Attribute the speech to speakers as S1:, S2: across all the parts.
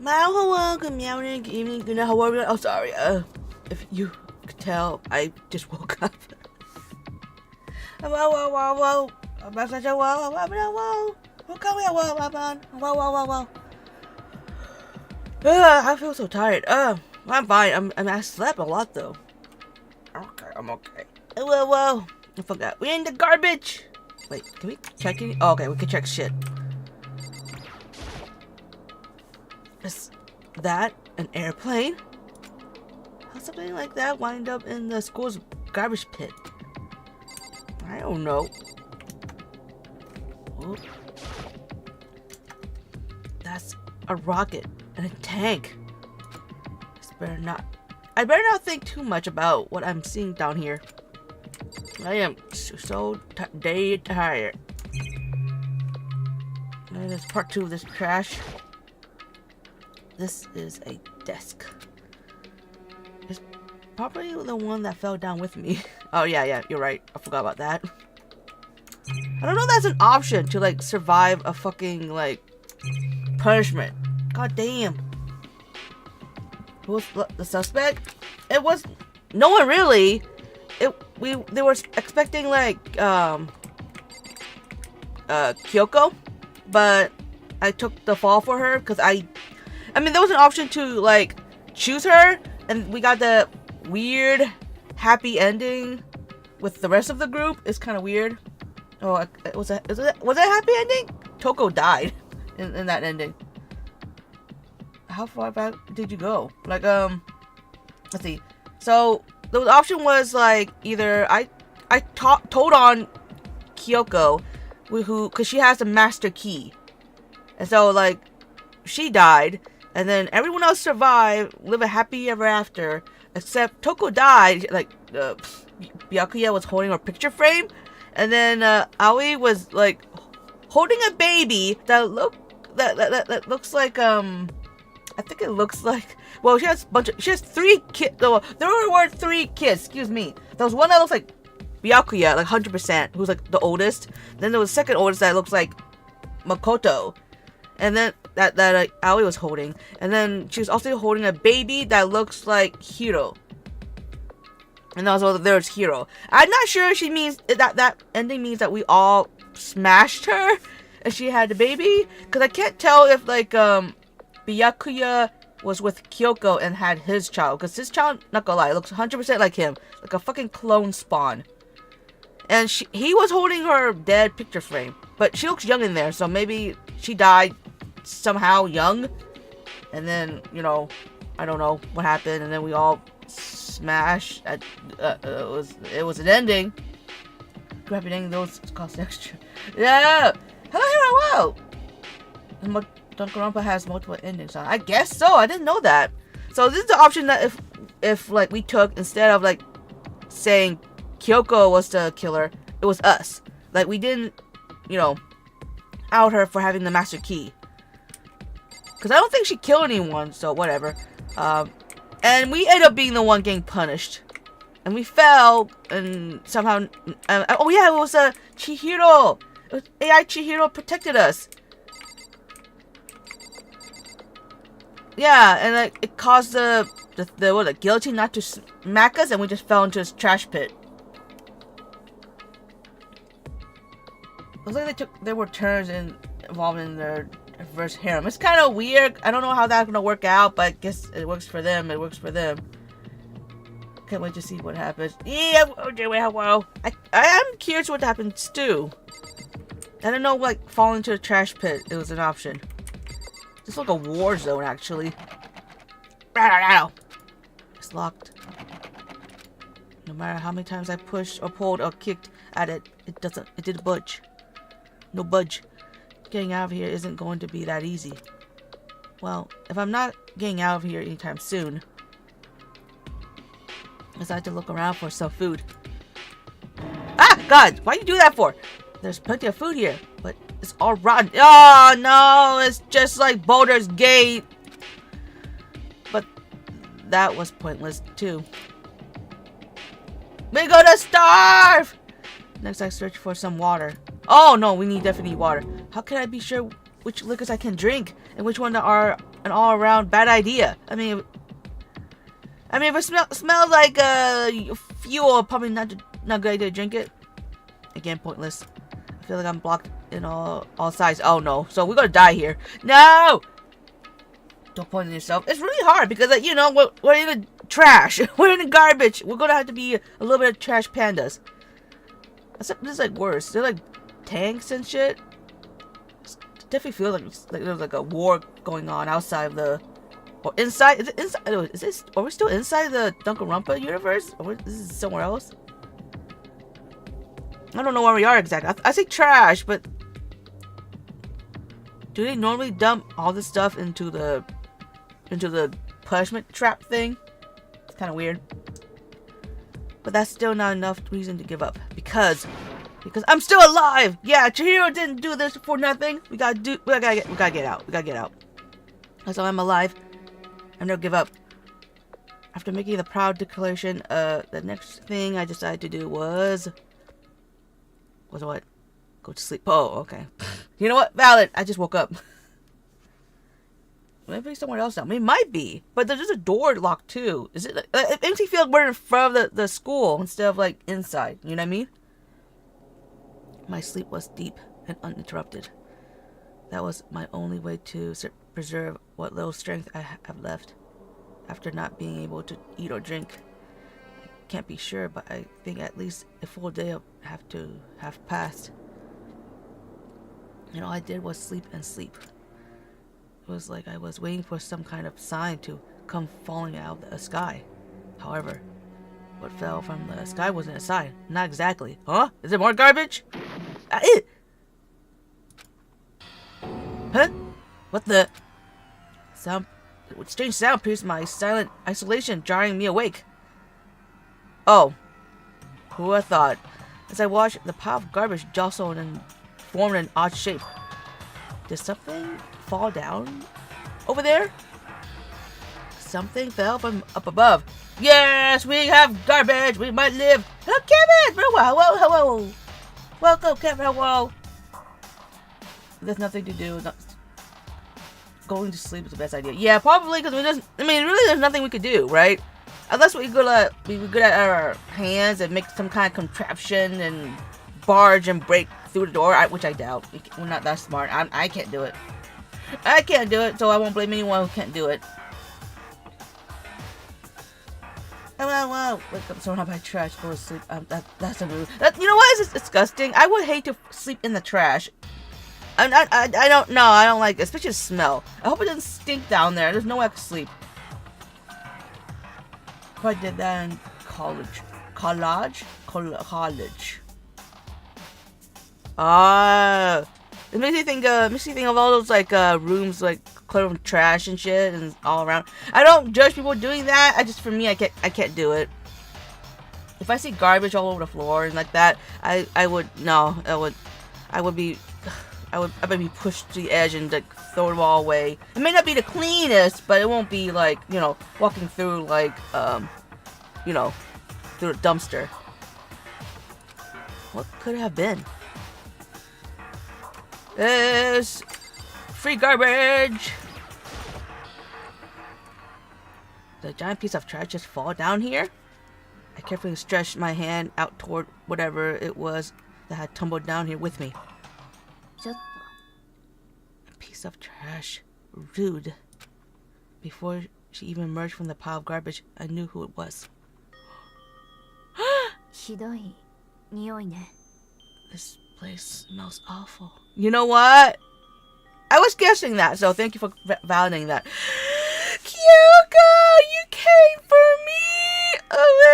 S1: Good morning, good evening, good night, how are you? Oh, sorry. If you could tell, I just woke up. Whoa. I feel so tired. I'm fine. I slept a lot though. Okay, I'm okay. Whoa. I forgot. We're in the garbage. Wait, can we check it? Oh, okay, we can check shit. Is that an airplane? How something like that wind up in the school's garbage pit? I don't know. Oh. That's a rocket and a tank. I better not think too much about what I'm seeing down here. I am so day tired. And there's part 2 of this trash. This is a desk. It's probably the one that fell down with me. Oh yeah, you're right. I forgot about that. I don't know if that's an option to like survive a fucking like punishment. God damn. Who was the suspect? It was no one really. They were expecting like Kyoko, but I took the fall for her because I mean there was an option to like choose her, and we got the weird happy ending with the rest of the group. It's kind of weird. Oh, was it a happy ending? Toko died in that ending. How far back did you go? Like let's see. So the option was like either I told on Kyoko, because she has the master key, and so like she died, and then everyone else survived, live a happy ever after, except Toko died. Like Byakuya was holding her picture frame, and then Aoi was like holding a baby that looks like I think it looks like, well, she has 3 kids. There were 3 kids, excuse me. There was one that looks like Byakuya, like 100%, who's like the oldest. Then there was the second oldest that looks like Makoto. And then that Aoi was holding. And then she was also holding a baby that looks like Hiro. And also there's Hiro. I'm not sure if she means that ending means that we all smashed her and she had the baby. Because I can't tell if like Byakuya was with Kyoko and had his child, because his child, not gonna lie, looks 100% like him, like a fucking clone spawn. And he was holding her dead picture frame, but she looks young in there, so maybe she died somehow young, and then, you know, I don't know what happened, and then we all smashed. It was an ending. Crappy ending, those cost extra. Yeah. Hello. Danganronpa has multiple endings on. I guess so. I didn't know that. So this is the option that if like we took, instead of like saying Kyoko was the killer, it was us. Like we didn't, you know, out her for having the master key. Because I don't think she killed anyone, so whatever. And we ended up being the one getting punished. And we fell, and somehow, oh yeah, it was Chihiro. It was AI Chihiro protected us. Yeah, and like it caused the guillotine not to smack us, and we just fell into this trash pit. Looks like there were turns involved in their reverse harem. It's kind of weird. I don't know how that's gonna work out, but I guess it works for them. It works for them. Can't wait to see what happens. Yeah, wow. I am curious what happens too. I don't know, like falling into a trash pit. It was an option. It's like a war zone, actually. It's locked. No matter how many times I pushed or pulled or kicked at it, it didn't budge. No budge. Getting out of here isn't going to be that easy. Well, if I'm not getting out of here anytime soon, I decided to look around for some food. Ah, God! Why you do that for? There's plenty of food here, but it's all rotten. Oh no, it's just like Baldur's Gate. But that was pointless too. We're gonna starve! Next I search for some water. Oh no, we definitely need water. How can I be sure which liquors I can drink and which one are an all-around bad idea. I mean, if it smells like fuel, probably not a good idea to drink it. Again, pointless. I feel like I'm blocked in all sides. Oh no! So we're gonna die here. No! Don't point at yourself. It's really hard because, like, you know, we're in the trash. We're in the garbage. We're gonna have to be a little bit of trash pandas. Except this is like worse. They're like tanks and shit. It definitely feels like there's like a war going on outside of the, or inside. Is it inside? Is this? Are we still inside the Danganronpa universe? Or is this somewhere else? I don't know where we are exactly. I say trash, but do they normally dump all this stuff into the punishment trap thing? It's kind of weird. But that's still not enough reason to give up. Because I'm still alive! Yeah, Chihiro didn't do this for nothing. We gotta get out. We gotta get out. That's why I'm alive. I never give up. After making the proud declaration, the next thing I decided to do was what? Go to sleep. Oh, okay. You know what? Valid. I just woke up. Maybe somewhere else now. I mean, it might be. But there's just a door locked too. Is it? It makes me feel like we're in front of the school instead of like inside. You know what I mean? My sleep was deep and uninterrupted. That was my only way to preserve what little strength I have left. After not being able to eat or drink. I can't be sure, but I think at least a full day have passed. And all I did was sleep and sleep. It was like I was waiting for some kind of sign to come falling out of the sky. However, what fell from the sky wasn't a sign. Not exactly. Huh? Is it more garbage? Huh? What the? Strange sound pierced my silent isolation, jarring me awake. Oh. Who would have thought? As I watched, the pile of garbage jostled and formed an odd shape. Did something fall down over there? Something fell from up above. Yes, we have garbage. We might live. Hello, Kevin. Hello. Welcome, Kevin. Hello. There's nothing to do. Going to sleep is the best idea. Yeah, probably because really, there's nothing we could do, right? Unless we good at our hands and make some kind of contraption and barge and break through the door, which I doubt. We're not that smart. I can't do it. I can't do it, so I won't blame anyone who can't do it. Well, wake up surrounded by trash, go to sleep. That's a rude. You know what? It's disgusting. I would hate to sleep in the trash. I don't know. I don't like it, especially the smell. I hope it doesn't stink down there. There's no way I could sleep. I did that in college. It makes you think of all those like rooms like clear of trash and shit and all around. I don't judge people doing that. For me, I can't do it. If I see garbage all over the floor and like that, I would be pushed to the edge and like throw it all away. It may not be the cleanest, but it won't be like, you know, walking through like through a dumpster. What could it have been? This free garbage. Did a giant piece of trash just fall down here? I carefully stretched my hand out toward whatever it was that had tumbled down here with me. A piece of trash. Rude. Before she even emerged from the pile of garbage, I knew who it was. This place smells awful. You know what? I was guessing that, so thank you for validating that. Kyoko, you came for me.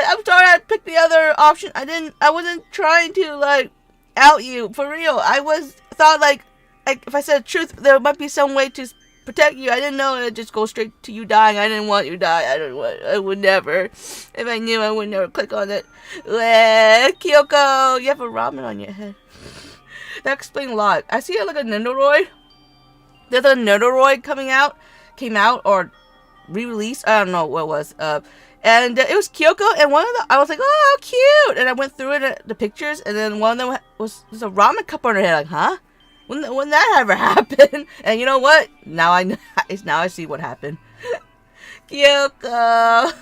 S1: I'm sorry I picked the other option. I wasn't trying to like out you for real. Thought like if I said the truth, there might be some way to protect you. I didn't know it'd just go straight to you dying. I didn't want you to die. I would never. If I knew, I would never click on it. Kyoko, you have a ramen on your head. That explains a lot. I see it like a Nendoroid. There's a Nendoroid came out or re-released. I don't know what it was. And it was Kyoko, and I was like, oh, how cute! And I went through it, the pictures, and then one of them was a ramen cup on her head. Like, huh? When that ever happened? And you know what? Now I see what happened. Kyoko.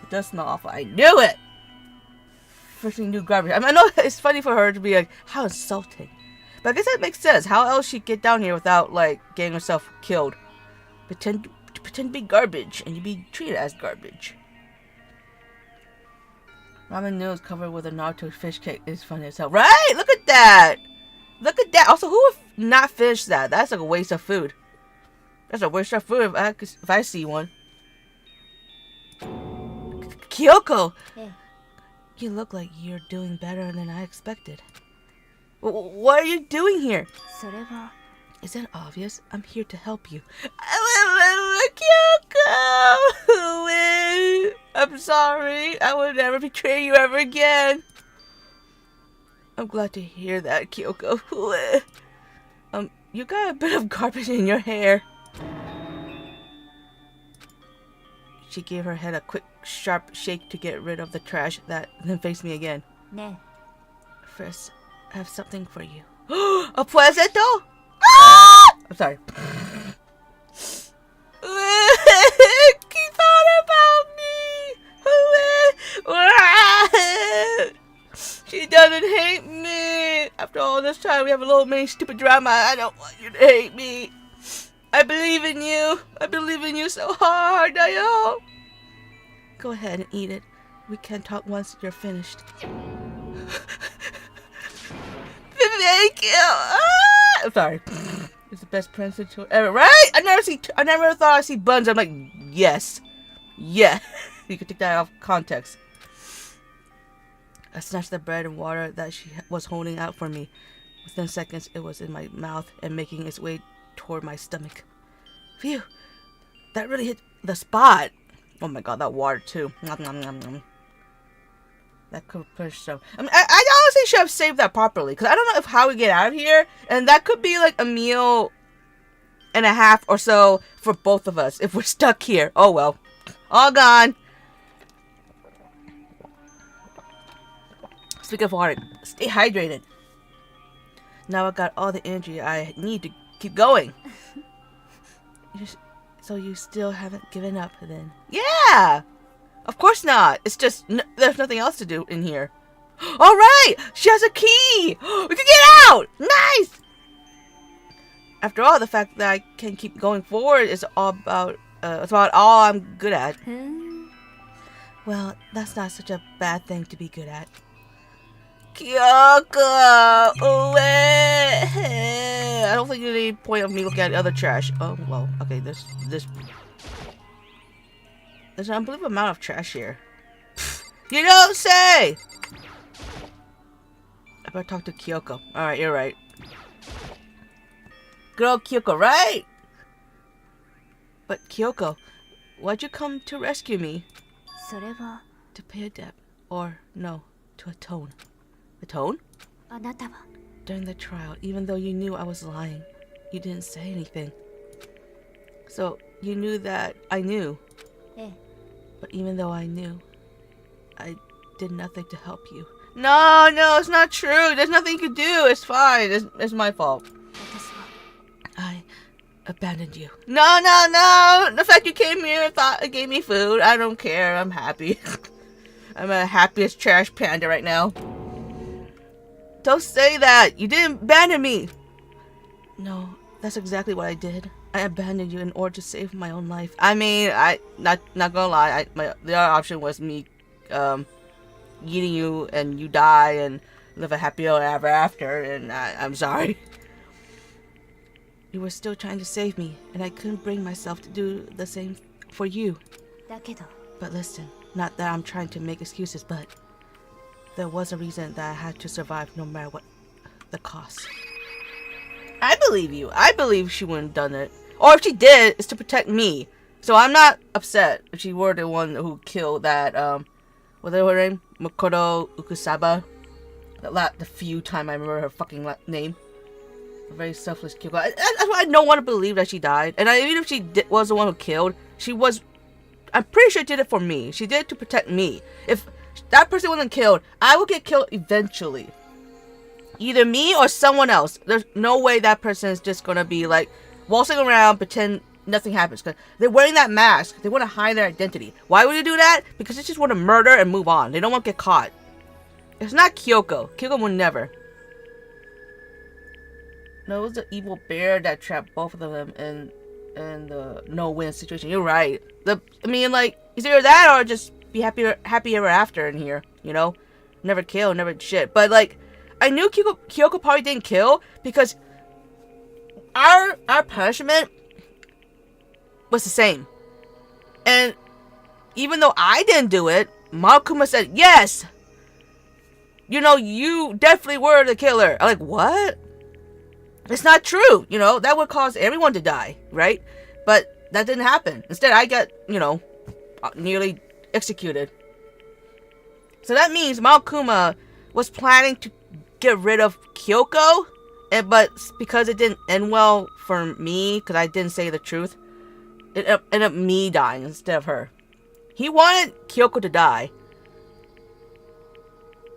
S1: It does smell awful. I knew it. Freaking new garbage. I mean, I know it's funny for her to be like, how insulting. But I guess that makes sense. How else she'd get down here without like getting herself killed? Pretend to be garbage, and you be treated as garbage. Ramen noodles covered with a Naruto fish cake is funny as hell. Right? Look at that. Look at that. Also, who would not finish that? That's like a waste of food. That's a waste of food if I see one. Kyoko!
S2: Yeah.
S1: You look like you're doing better than I expected. What are you doing here?
S2: それは
S1: Is that obvious? I'm here to help you. Kyoko! I'm sorry. I will never betray you ever again. I'm glad to hear that, Kyoko. You got a bit of garbage in your hair. She gave her head a quick, sharp shake to get rid of the trash, then faced me again.
S2: ね
S1: First, I have something for you. A presento? Ah! I'm sorry. Keep on about me. She doesn't hate me. After all this time, we have a little mini stupid drama. I don't want you to hate me. I believe in you. I believe in you so hard, Dayo. Go ahead and eat it. We can talk once you're finished. Thank you. Ah! I'm sorry. It's the best present ever, right? I never thought I'd see buns. I'm like, yes, yeah. You could take that off context. I snatched the bread and water that she was holding out for me. Within seconds, it was in my mouth and making its way toward my stomach. Phew, that really hit the spot. Oh my god, that water too. Nom, nom, nom, nom. That could push some. I mean, I honestly should have saved that properly, because I don't know how we get out of here, and that could be like a meal and a half or so for both of us if we're stuck here. Oh well, all gone. Speaking of water, stay hydrated. Now I got all the energy I need to keep going. So you still haven't given up then? Yeah! Of course not. It's just, there's nothing else to do in here. Alright! She has a key! We can get out! Nice! After all, the fact that I can keep going forward is all about, it's about all I'm good at. Well, that's not such a bad thing to be good at. Kyoko! I don't think there's any point of me looking at the other trash. Oh, well, okay, there's an unbelievable amount of trash here. You don't say! I better talk to Kyoko. Alright, you're right. Girl Kyoko, right? But Kyoko, why'd you come to rescue me?
S2: それは
S1: To pay a debt. Or, no, to atone. Atone?
S2: あなたは
S1: During the trial, even though you knew I was lying, you didn't say anything. So, you knew that I knew.
S2: ええ
S1: But even though I knew, I did nothing to help you. No, it's not true. There's nothing you can do. It's fine. It's my fault.
S2: 私は
S1: I abandoned you. No. The fact you came here and thought it gave me food. I don't care. I'm happy. I'm the happiest trash panda right now. Don't say that. You didn't abandon me. No, that's exactly what I did. I abandoned you in order to save my own life. I mean, not gonna lie. The other option was me, eating you and you die and live a happy ever after. And I'm sorry. You were still trying to save me, and I couldn't bring myself to do the same for you.
S2: だけど
S1: But listen, not that I'm trying to make excuses, but there was a reason that I had to survive no matter what the cost. I believe you. I believe she wouldn't have done it. Or if she did, it's to protect me. So I'm not upset if she were the one who killed that, what's her name? Makoto Ukusaba. The few time I remember her fucking name. A very selfless kill. That's why I don't want to believe that she died. And even if she was the one who killed, I'm pretty sure she did it for me. She did it to protect me. If that person wasn't killed, I would get killed eventually. Either me or someone else. There's no way that person is just gonna be like waltzing around, pretend nothing happens. Because they're wearing that mask. They want to hide their identity. Why would they do that? Because they just want to murder and move on. They don't want to get caught. It's not Kyoko. Kyoko would never. No, it was the evil bear that trapped both of them in the no-win situation. You're right. I mean, like, it's either that or just be happy ever after in here. You know, never kill, never shit. But like, I knew Kyoko probably didn't kill because our punishment was the same. And even though I didn't do it, Malkuma said, yes, you know, you definitely were the killer. I'm like, what? It's not true. You know, that would cause everyone to die, right? But that didn't happen. Instead, I got, you know, nearly executed. So that means Malkuma was planning to get rid of Kyoko, but because it didn't end well for me, because I didn't say the truth, it ended up me dying instead of her. He wanted Kyoko to die.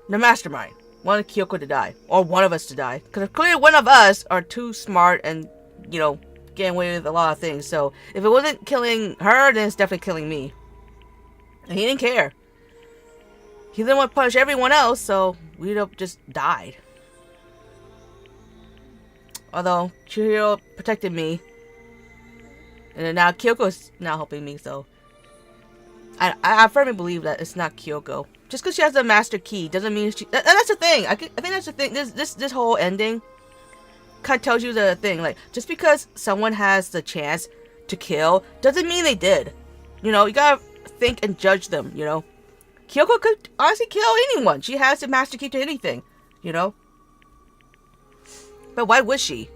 S1: The mastermind wanted Kyoko to die, or one of us to die, because clearly one of us are too smart and, you know, getting away with a lot of things. So if it wasn't killing her, then it's definitely killing me. And he didn't care. He didn't want to punish everyone else, so we'd have just died. Although Chihiro protected me, and now Kyoko's now helping me, so I firmly believe that it's not Kyoko. Just because she has the master key doesn't mean she. That's the thing. I think that's the thing. This whole ending kind of tells you the thing. Like, just because someone has the chance to kill doesn't mean they did. You know, you gotta think and judge them. You know, Kyoko could honestly kill anyone. She has the master key to anything. You know, but why would she?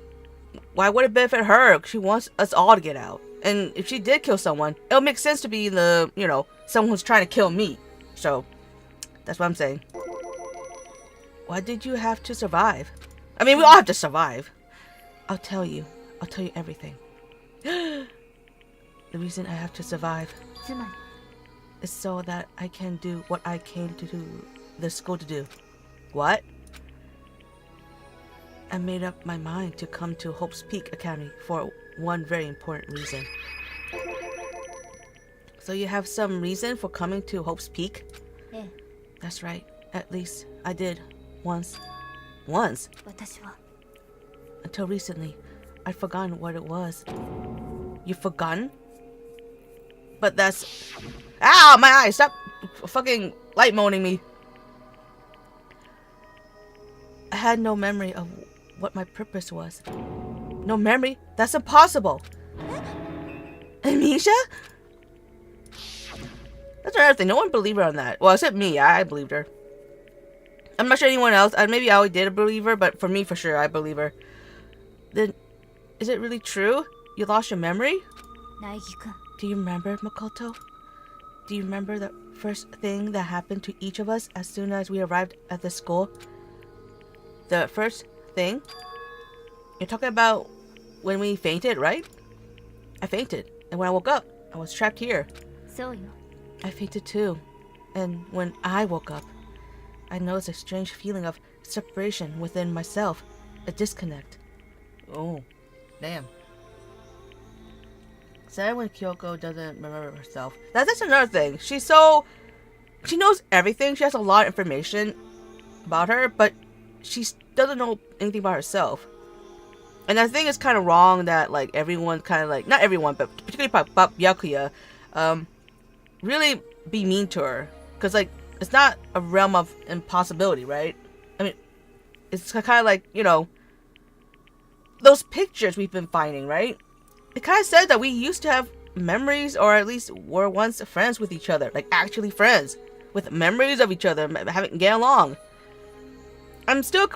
S1: Why would it benefit her? She wants us all to get out. And if she did kill someone, it'll make sense to be the, you know, someone who's trying to kill me. So, that's what I'm saying. Why did you have to survive? I mean, we all have to survive. I'll tell you. I'll tell you everything. The reason I have to survive is so that I can do what I came to do the school to do. What? I made up my mind to come to Hope's Peak Academy for one very important reason. So you have some reason for coming to Hope's Peak?
S2: Yeah.
S1: That's right. At least I did. Once. Once? Until recently, I'd forgotten what it was. You've forgotten? But that's... Ow! My eye! Stop fucking light moaning me. I had no memory of what my purpose was. No memory? That's impossible. Amnesia? That's another thing. No one believed her on that. Well, except me. I believed her. I'm not sure anyone else. Maybe Aoi did believe her, but for me, for sure, I believe her. Then, is it really true? You lost your memory? Do you remember, Makoto? Do you remember the first thing that happened to each of us as soon as we arrived at the school? The first thing? You're talking about when we fainted, right? I fainted, and when I woke up, I was trapped here. I fainted too, and when I woke up, I noticed a strange feeling of separation within myself, a disconnect. Oh, damn. Sad when Kyoko doesn't remember herself. That's another thing. She knows everything. She has a lot of information about her, but she doesn't know anything about herself. And I think it's kind of wrong that, like, everyone kind of, like, not everyone, but particularly Byakuya, really be mean to her. Because, like, it's not a realm of impossibility, right? I mean, it's kind of like, you know, those pictures we've been finding, right? It kind of said that we used to have memories, or at least were once friends with each other. Like, actually friends. With memories of each other, having get along. I'm still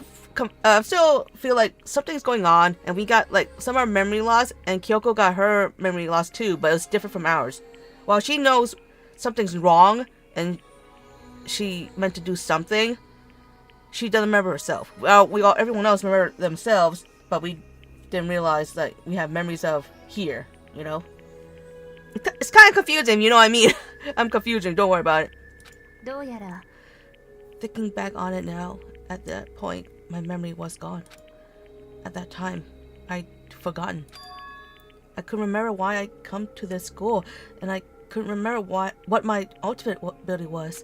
S1: feel like something's going on, and we got, like, some of our memory loss, and Kyoko got her memory loss too, but it was different from ours. While she knows something's wrong, and she meant to do something, she doesn't remember herself. Well, everyone else remember themselves, but we didn't realize that we have memories of here, you know? It's kind of confusing, you know what I mean? I'm confusing, don't worry about it. Thinking back on it now, at that point, my memory was gone. At that time, I'd forgotten. I couldn't remember why I come to this school, and I couldn't remember what my ultimate ability was.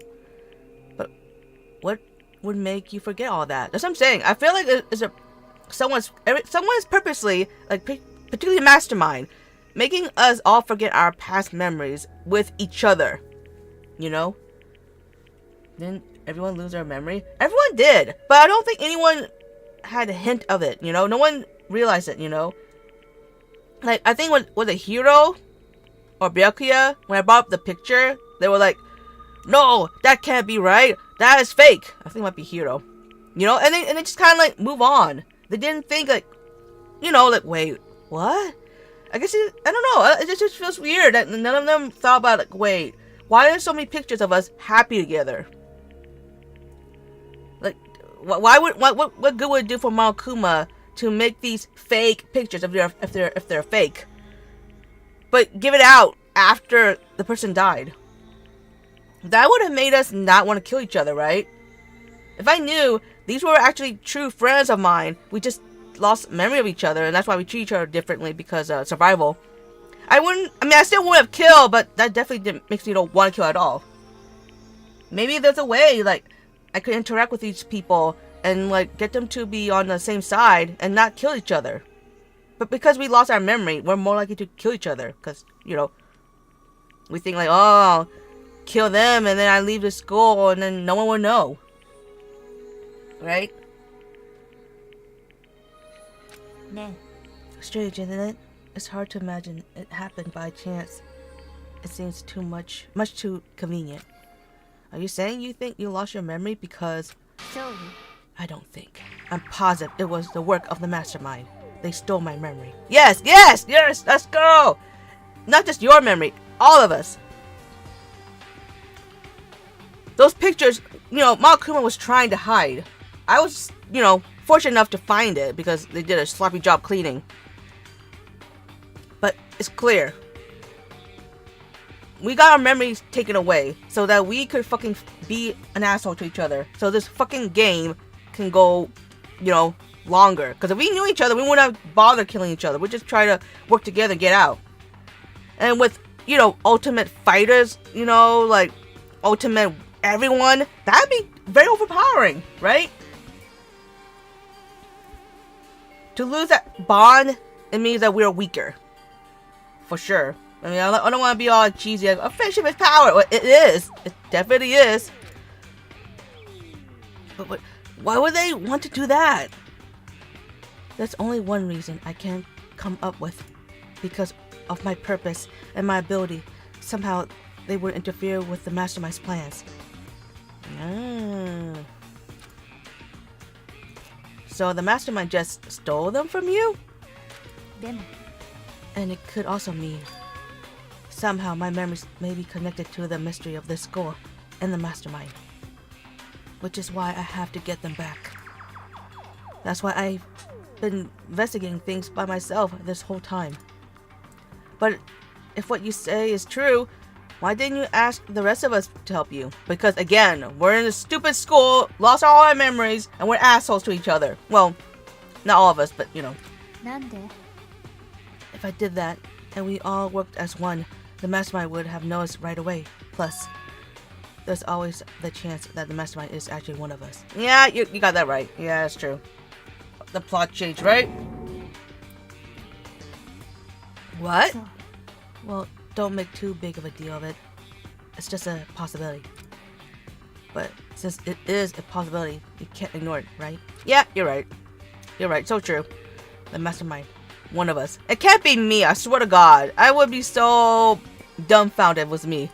S1: But what would make you forget all that? That's what I'm saying. I feel like someone's purposely, like particularly Mastermind, making us all forget our past memories with each other. You know? Didn't everyone lose their memory? Everyone did, but I don't think anyone had a hint of it, you know? No one realized it, you know? Like, I think was it Hiro or Byakuya, when I brought up the picture, they were like, no, that can't be right. That is fake. I think it might be Hiro. You know? And they just kind of like move on. They didn't think like, you know, like, wait, what? I guess, I don't know. It just feels weird that none of them thought about, like, wait, why are there so many pictures of us happy together? Like, what good would it do for Monokuma to make these fake pictures if they're fake, but give it out after the person died? That would have made us not want to kill each other, right? If I knew these were actually true friends of mine, we just lost memory of each other, and that's why we treat each other differently, because survival. I still would have killed, but that definitely makes me don't want to kill at all. Maybe there's a way, like, I could interact with these people and, like, get them to be on the same side and not kill each other. But because we lost our memory, we're more likely to kill each other, because, you know, we think like, oh, kill them and then I leave the school and then no one will know. Right? Strange, isn't it? It's hard to imagine it happened by chance. It seems much too convenient. Are you saying you think you lost your memory because... I don't think. I'm positive it was the work of the Mastermind. They stole my memory. Yes, let's go! Not just your memory, all of us. Those pictures, you know, Monokuma was trying to hide. I was, you know, fortunate enough to find it because they did a sloppy job cleaning. But it's clear. We got our memories taken away so that we could fucking be an asshole to each other. So this fucking game can go, you know, longer. Because if we knew each other, we wouldn't have bothered killing each other. We'd just try to work together and get out. And with, you know, ultimate fighters, you know, like ultimate everyone, that'd be very overpowering, right? To lose that bond, it means that we're weaker. For sure. I mean, I don't want to be all cheesy. Like, a friendship is power. Well, it is. It definitely is. But why would they want to do that? There's only one reason I can't come up with. Because of my purpose and my ability. Somehow, they would interfere with the Mastermind's plans. So the Mastermind just stole them from you? And it could also mean somehow my memories may be connected to the mystery of this school and the Mastermind. Which is why I have to get them back. That's why I've been investigating things by myself this whole time. But if what you say is true, why didn't you ask the rest of us to help you? Because again, we're in a stupid school, lost all our memories, and we're assholes to each other. Well, not all of us, but you know. If I did that, and we all worked as one, the Mastermind would have noticed right away. Plus, there's always the chance that the Mastermind is actually one of us. Yeah, you got that right. Yeah, that's true. The plot changed, right? What? Well, don't make too big of a deal of it. It's just a possibility. But since it is a possibility, you can't ignore it, right? Yeah, you're right. You're right, so true. The Mastermind. One of us. It can't be me, I swear to God. I would be so dumbfounded if it was me.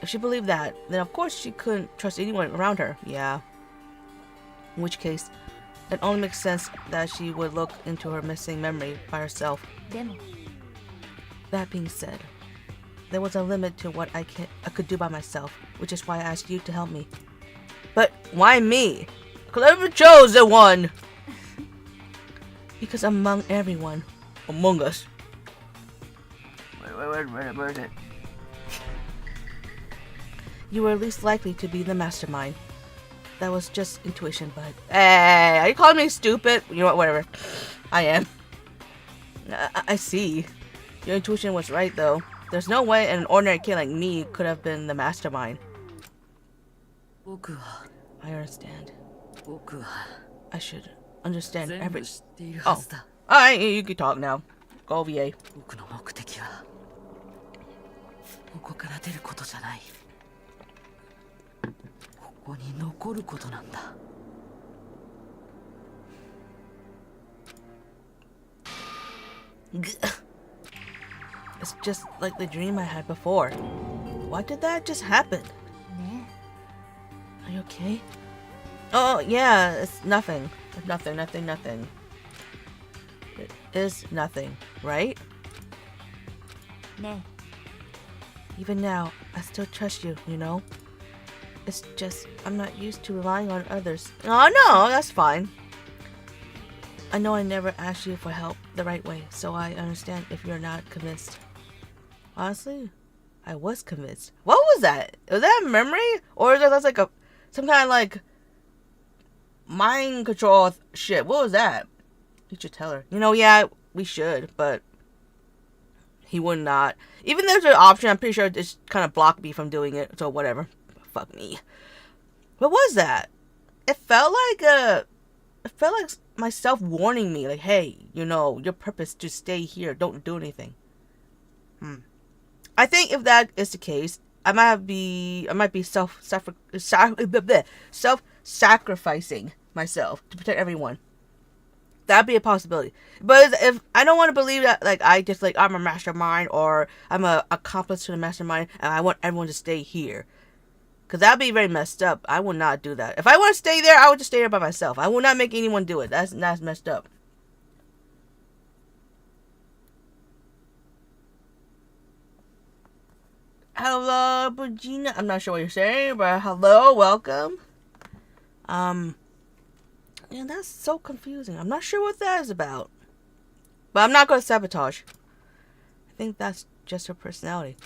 S1: If she believed that, then of course she couldn't trust anyone around her. Yeah. In which case, it only makes sense that she would look into her missing memory by herself. That being said, there was a limit to what I could do by myself, which is why I asked you to help me. But why me? Because I'm the chosen one! Because among everyone, among us. Where is it? You were least likely to be the Mastermind. that was just intuition, but hey, are you calling me stupid? You know what, whatever. I am. I see. Your intuition was right, though. There's no way an ordinary kid like me could have been the mastermind. I understand. I should understand everything. Oh. Alright, you can talk now. Go, VA.
S3: 僕の目的はここから出ることじゃない。ここに残ることなんだ。
S1: It's just like the dream I had before. Why did that just happen?
S2: ね
S1: Are you okay? Oh, yeah, it's nothing. Nothing. It is nothing, right?
S2: えね
S1: Even now, I still trust you, you know? It's just, I'm not used to relying on others. Oh, no, that's fine. I know I never asked you for help the right way, so I understand if you're not convinced. Honestly, I was convinced. What was that? Was that a memory? Or is that like some kind of like mind control shit? What was that? You should tell her. You know, yeah, we should, but he would not. Even there's an option, I'm pretty sure it's kind of blocked me from doing it, so whatever. Fuck me. What was that? It felt like myself warning me, like, hey, you know, your purpose to stay here, don't do anything. I think if that is the case, I might be self-sacrificing myself to protect everyone. That'd be a possibility. But if I don't want to believe that, like, I'm a mastermind or I'm a accomplice to the mastermind and I want everyone to stay here. Because that'd be very messed up. I would not do that. If I want to stay there, I would just stay there by myself. I will not make anyone do it. That's messed up. Hello, Regina. I'm not sure what you're saying, but hello, welcome. Yeah, that's so confusing. I'm not sure what that is about. But I'm not going to sabotage. I think that's just her personality.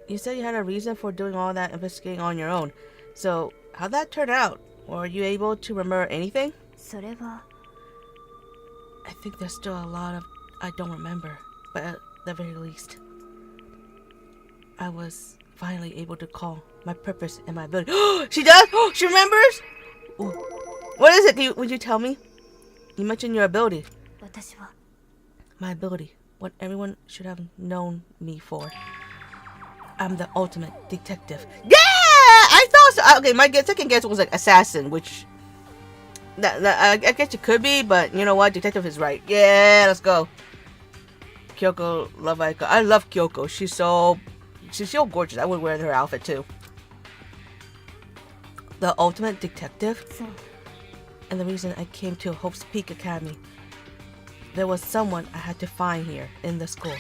S1: You said you had a reason for doing all that investigating on your own. So, how'd that turn out? Were you able to remember anything?
S2: それは
S1: I think there's still a lot of I don't remember. But at the very least, I was finally able to call my purpose and my ability. She does? She remembers? Ooh. What is it? Would you tell me? You mentioned your ability.
S2: 私は
S1: My ability. What everyone should have known me for. I'm the ultimate detective. Yeah! I thought so. Okay, my second guess was like assassin, which I guess it could be, but you know what? Detective is right. Yeah, let's go. Kyoko, love icon. I love Kyoko. She's so gorgeous. I would wear her outfit too. The ultimate detective?
S2: そう
S1: And the reason I came to Hope's Peak Academy. There was someone I had to find here in the school.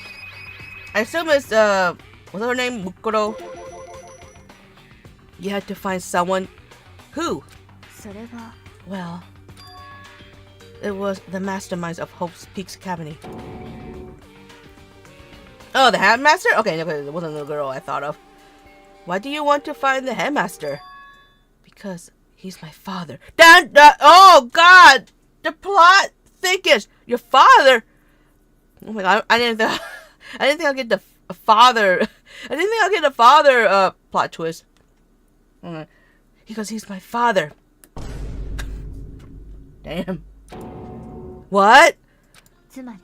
S1: I assume it's what's her name? Mukuro. You had to find someone. Who?
S2: それは
S1: Well, it was the masterminds of Hope's Peaks Academy. Oh, the headmaster? Okay, it wasn't the girl I thought of. Why do you want to find the headmaster? Because he's my father. Oh God! The plot thickens. Your father. Oh my God! I didn't think I'll get the father. I didn't think I'll get the father plot twist. Because he's my father. Damn. What?
S2: つまり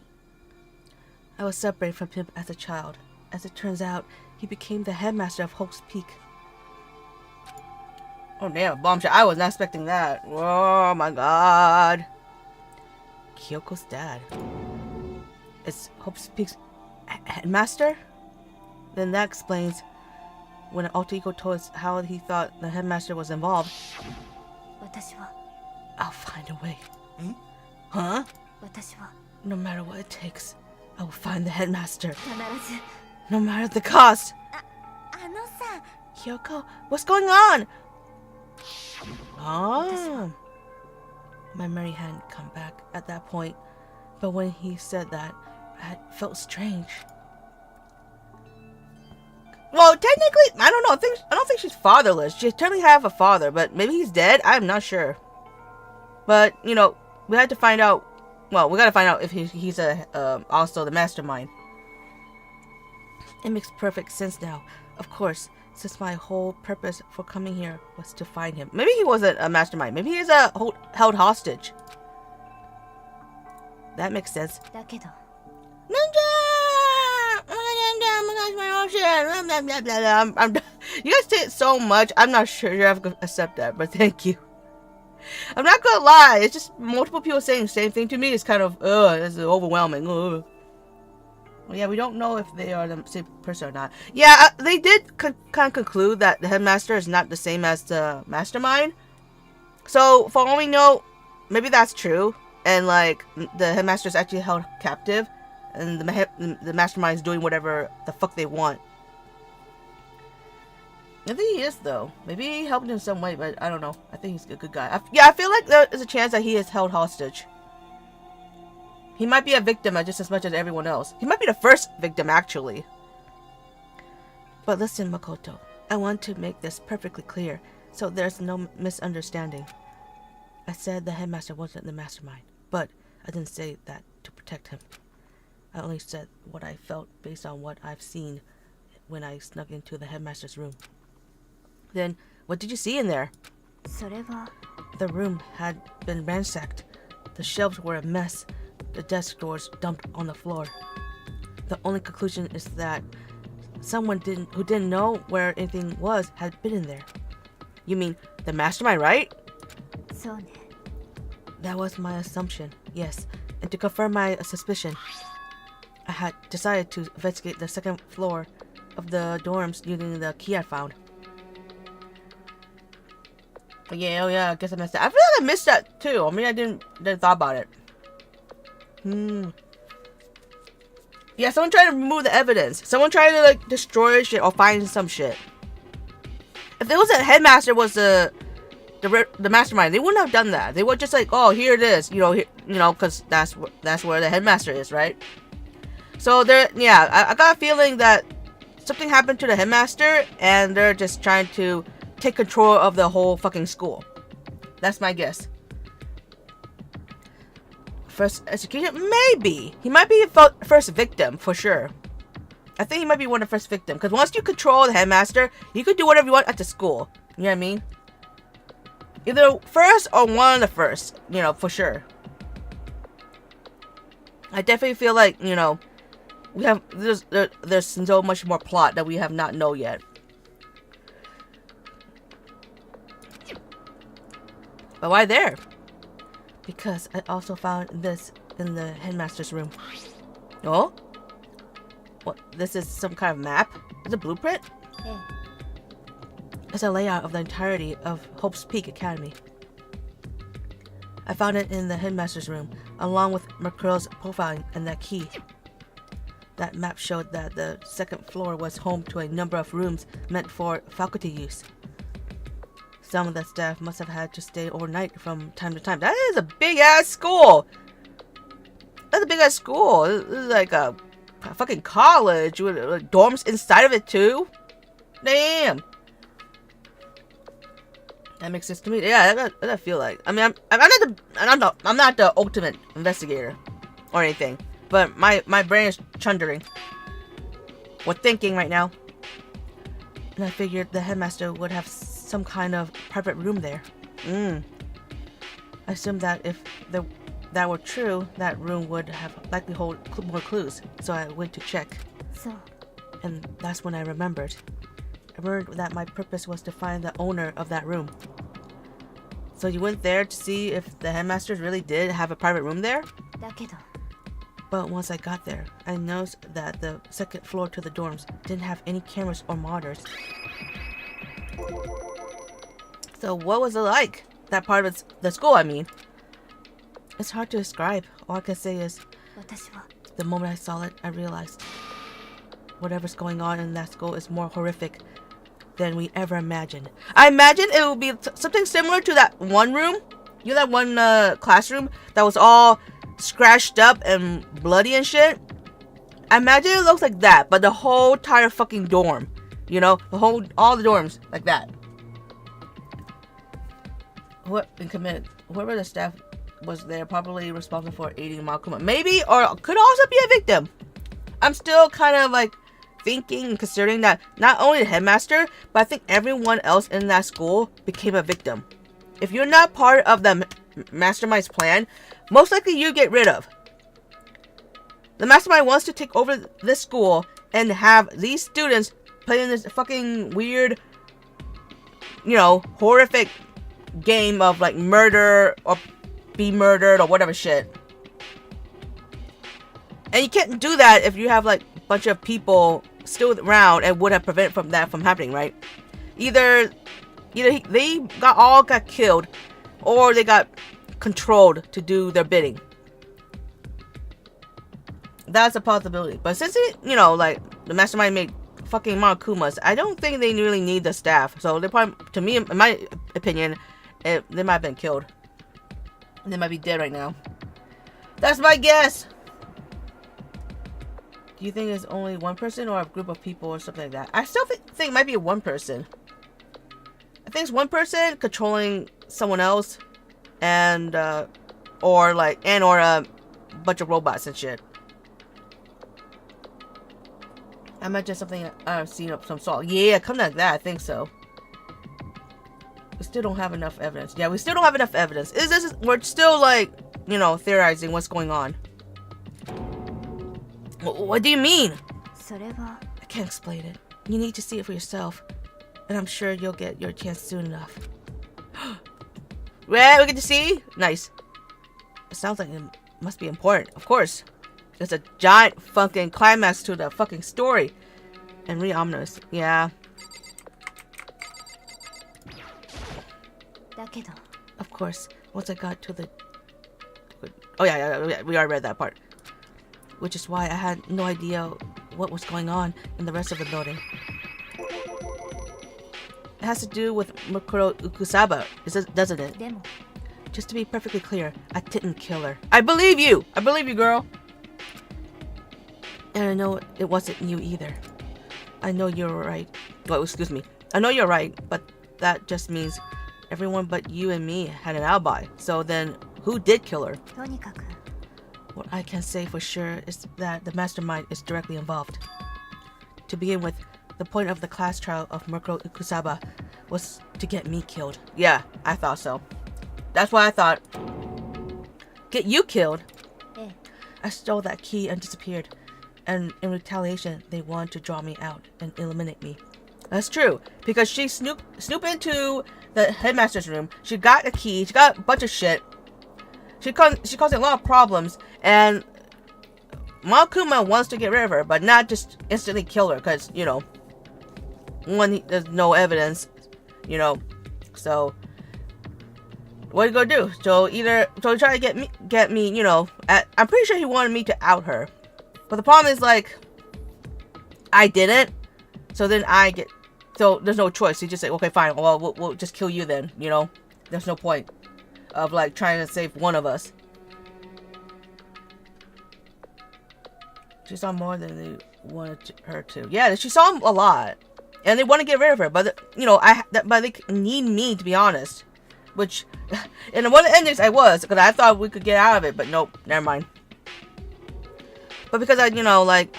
S1: I was separated from him as a child. As it turns out, he became the headmaster of Hope's Peak. Oh damn, bombshell. I was not expecting that. Oh my God. Kyoko's dad. It's Hope's Peak's headmaster? Then that explains when an alter ego told us how he thought the headmaster was involved.
S2: 私は
S1: I'll find a way. Huh?
S2: 私は
S1: No matter what it takes, I will find the headmaster.
S2: 必ず
S1: No matter the cost.
S2: あのさ
S1: Kyoko, what's going on? Oh. My memory hadn't come back at that point, but when he said that, I felt strange. well, technically, I don't know. I don't think she's fatherless. She technically have a father, but maybe he's dead. I'm not sure. But you know, we had to find out. Well, we gotta find out if he's also the mastermind. It makes perfect sense now. Of course, since my whole purpose for coming here was to find him. Maybe he wasn't a mastermind. Maybe he's held hostage. That makes sense.
S2: だけど
S1: Ninja! Oh my gosh, my ocean! You guys say it so much. I'm not sure you have to accept that, but thank you. I'm not gonna lie. It's just multiple people saying the same thing to me. It's kind of, this is overwhelming. Ugh. Well, yeah, we don't know if they are the same person or not. Yeah, they did kind of conclude that the headmaster is not the same as the mastermind. So, for all we know, maybe that's true. And, like, the headmaster is actually held captive. And the mastermind is doing whatever the fuck they want. I think he is, though. Maybe he helped in some way, but I don't know. I think he's a good guy. I feel like there's a chance that he is held hostage. He might be a victim just as much as everyone else. He might be the first victim, actually. But listen, Makoto. I want to make this perfectly clear, so there's no misunderstanding. I said the headmaster wasn't the mastermind, but I didn't say that to protect him. I only said what I felt based on what I've seen when I snuck into the headmaster's room. Then, what did you see in there?
S2: それは
S1: The room had been ransacked. The shelves were a mess. The desk drawers dumped on the floor. The only conclusion is that someone who didn't know where anything was had been in there. You mean the mastermind, right?
S2: そうね
S1: That was my assumption, yes. And to confirm my suspicion, I had decided to investigate the second floor of the dorms using the key I found. But yeah, oh yeah, I guess I missed that. I feel like I missed that too. I mean, I didn't thought about it. Yeah, someone tried to remove the evidence. Someone tried to like destroy shit or find some shit. If it was a headmaster was the mastermind, they wouldn't have done that. They would just like, oh, here it is, because that's where the headmaster is, right? So there, yeah, I got a feeling that something happened to the headmaster, and they're just trying to take control of the whole fucking school. That's my guess. First execution? Maybe. He might be the first victim, for sure. I think he might be one of the first victims. Because once you control the headmaster, you can do whatever you want at the school. You know what I mean? Either first or one of the first. For sure. I definitely feel like, we have there's so much more plot that we have not know yet. But why there? Because I also found this in the headmaster's room. Oh? What? This is some kind of map? Is it a blueprint?
S2: Yeah.
S1: It's a layout of the entirety of Hope's Peak Academy. I found it in the headmaster's room, along with Mercurl's profiling and that key. That map showed that the second floor was home to a number of rooms meant for faculty use. Some of the staff must have had to stay overnight from time to time. That is a big-ass school! That's a big-ass school. This is like a fucking college with dorms inside of it, too. Damn! That makes sense to me. Yeah, that's what I feel like. I mean, I'm not the ultimate investigator or anything, but my brain is chundering. We're thinking right now. And I figured the headmaster would have some kind of private room there. I assumed that if that were true, that room would have likely hold more clues. So I went to check.
S2: So
S1: And that's when I remembered. I remembered that my purpose was to find the owner of that room. So you went there to see if the headmasters really did have a private room there?
S2: だけど
S1: But once I got there, I noticed that the second floor to the dorms didn't have any cameras or monitors. So what was it like? That part of the school, I mean. It's hard to describe. All I can say is,
S2: 私は
S1: the moment I saw it, I realized whatever's going on in that school is more horrific than we ever imagined. I imagine it would be something similar to that one room. You know that one classroom that was all scratched up and bloody and shit? I imagine it looks like that, but the whole entire fucking dorm You know, all the dorms like that. Whoever the staff was there probably responsible for aiding Makuma. Maybe, or could also be a victim. I'm still kind of like thinking, considering that not only the headmaster, but I think everyone else in that school became a victim. If you're not part of the mastermind's plan, most likely you get rid of. The mastermind wants to take over this school and have these students playing this fucking weird, you know, horrific game of like murder or be murdered or whatever shit. And you can't do that if you have like a bunch of people still around and would have prevented that from happening, right? Either they got killed, or they got controlled to do their bidding. That's a possibility. But since it, you know, like the mastermind made fucking Monokumas, I don't think they really need the staff. So they probably, to me, in my opinion, they might have been killed. They might be dead right now. That's my guess. Do you think it's only one person or a group of people or something like that? I still think it might be one person. I think it's one person controlling someone else, and or a bunch of robots and shit. I imagine something I've seen of some sort. Yeah, come like that. I think so. We still don't have enough evidence. Yeah, we still don't have enough evidence. We're still like, you know, theorizing what's going on. What do you mean?
S2: それは
S1: I can't explain it. You need to see it for yourself. And I'm sure you'll get your chance soon enough. Well, we get to see? Nice. It sounds like it must be important. Of course. There's a giant fucking climax to the fucking story. And really ominous. Yeah.
S2: だけど
S1: Of course. Once I got to the... Oh yeah, we already read that part. Which is why I had no idea what was going on in the rest of the building. It has to do with Mukuro Ukusaba, doesn't it?
S2: でも
S1: Just to be perfectly clear, I didn't kill her. I believe you! I believe you, girl! And I know it wasn't you either. I know you're right. Well, excuse me. I know you're right, but that just means everyone but you and me had an alibi. So then, who did kill her?
S2: とにかく
S1: What I can say for sure is that the mastermind is directly involved. To begin with, the point of the class trial of Mukuro Ukusaba was to get me killed. Yeah, I thought so. That's what I thought. Get you killed?
S2: ええ
S1: I stole that key and disappeared. And in retaliation, they wanted to draw me out and eliminate me. That's true, because she snooped into the headmaster's room. She got a key, she got a bunch of shit. She caused a lot of problems, and Makuma wants to get rid of her, but not just instantly kill her, because, you know, one, there's no evidence, you know, so what are you gonna do? So try to get me, you know, I'm pretty sure he wanted me to out her, but the problem is, like, I didn't, so then so there's no choice. He just said, okay, fine, well, we'll just kill you then, you know, there's no point of like trying to save one of us. She saw more than they wanted her to. Yeah, she saw a lot, and they want to get rid of her. But you know, but they need me, to be honest. Which, in one of the endings, I was, because I thought we could get out of it, but nope, never mind. But because I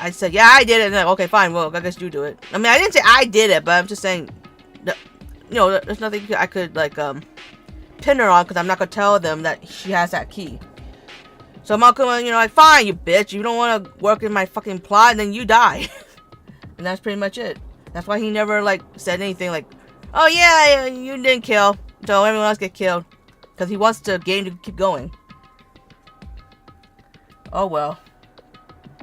S1: said, yeah, I did it, and like, okay, fine, well, I guess you do it. I mean, I didn't say I did it, but I'm just saying, that, you know, there's nothing I could like pin her on, because I'm not gonna tell them that she has that key. So Malcolm, you know, like, fine, you bitch, you don't want to work in my fucking plot, and then you die. And that's pretty much it. That's why he never like said anything like, oh yeah, you didn't kill, so everyone else get killed, because he wants the game to keep going. Oh well.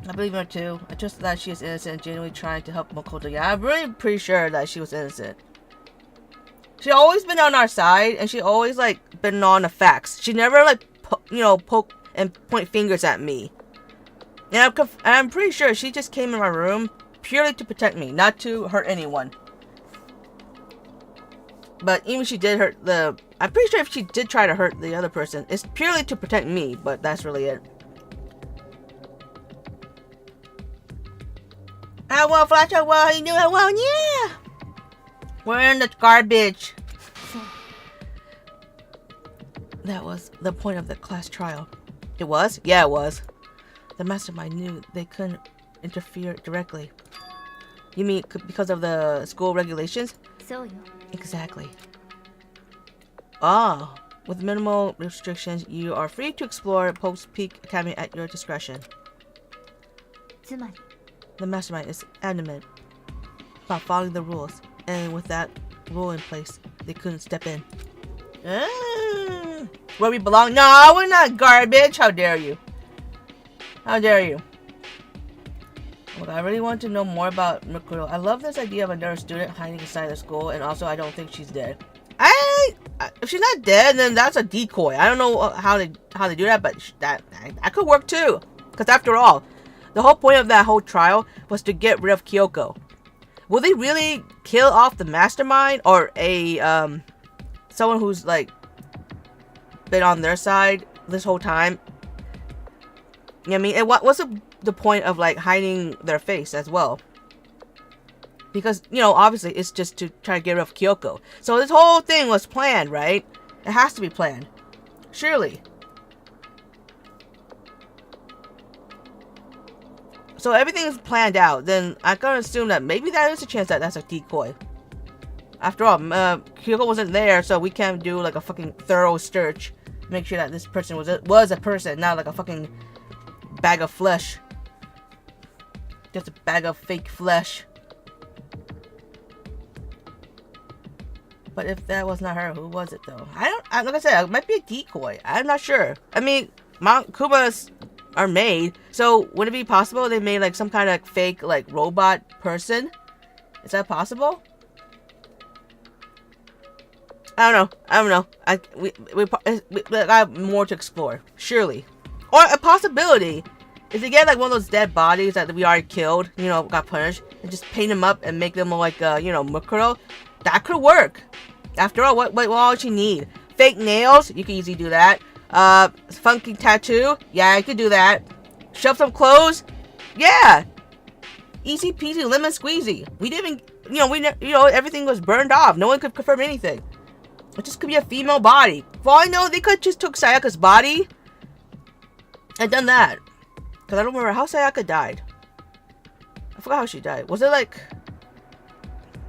S1: I believe her too. I trust that she is innocent and genuinely trying to help Makoto. Yeah, I'm really pretty sure that she was innocent. She always been on our side, and she always like been on the facts. She never like poke and point fingers at me. And I'm pretty sure she just came in my room purely to protect me, not to hurt anyone. But even if she did hurt I'm pretty sure if she did try to hurt the other person, it's purely to protect me. But that's really it. Hello, Flash. Hello, how you doing? Hello, yeah. We're in the garbage.
S2: そう
S1: That was the point of the class trial. It was? Yeah, it was. The mastermind knew they couldn't interfere directly. You mean because of the school regulations?
S2: そうよ
S1: Exactly. Ah, with minimal restrictions, you are free to explore Post-Peak Academy at your discretion.
S2: つまり
S1: The mastermind is adamant about following the rules, and with that rule in place, they couldn't step in. Where we belong? No, we're not garbage. How dare you? How dare you? Look, I really want to know more about Mikuro. I love this idea of another student hiding inside the school, and also I don't think she's dead. If she's not dead, then that's a decoy. I don't know how they do that, but that could work too. Because after all, the whole point of that whole trial was to get rid of Kyoko. Will they really kill off the mastermind or a someone who's like been on their side this whole time? You know what I mean? And what's the point of like hiding their face as well? Because, you know, obviously it's just to try to get rid of Kyoko. So this whole thing was planned, right? It has to be planned. Surely. So everything is planned out. Then I gotta assume that maybe that is a chance that that's a decoy. After all, Kyoko wasn't there, so we can't do like a fucking thorough search. Make sure that this person was a person, not like a fucking bag of flesh. Just a bag of fake flesh. But if that was not her, who was it though? Like I said, it might be a decoy. I'm not sure. I mean, Mount Kumas are made, so would it be possible they made like some kind of fake like robot person? Is that possible? I don't know. We got more to explore, surely. Or a possibility is to get like one of those dead bodies that we already killed, you know, got punished, and just paint them up and make them look like, you know, Mukuro. That could work. After all, what else you need? Fake nails? You can easily do that. Funky tattoo? Yeah, you could do that. Shove some clothes? Yeah. Easy peasy lemon squeezy. We didn't even, everything was burned off. No one could confirm anything. It just could be a female body. For all I know, they could just took Sayaka's body and done that. Because I don't remember how Sayaka died. I forgot how she died. Was it like...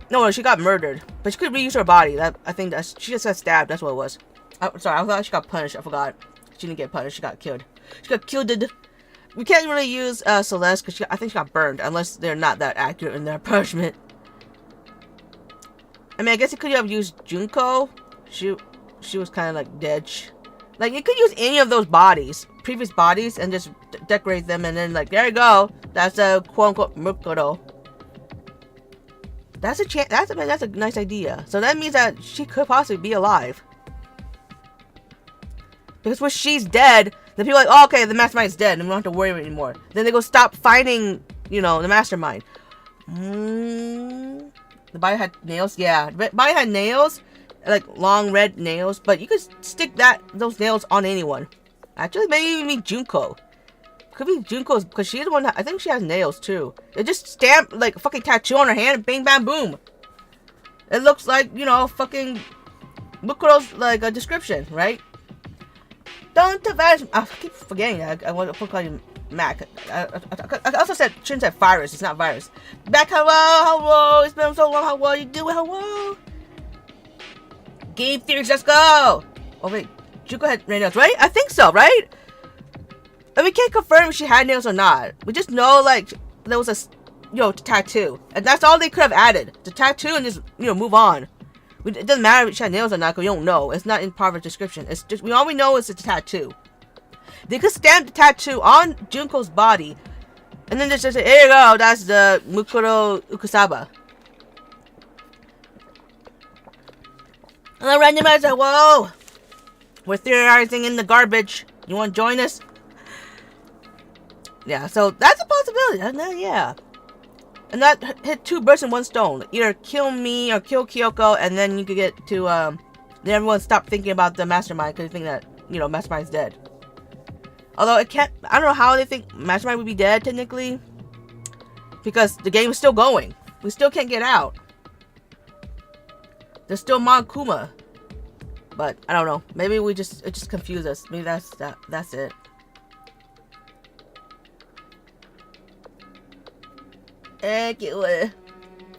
S1: No, she got murdered. But she could reuse her body. I think she just got stabbed. That's what it was. Sorry, I thought she got punished. I forgot. She didn't get punished. She got killed. She got killed. We can't really use Celeste because I think she got burned. Unless they're not that accurate in their punishment. I mean, I guess you could have used Junko. She was kind of like dead. Like, you could use any of those bodies, previous bodies, and just decorate them, and then like, there you go. That's a quote-unquote Mukuro. That's a nice idea. So that means that she could possibly be alive. Because when she's dead, then people are like, oh, okay, the mastermind's dead, and we don't have to worry anymore. Then they go stop finding, you know, the mastermind. The body had nails? Yeah. The body had nails, like long red nails, but you could stick those nails on anyone. Actually, maybe even Junko. Could be Junko's, because she's the one that, I think she has nails too. They just stamp like a fucking tattoo on her hand, bang bam boom. It looks like, you know, fucking Mukuro's like a description, right? Don't vanish. I keep forgetting that. I want to call you Mac. I also shouldn't say virus. It's not virus. Back, hello. It's been so long. How you doing? Hello. Game theories. Let's go. Oh wait, Junko had nails, right? I think so, right? And we can't confirm if she had nails or not. We just know like there was a tattoo, and that's all they could have added. The tattoo and just move on. It doesn't matter if she had nails or not, because we don't know. It's not in part of the description. It's just all we know is it's a tattoo. They could stamp the tattoo on Junko's body, and then just say, "Here you go. That's the Mukuro Ukusaba." And the randomizer, whoa! We're theorizing in the garbage. You want to join us? Yeah, so that's a possibility. Yeah. And that hit two birds in one stone. Either kill me or kill Kyoko, and then you could get to, then everyone stop thinking about the mastermind because they think that, mastermind's dead. Although it can't, I don't know how they think mastermind would be dead, technically. because the game is still going. We still can't get out. There's still Monkuma. But I don't know. Maybe it just confused us. Maybe that's it. The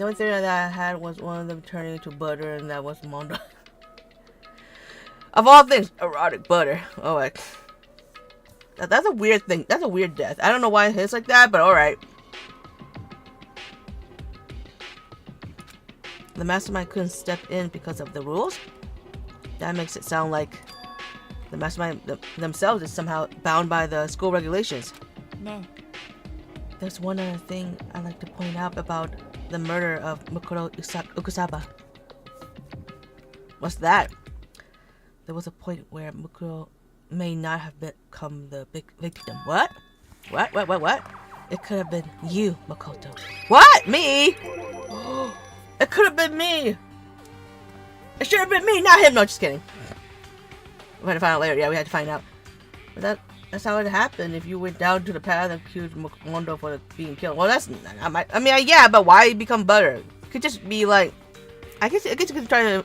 S1: only thing that I had was one of them turning into butter, and that was Mondo. Of all things, erotic butter. Oh, like that's a weird thing. That's a weird death. I don't know why it hits like that, but all right. The mastermind couldn't step in because of the rules. That makes it sound like the mastermind themselves is somehow bound by the school regulations.
S2: Ne.
S1: There's one other thing I'd like to point out about the murder of Mukuro Ukusaba. What's that? There was a point where Mukuro may not have become the big victim. What? What? It could have been you, Makoto. What? Me? It could have been me. It should have been me, not him. No, just kidding. We had to find out later. Yeah, we had to find out. But that's how it happened. If you went down to the path and accused Mondo for being killed. Well, that's I mean, yeah, but why become butter? It could just be like, I guess you could try to.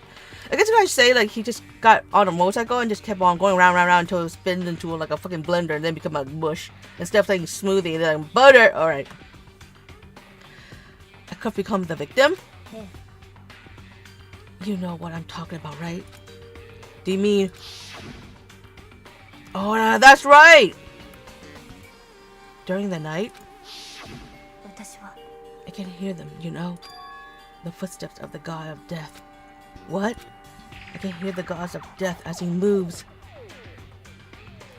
S1: I guess you could say like he just got on a motorcycle and just kept on going round until it spins into like a fucking blender and then become a mush instead of saying smoothie and then butter. All right. I could become the victim.
S2: Yeah.
S1: You know what I'm talking about, right? Do you mean... Oh, that's right! During the night,
S2: 私は
S1: I can hear them, you know? The footsteps of the god of death. What? I can hear the gods of death as he moves.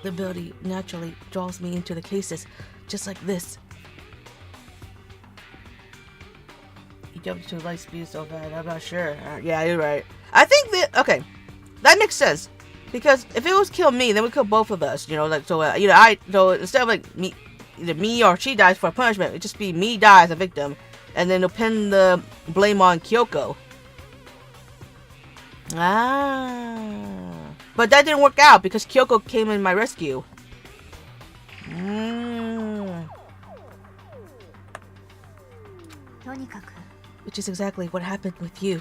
S1: The ability naturally draws me into the cases, just like this. He jumped to light speed so bad, I'm not sure. Yeah, you're right. I think that, okay, that makes sense. Because if it was kill me, then we kill both of us, you know, like, so, so instead of like me, either me or she dies for punishment, it'd just be me die as a victim. And then they'll pin the blame on Kyoko. Ah. But that didn't work out because Kyoko came in my rescue. Which is exactly what happened with you.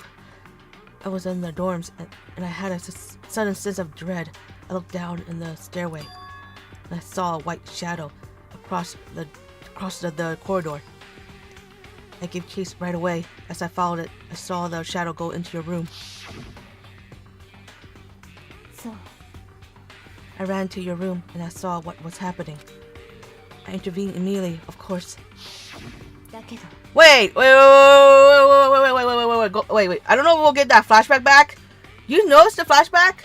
S1: I was in the dorms and I had a sudden sense of dread. I looked down in the stairway and I saw a white shadow across the corridor. I gave chase right away. As I followed it, I saw the shadow go into your room.
S2: So
S1: I ran to your room and I saw what was happening. I intervened immediately, of course.
S2: だけど
S1: Wait. I don't know if we'll get that flashback back. You noticed the flashback?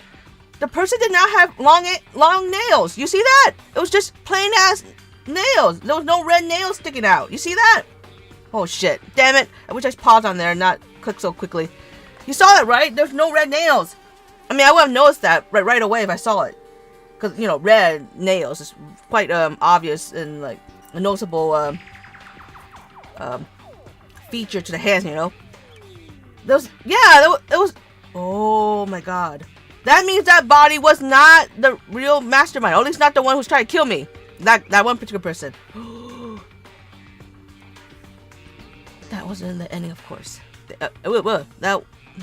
S1: The person did not have long nails. You see that? It was just plain ass nails. There was no red nails sticking out. You see that? Oh shit. Damn it. I wish I paused on there and not click so quickly. You saw that, right? There's no red nails. I mean, I would have noticed that right away if I saw it. Because, you know, red nails is quite obvious and like a noticeable feature to the hands, you know. It was. Oh my god. That means that body was not the real mastermind. Or at least not the one who's trying to kill me. That one particular person. That wasn't the ending, of course.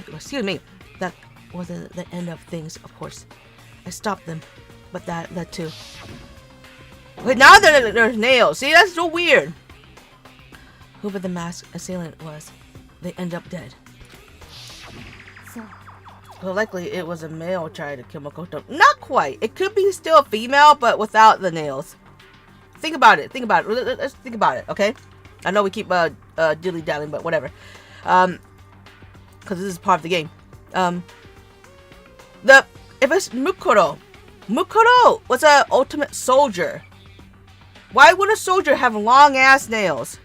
S1: Excuse me. That wasn't the end of things, of course. I stopped them, but that too. But now there's nails. See, that's so weird. Whoever the masked assailant was, they end up dead.
S2: So
S1: Well, likely it was a male trying to kill Makoto. Not quite. It could be still a female, but without the nails. Think about it. Let's think about it, okay? I know we keep dilly-dallying, but whatever. Because this is part of the game. If it's Mukuro was an ultimate soldier. Why would a soldier have long ass nails?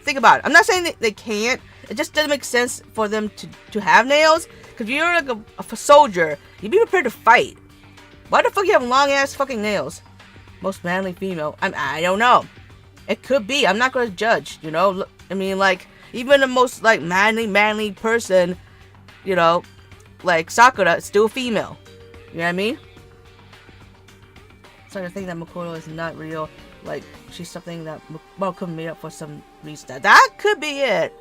S1: Think about it. I'm not saying that they can't. It just doesn't make sense for them to have nails. Because if you're like a soldier, you'd be prepared to fight. Why the fuck you have long ass fucking nails? Most manly female. I don't know. It could be. I'm not gonna judge. You know. I mean, like even the most like manly person, you know, like Sakura, is still female. You know what I mean? So to think that Makoto is not real Like she's something that Mokuro made up for some reason. That could be it.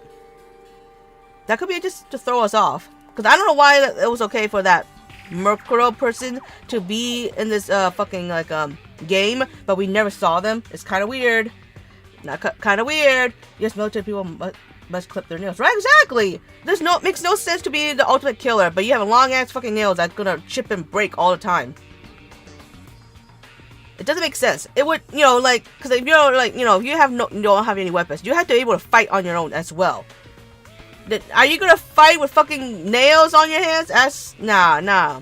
S1: That could be just to throw us off. Because I don't know why it was okay for that Mokuro person to be in this fucking like game, but we never saw them. It's kind of weird. Not kind of weird. Yes, military people must clip their nails. Right, exactly. Makes no sense to be the ultimate killer, but you have long ass fucking nails that's gonna chip and break all the time. It doesn't make sense. It would, you know, like, because if you're like, you know, if you don't have any weapons, you have to be able to fight on your own as well. Are you gonna fight with fucking nails on your hands? Nah.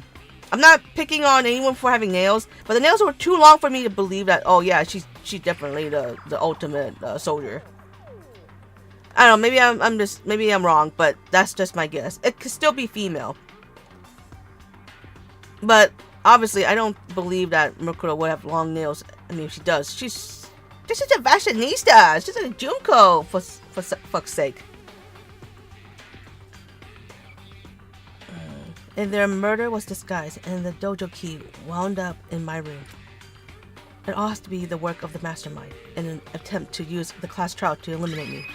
S1: I'm not picking on anyone for having nails, but the nails were too long for me to believe that. Oh yeah, she's definitely the ultimate soldier. I don't know. Maybe I'm wrong, but that's just my guess. It could still be female, but obviously I don't believe that Mokuro would have long nails. I mean, if she does, she's just such a fashionista. She's a Junko for fuck's sake. And their murder was disguised, and the dojo key wound up in my room. It all has to be the work of the mastermind in an attempt to use the class trial to eliminate me.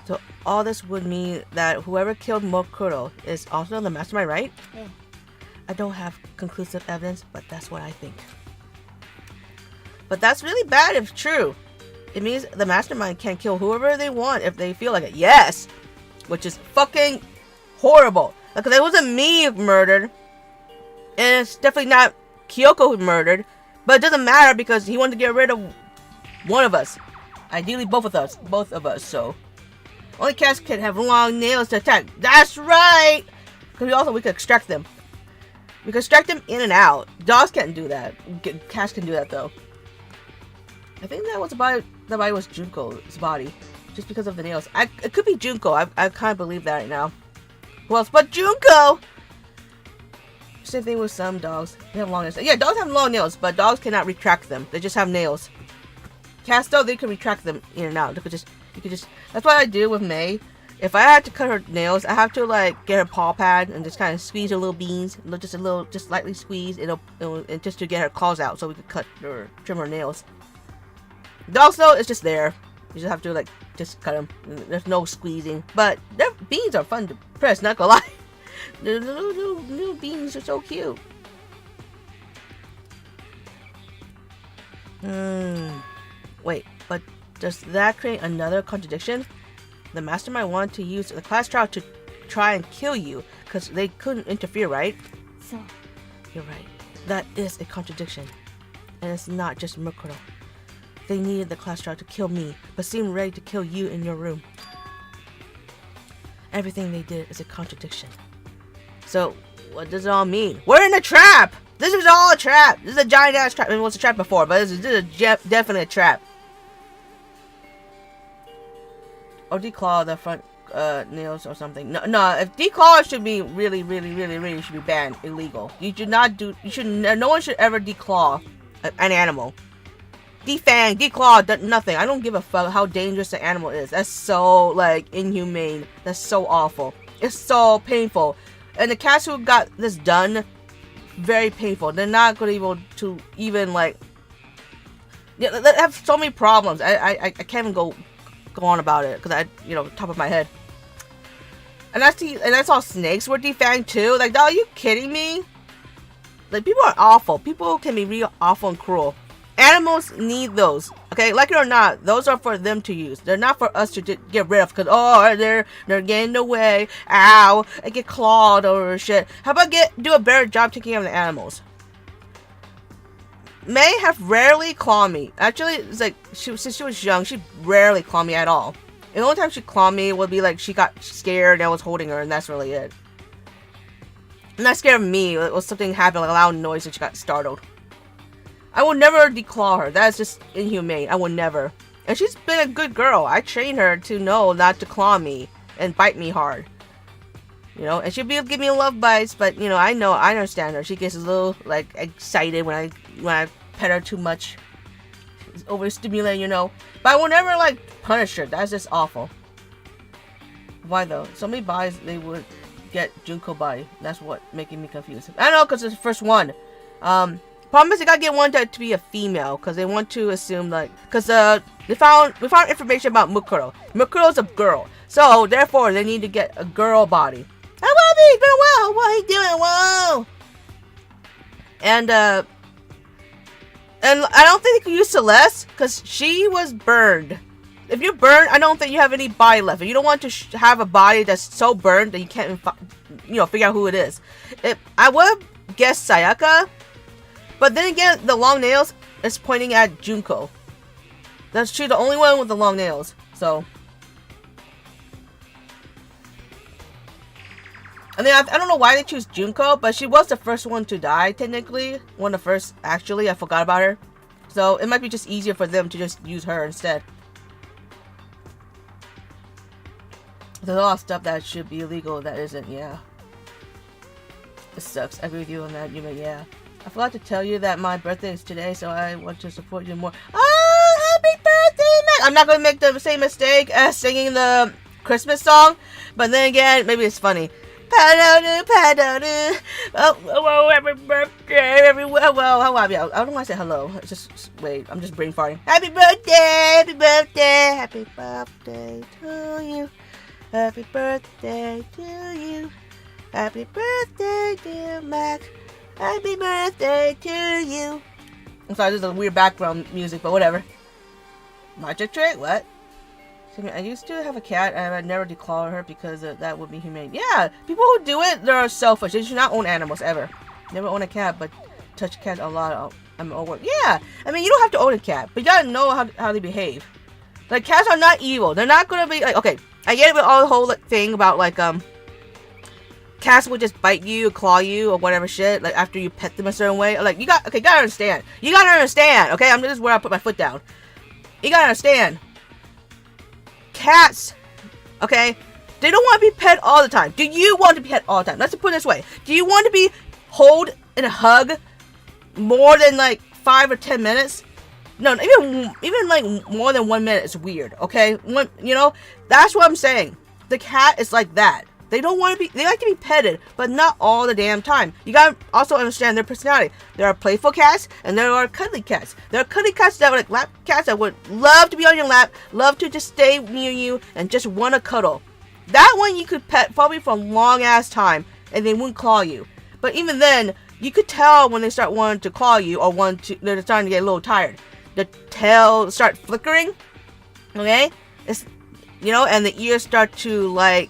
S1: So all this would mean that whoever killed Mokuro is also the mastermind, right?
S2: Yeah.
S1: I don't have conclusive evidence, but that's what I think. But that's really bad if true. It means the mastermind can kill whoever they want if they feel like it. Yes! Which is fucking horrible. Because it wasn't me who murdered. And it's definitely not Kyoko who murdered. But it doesn't matter because he wanted to get rid of one of us. Ideally both of us, so. Only cats can have long nails to attack. That's right! Because we could extract them. We could extract them in and out. Dogs can't do that. Cats can do that though. I think that was the body was Junko's body. Just because of the nails. It could be Junko. I can't believe that right now. Who else but Junko? Same thing with some dogs. They have long nails. Yeah, dogs have long nails, but dogs cannot retract them. They just have nails. Cats though, they can retract them in and out. You could just. That's what I do with May. If I had to cut her nails, I have to like get her paw pad and just kind of squeeze her little beans, just lightly squeeze, and just to get her claws out, so we could trim her nails. Dogs though, it's just there. You just have to like just cut them. There's no squeezing, but their beans are fun to press. Not gonna lie, the little beans are so cute. Wait, but does that create another contradiction? The mastermind wanted to use the class trial to try and kill you because they couldn't interfere, right?
S2: So.
S1: You're right. That is a contradiction, and it's not just Mokuro. They needed the class trial to kill me, but seemed ready to kill you in your room. Everything they did is a contradiction. So, what does it all mean? We're in a trap! This is all a trap! This is a giant ass trap. I mean, it was a trap before, but this is definitely a trap. Or declaw the front nails or something. No, if declaw should be really should be banned, illegal. No one should ever declaw an animal. Defang, declaw, nothing. I don't give a fuck how dangerous the animal is. That's so, like, inhumane. That's so awful. It's so painful. And the cats who got this done, very painful. They're not going to be able to even, like... Yeah, they have so many problems. I can't even go on about it, because top of my head. And I saw snakes were defanged, too. Like, are you kidding me? Like, people are awful. People can be real awful and cruel. Animals need those, okay? Like it or not, those are for them to use. They're not for us to get rid of because they're getting in the way. Ow! I get clawed or shit. How about do a better job taking care of the animals? May have rarely clawed me. Actually, it's like since she was young, she rarely clawed me at all. And the only time she clawed me would be like she got scared and I was holding her, and that's really it. Not scared of me. It was something happened, like a loud noise, and she got startled. I will never declaw her. That is just inhumane. I will never. And she's been a good girl. I trained her to know not to claw me and bite me hard. And she'll give me love bites, but I understand her. She gets a little like excited when I pet her too much. It's overstimulating, But I will never like punish her. That's just awful. Why though? So many bodies they would get Junko body. That's what making me confused. I don't know, because it's the first one. Problem is, they gotta get one to be a female because they want to assume like, because we found information about Mukuro. Mukuro's a girl, so therefore they need to get a girl body. Hey, Wobby, it's been a while. What are you doing? Whoa. And I don't think they can use Celeste because she was burned. If you're burned, I don't think you have any body left. If you don't want to have a body that's so burned that you can't, figure out who it is. I would guess Sayaka, but then again, the long nails is pointing at Junko. That's true, the only one with the long nails. So, and then I don't know why they choose Junko, but she was the first one to die, technically. One of the first, actually. I forgot about her. So, it might be just easier for them to just use her instead. There's a lot of stuff that should be illegal that isn't, yeah. It sucks. I agree with you on that, Yuma, yeah. I forgot to tell you that my birthday is today, so I want to support you more. Oh, happy birthday, man! I'm not going to make the same mistake as singing the Christmas song, but then again, maybe it's funny. Oh, happy birthday, everyone. Well, how are you? I don't want to say hello. It's just, wait, I'm just brain farting. Happy birthday, happy birthday, happy birthday to you. Happy birthday to you. Happy birthday, dear Mac. Happy birthday to you. I'm sorry, there's a weird background music, but whatever. Magic trick? What? I used to have a cat and I'd never declaw her because that would be humane. Yeah, people who do it, they're selfish. They should not own animals ever. Never own a cat, but touch a cat a lot. Yeah, I mean, you don't have to own a cat, but you gotta know how they behave. Like, cats are not evil. They're not gonna be like, okay, I get it with all the whole thing about like, cats will just bite you, claw you, or whatever shit, like after you pet them a certain way. Like, you gotta understand. You gotta understand, okay? This is where I put my foot down. You gotta understand. Cats, okay? They don't want to be pet all the time. Do you want to be pet all the time? Let's put it this way. Do you want to be hold and hug more than like 5 or 10 minutes? No, even like more than 1 minute is weird, okay? That's what I'm saying. The cat is like that. They don't want to be, they like to be petted, but not all the damn time. You gotta also understand their personality. There are playful cats, and there are cuddly cats. There are cuddly cats that are like lap cats that would love to be on your lap, love to just stay near you, and just want to cuddle. That one you could pet probably for a long ass time, and they wouldn't claw you. But even then, you could tell when they start wanting to claw you, or they're starting to get a little tired. The tail start flickering, okay? It's, and the ears start to like,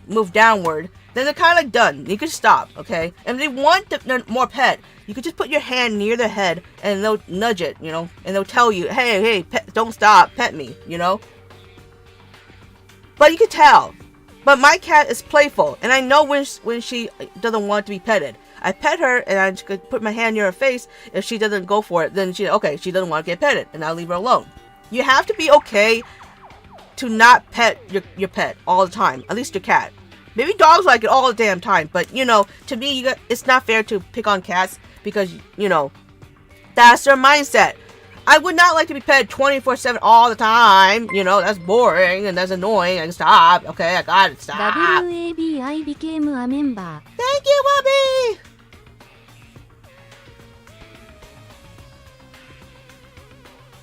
S1: move downward, then they're kind of like done. You can stop, okay? And if they want more pet, you could just put your hand near their head and they'll nudge it, and they'll tell you, hey, pet, don't stop, pet me, But you can tell. But my cat is playful, and I know when she doesn't want to be petted. I pet her, and I just could put my hand near her face. If she doesn't go for it, then she doesn't want to get petted, and I'll leave her alone. You have to be okay to not pet your pet all the time, at least your cat. Maybe dogs like it all the damn time, but to me, it's not fair to pick on cats because that's their mindset. I would not like to be pet 24/7 all the time. That's boring and that's annoying. I can stop. Okay, I got it. Stop.
S2: WAB, I became a member.
S1: Thank you, Wubby.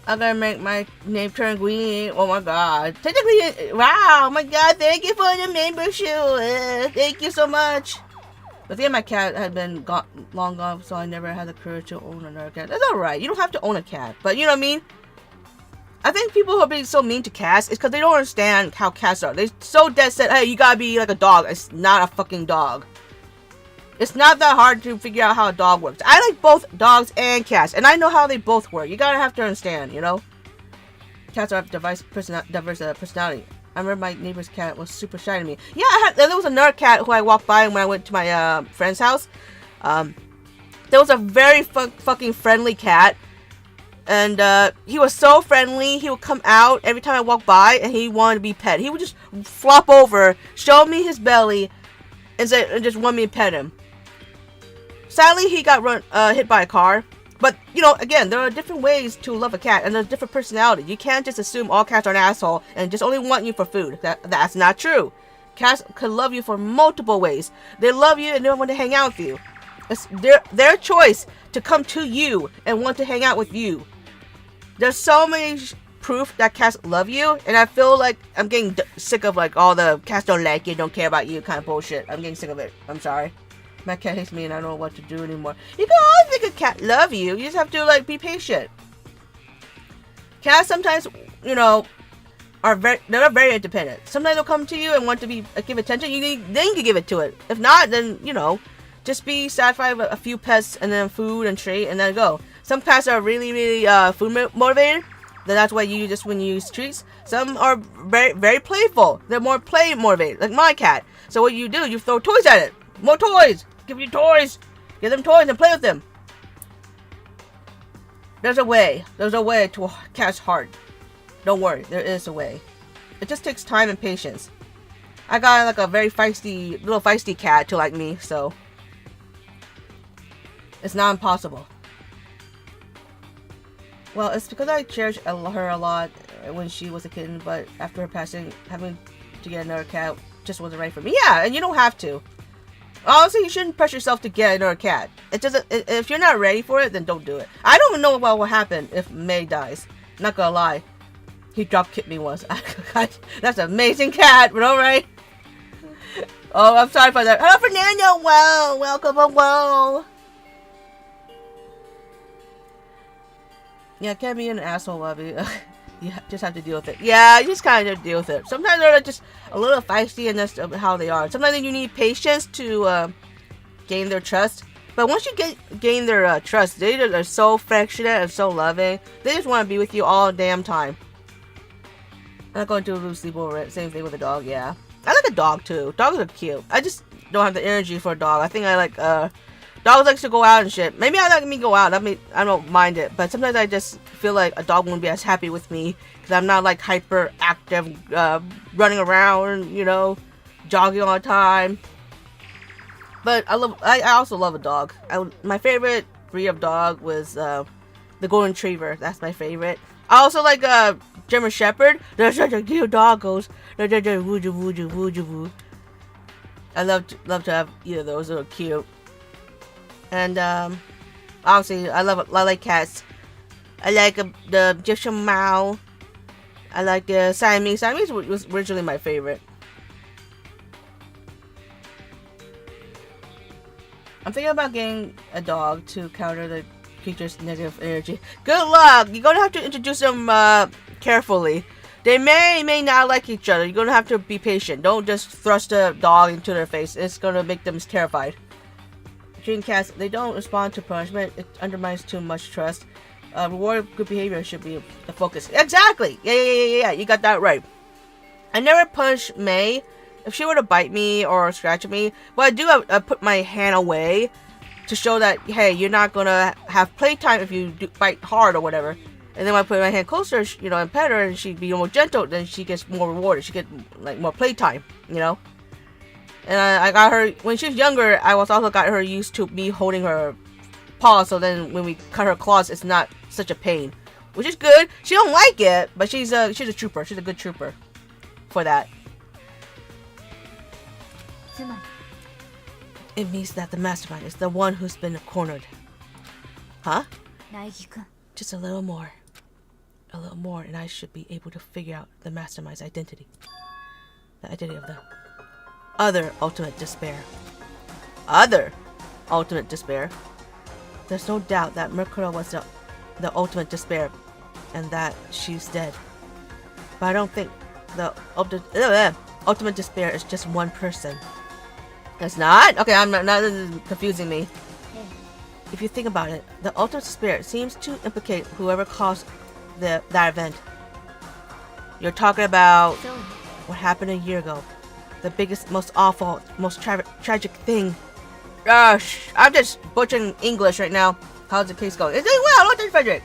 S1: I'm gonna make my name turn green. Oh my god. Technically, wow, my god, thank you for the membership. Thank you so much. But then my cat had been long gone, so I never had the courage to own another cat. That's alright. You don't have to own a cat. But you know what I mean? I think people who are being so mean to cats is because they don't understand how cats are. They're so dead set, hey, you gotta be like a dog. It's not a fucking dog. It's not that hard to figure out how a dog works. I like both dogs and cats, and I know how they both work. You gotta have to understand, Cats have diverse personality. I remember my neighbor's cat was super shy to me. Yeah, there was another cat who I walked by when I went to my friend's house. There was a very fucking friendly cat, and he was so friendly. He would come out every time I walked by, and he wanted to be pet. He would just flop over, show me his belly, and just want me to pet him. Sadly, he got hit by a car. But, again, there are different ways to love a cat, and there's different personalities. You can't just assume all cats are an asshole and just only want you for food. That's not true. Cats can love you for multiple ways. They love you and they want to hang out with you. It's their choice to come to you and want to hang out with you. There's so many proof that cats love you, and I feel like I'm getting sick of like all the cats don't like you, don't care about you kind of bullshit. I'm getting sick of it. I'm sorry. My cat hates me and I don't know what to do anymore. You can always make a cat love you. You just have to like be patient. Cats sometimes, you know, they're not very independent. Sometimes they'll come to you and want to be give attention. Then you can give it to it. If not, then you know, just be satisfied with a few pets and then food and treat and then go. Some cats are really food motivated. Then that's why you just when you use treats. Some are very playful. They're more play motivated, like my cat. So what you do, you throw toys at it. More toys. Give you toys. Give them toys and play with them. There's a way. There's a way to a cat's heart. Don't worry, there is a way. It just takes time and patience. I got like a very little feisty cat to like me, so it's not impossible. Well, it's because I cherished her a lot when she was a kitten, but after her passing, having to get another cat just wasn't right for me. Yeah, and you don't have to. Honestly, you shouldn't pressure yourself to get another cat. It doesn't. If you're not ready for it, then don't do it. I don't know what will happen if May dies. Not gonna lie, he drop kicked me once. That's an amazing cat, but all right. Oh, I'm sorry for that. Hello, Fernando. Wow, welcome. Wow. Yeah, can't be an asshole, Bobby. You just have to deal with it. Yeah, you just kind of have to deal with it. Sometimes they're just a little feisty, and that's how they are. Sometimes you need patience to gain their trust. But once you gain their trust, they are so affectionate and so loving. They just want to be with you all damn time. I'm not going to lose sleep over it. Same thing with a dog, yeah. I like a dog too. Dogs are cute. I just don't have the energy for a dog. I think I like dogs like to go out and shit. Maybe I like me go out. I don't mind it. But sometimes I just feel like a dog wouldn't be as happy with me because I'm not like hyper active, running around, you know, jogging all the time. But I also love a dog. My favorite breed of dog was the golden retriever. That's my favorite. I also like German Shepherd. They're such a cute doggos. I love to have either of those. They're cute. And obviously I like cats. I like the Egyptian Mao. I like the Siamese. Siamese was originally my favorite. I'm thinking about getting a dog to counter the creature's negative energy. Good luck! You're gonna have to introduce them carefully. They may not like each other. You're gonna have to be patient. Don't just thrust a dog into their face. It's gonna make them terrified. Treating cats, they don't respond to punishment. It undermines too much trust. Reward good behavior should be the focus. Exactly! Yeah. You got that right. I never punish May. If she were to bite me or scratch me, what I do, I put my hand away to show that, hey, you're not gonna have playtime if you bite hard or whatever. And then when I put my hand closer, you know, and pet her, and she'd be more gentle, then she gets more rewarded. She gets like more playtime, you know. And I got her when she was younger. I also got her used to me holding her paws, so then when we cut her claws, it's not such a pain, which is good. She don't like it, but she's a trooper. She's a good trooper for that. It means that the mastermind is the one who's been cornered. Huh? Just a little more. A little more, and I should be able to figure out the mastermind's identity. The identity of the other ultimate despair. Other ultimate despair? There's no doubt that Mercuro was the ultimate despair, and that she's dead. But I don't think the ultimate despair is just one person. It's not? Okay, I'm not. This is confusing me. If you think about it, the ultimate despair seems to implicate whoever caused that event. You're talking about what happened a year ago. The biggest, most awful, most tragic thing. Gosh, I'm just butchering English right now. How's the case going? It's doing well, don't you, Frederick?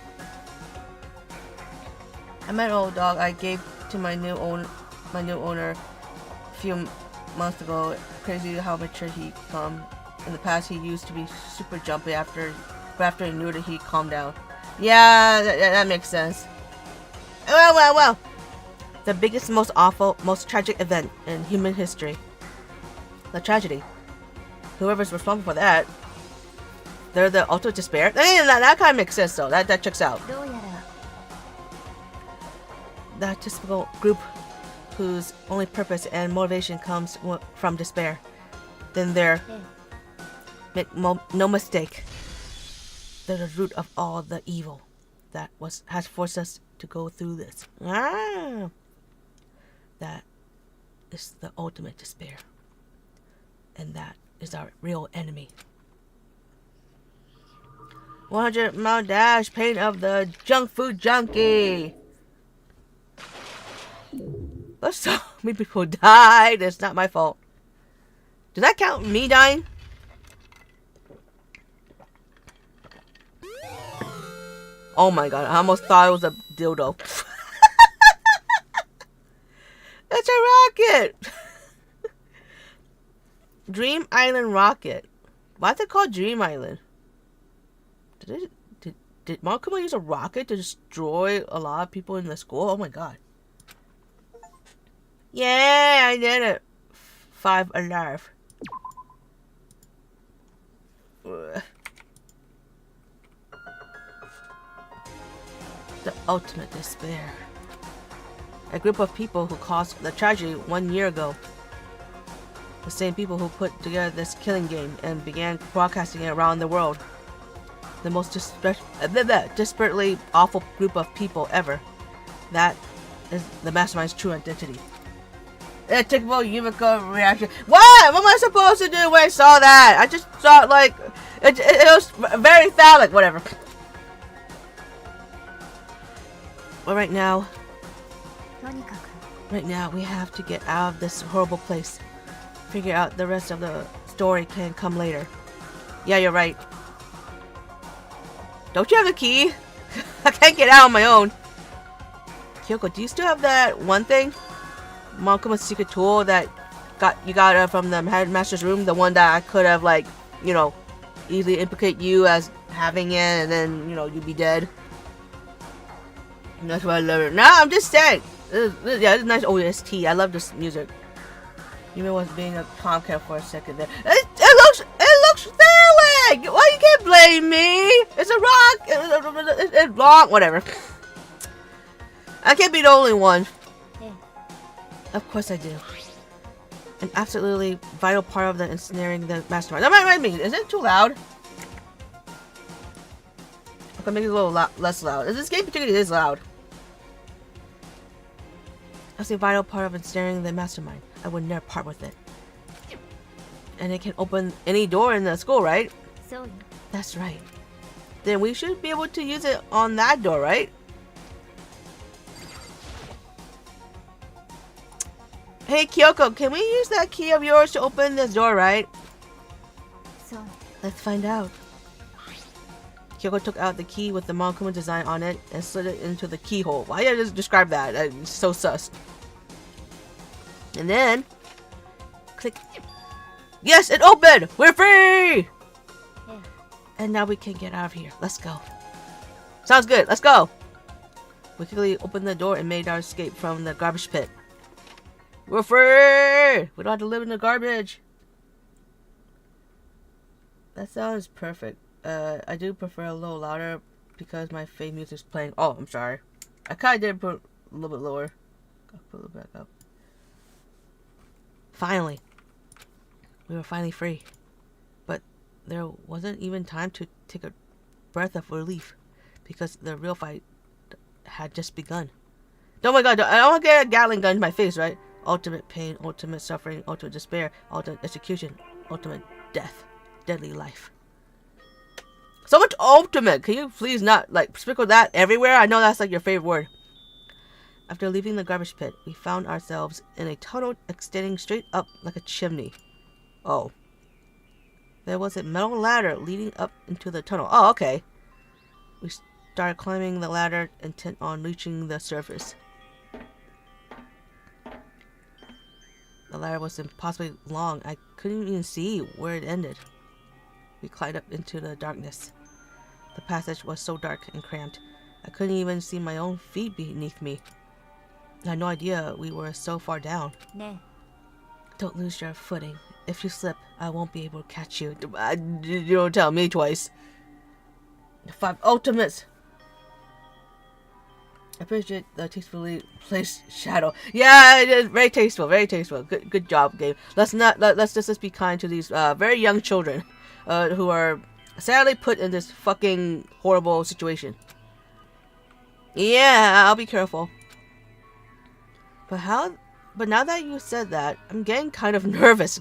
S1: I met an old dog I gave to my new owner a few months ago. Crazy how mature he become. In the past, he used to be super jumpy but after he knew that he calmed down. Yeah, that makes sense. Well. The biggest, most awful, most tragic event in human history. The tragedy. Whoever's responsible for that They're the ultimate despair. I mean, that kind of makes sense though. That checks out.
S2: どうやら
S1: That typical group whose only purpose and motivation comes from despair. Then they're,
S2: え
S1: make no mistake, they're the root of all the evil that has forced us to go through this. Ah, that is the ultimate despair, and that is our real enemy. 100-mile dash, pain of the junk food junkie. Let's so many people died. It's not my fault. Does that count me dying? Oh my god, I almost thought it was a dildo. It's a rocket! Dream Island rocket. Why is it called Dream Island? Did Markuma use a rocket to destroy a lot of people in the school? Oh my god. Yeah, I did it. 5 alive. Ugh. The ultimate despair. A group of people who caused the tragedy 1 year ago. The same people who put together this killing game and began broadcasting it around the world. The most desperately awful group of people ever. That is the mastermind's true identity. A typical Yumeko reaction. What? What am I supposed to do when I saw that? I just thought like it was very phallic. Whatever. But right now,
S2: とにかく
S1: right now we have to get out of this horrible place. Figure out the rest of the story can come later. Yeah, you're right. Don't you have the key? I can't get out on my own. Kyoko, do you still have that one thing? Monkuma's secret tool that you got from the headmaster's room, the one that I could have, like, you know, easily implicate you as having it, and then, you know, you'd be dead. And that's why I love it. No, I'm just saying. Yeah, it's a nice OST. I love this music. Yumi was being a tomcat for a second there. It looks phallic. Why you can't blame me? It's a rock. It's long. Whatever. I can't be the only one.
S2: Yeah.
S1: Of course I do. An absolutely vital part of the ensnaring the mastermind. That might mean, is it too loud? Okay, maybe a little less loud. This game particularly is loud. That's a vital part of ensnaring the mastermind. I would never part with it. And it can open any door in the school, right?
S2: そうよ
S1: That's right. Then we should be able to use it on that door, right? Hey Kyoko, can we use that key of yours to open this door, right?
S2: そう
S1: Let's find out. Kyoko took out the key with the Monokuma design on it and slid it into the keyhole. Why did I just describe that? It's so sus. And then, click. Yes, it opened! We're free!
S2: Yeah.
S1: And now we can get out of here. Let's go. Sounds good. Let's go. We quickly opened the door and made our escape from the garbage pit. We're free! We don't have to live in the garbage. That sounds perfect. I do prefer a little louder because my fade music's playing. Oh, I'm sorry. I kind of did put a little bit lower. Gotta put it back up. Finally. We were finally free. But there wasn't even time to take a breath of relief because the real fight had just begun. Oh my god, I don't want to get a Gatling gun in my face, right? Ultimate pain, ultimate suffering, ultimate despair, ultimate execution, ultimate death, deadly life. So much ultimate! Can you please not, like, sprinkle that everywhere? I know that's, like, your favorite word. After leaving the garbage pit, we found ourselves in a tunnel extending straight up like a chimney. Oh. There was a metal ladder leading up into the tunnel. Oh, okay. We started climbing the ladder, intent on reaching the surface. The ladder was impossibly long. I couldn't even see where it ended. We climbed up into the darkness. The passage was so dark and cramped, I couldn't even see my own feet beneath me. I had no idea we were so far down.
S2: ね
S1: Don't lose your footing. if you slip, I won't be able to catch you. You don't tell me twice. The 5 ultimates. I appreciate the tastefully placed shadow. Yeah, it is very tasteful, very tasteful. Good job, game. Let's just be kind to these very young children who are sadly put in this fucking horrible situation. Yeah, I'll be careful. But now that you said that, I'm getting kind of nervous.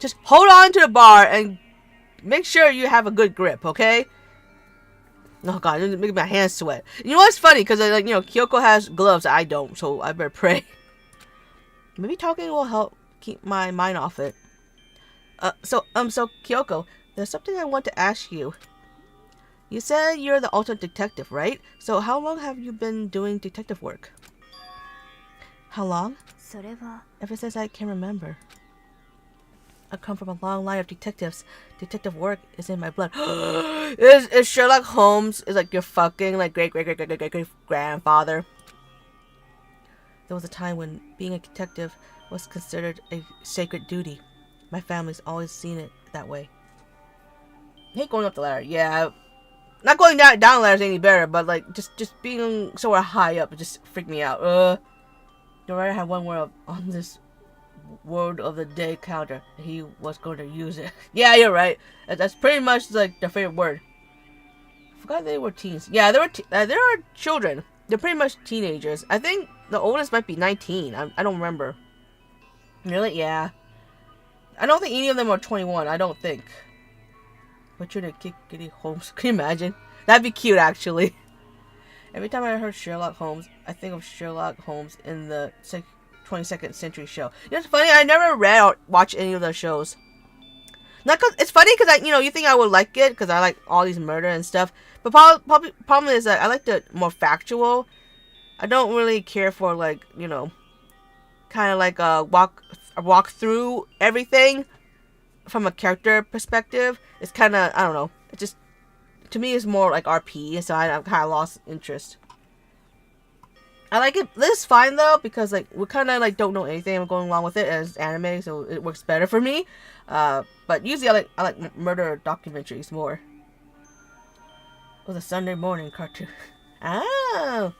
S1: Just hold on to the bar and make sure you have a good grip, okay? Oh god, it's making my hands sweat. You know what's funny? Because Kyoko has gloves, I don't, so I better pray. Maybe talking will help keep my mind off it. So Kyoko, there's something I want to ask you. You said you're the ultimate detective, right? So how long have you been doing detective work? How long?
S2: それは
S1: Ever since I can remember. I come from a long line of detectives. Detective work is in my blood. Is Sherlock Holmes is like your fucking like great grandfather? There was a time when being a detective was considered a sacred duty. My family's always seen it that way. I hate going up the ladder. Yeah, not going down the ladder is any better, but like just being somewhere high up, it just freaked me out. The writer had one word on this word of the day counter. He was going to use it. Yeah, you're right. That's pretty much like their favorite word. I forgot they were teens. Yeah, they are children. They're pretty much teenagers. I think the oldest might be 19. I don't remember. Really? Yeah. I don't think any of them are 21. I don't think. But you're the Kitty Holmes. Can you imagine? That'd be cute, actually. Every time I heard Sherlock Holmes, I think of Sherlock Holmes in the 22nd Century show. You know, it's funny. I never read or watched any of those shows. Not cause it's funny because you think I would like it because I like all these murder and stuff. But problem is that I like the more factual. I don't really care for like kind of like a walk through everything from a character perspective. It's kind of I don't know. It just to me it's more like RP, so I've kind of lost interest. I like it. This is fine though because like we kind of like don't know anything going along with it as anime, so it works better for me. But usually I like murder documentaries more. It was a Sunday morning cartoon. Oh,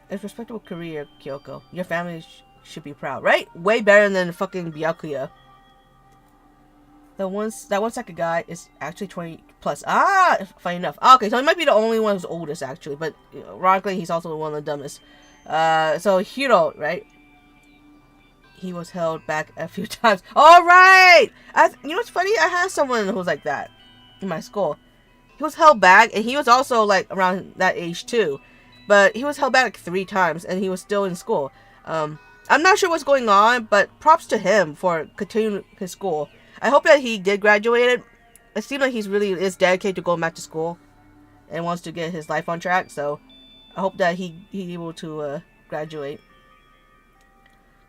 S1: it's a respectable career, Kyoko. Your family should be proud, right? Way better than fucking Byakuya. That one second guy is actually 20 plus. Ah, funny enough. Okay, so he might be the only one who's oldest actually, but ironically he's also one of the dumbest. So Hiro, right? He was held back a few times. All right. You know what's funny? I had someone who was like that in my school. He was held back, and he was also like around that age too, but he was held back like 3 times, and he was still in school. I'm not sure what's going on, but props to him for continuing his school. I hope that he did graduate. It seems like he's really is dedicated to going back to school and wants to get his life on track. So I hope that he's able to graduate.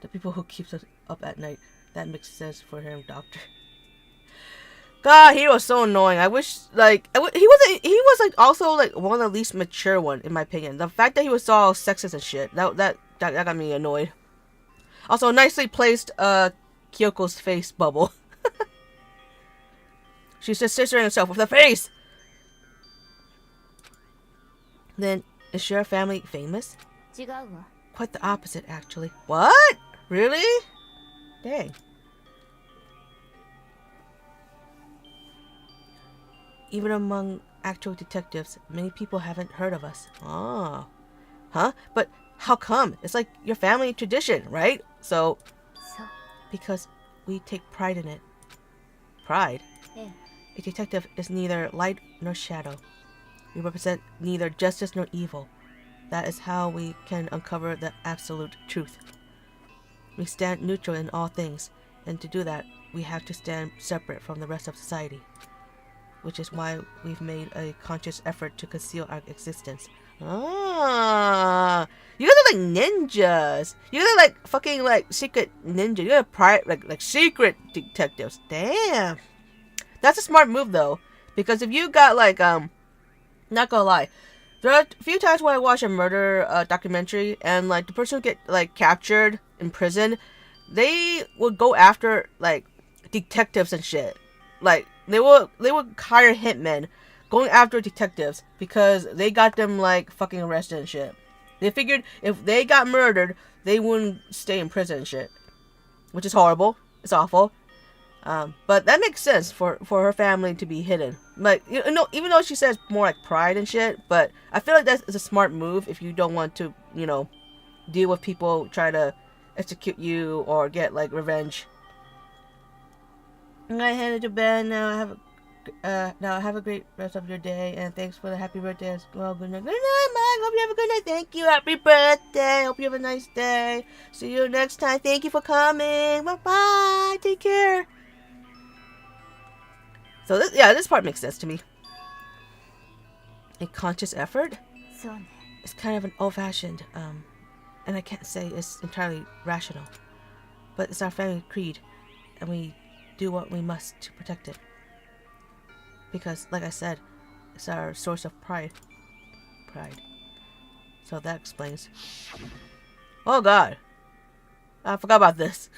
S1: The people who keeps us up at night. That makes sense for him, doctor. God, he was so annoying. I wish like he was like also like one of the least mature one in my opinion. The fact that he was all sexist and shit that got me annoyed. Also, nicely placed Kyoko's face bubble. She's just censoring herself with her face. Then, is your family famous?
S2: 違うわ
S1: Quite the opposite, actually. What? Really? Dang. Even among actual detectives, many people haven't heard of us. Oh. Huh? But how come? It's like your family tradition, right? So,
S2: そう
S1: because we take pride in it. Pride?
S2: ええ
S1: A detective is neither light nor shadow. We represent neither justice nor evil. That is how we can uncover the absolute truth. We stand neutral in all things, and to do that, we have to stand separate from the rest of society. Which is why we've made a conscious effort to conceal our existence. Ah, you guys are like ninjas. You guys are like fucking like secret ninja. You guys are like secret detectives. Damn. That's a smart move though, because if you got like not gonna lie, there are a few times when I watch a murder documentary and like the person who get like captured in prison, they would go after like detectives and shit. Like they would hire hitmen going after detectives because they got them like fucking arrested and shit. They figured if they got murdered, they wouldn't stay in prison and shit, which is horrible. It's awful. But that makes sense for her family to be hidden. Like, you know, even though she says more like pride and shit, but I feel like that's a smart move if you don't want to, you know, deal with people try to execute you or get like revenge. I'm gonna head to bed now. Have a great rest of your day, and thanks for the happy birthday as well. Good night, Mom. Hope you have a good night. Thank you. Happy birthday. Hope you have a nice day. See you next time. Thank you for coming. Bye bye. Take care. So this part makes sense to me. A conscious effort.
S2: そうね。
S1: It's kind of an old-fashioned, and I can't say it's entirely rational, but it's our family creed, and we do what we must to protect it. Because, like I said, it's our source of pride. So that explains. Oh God, I forgot about this.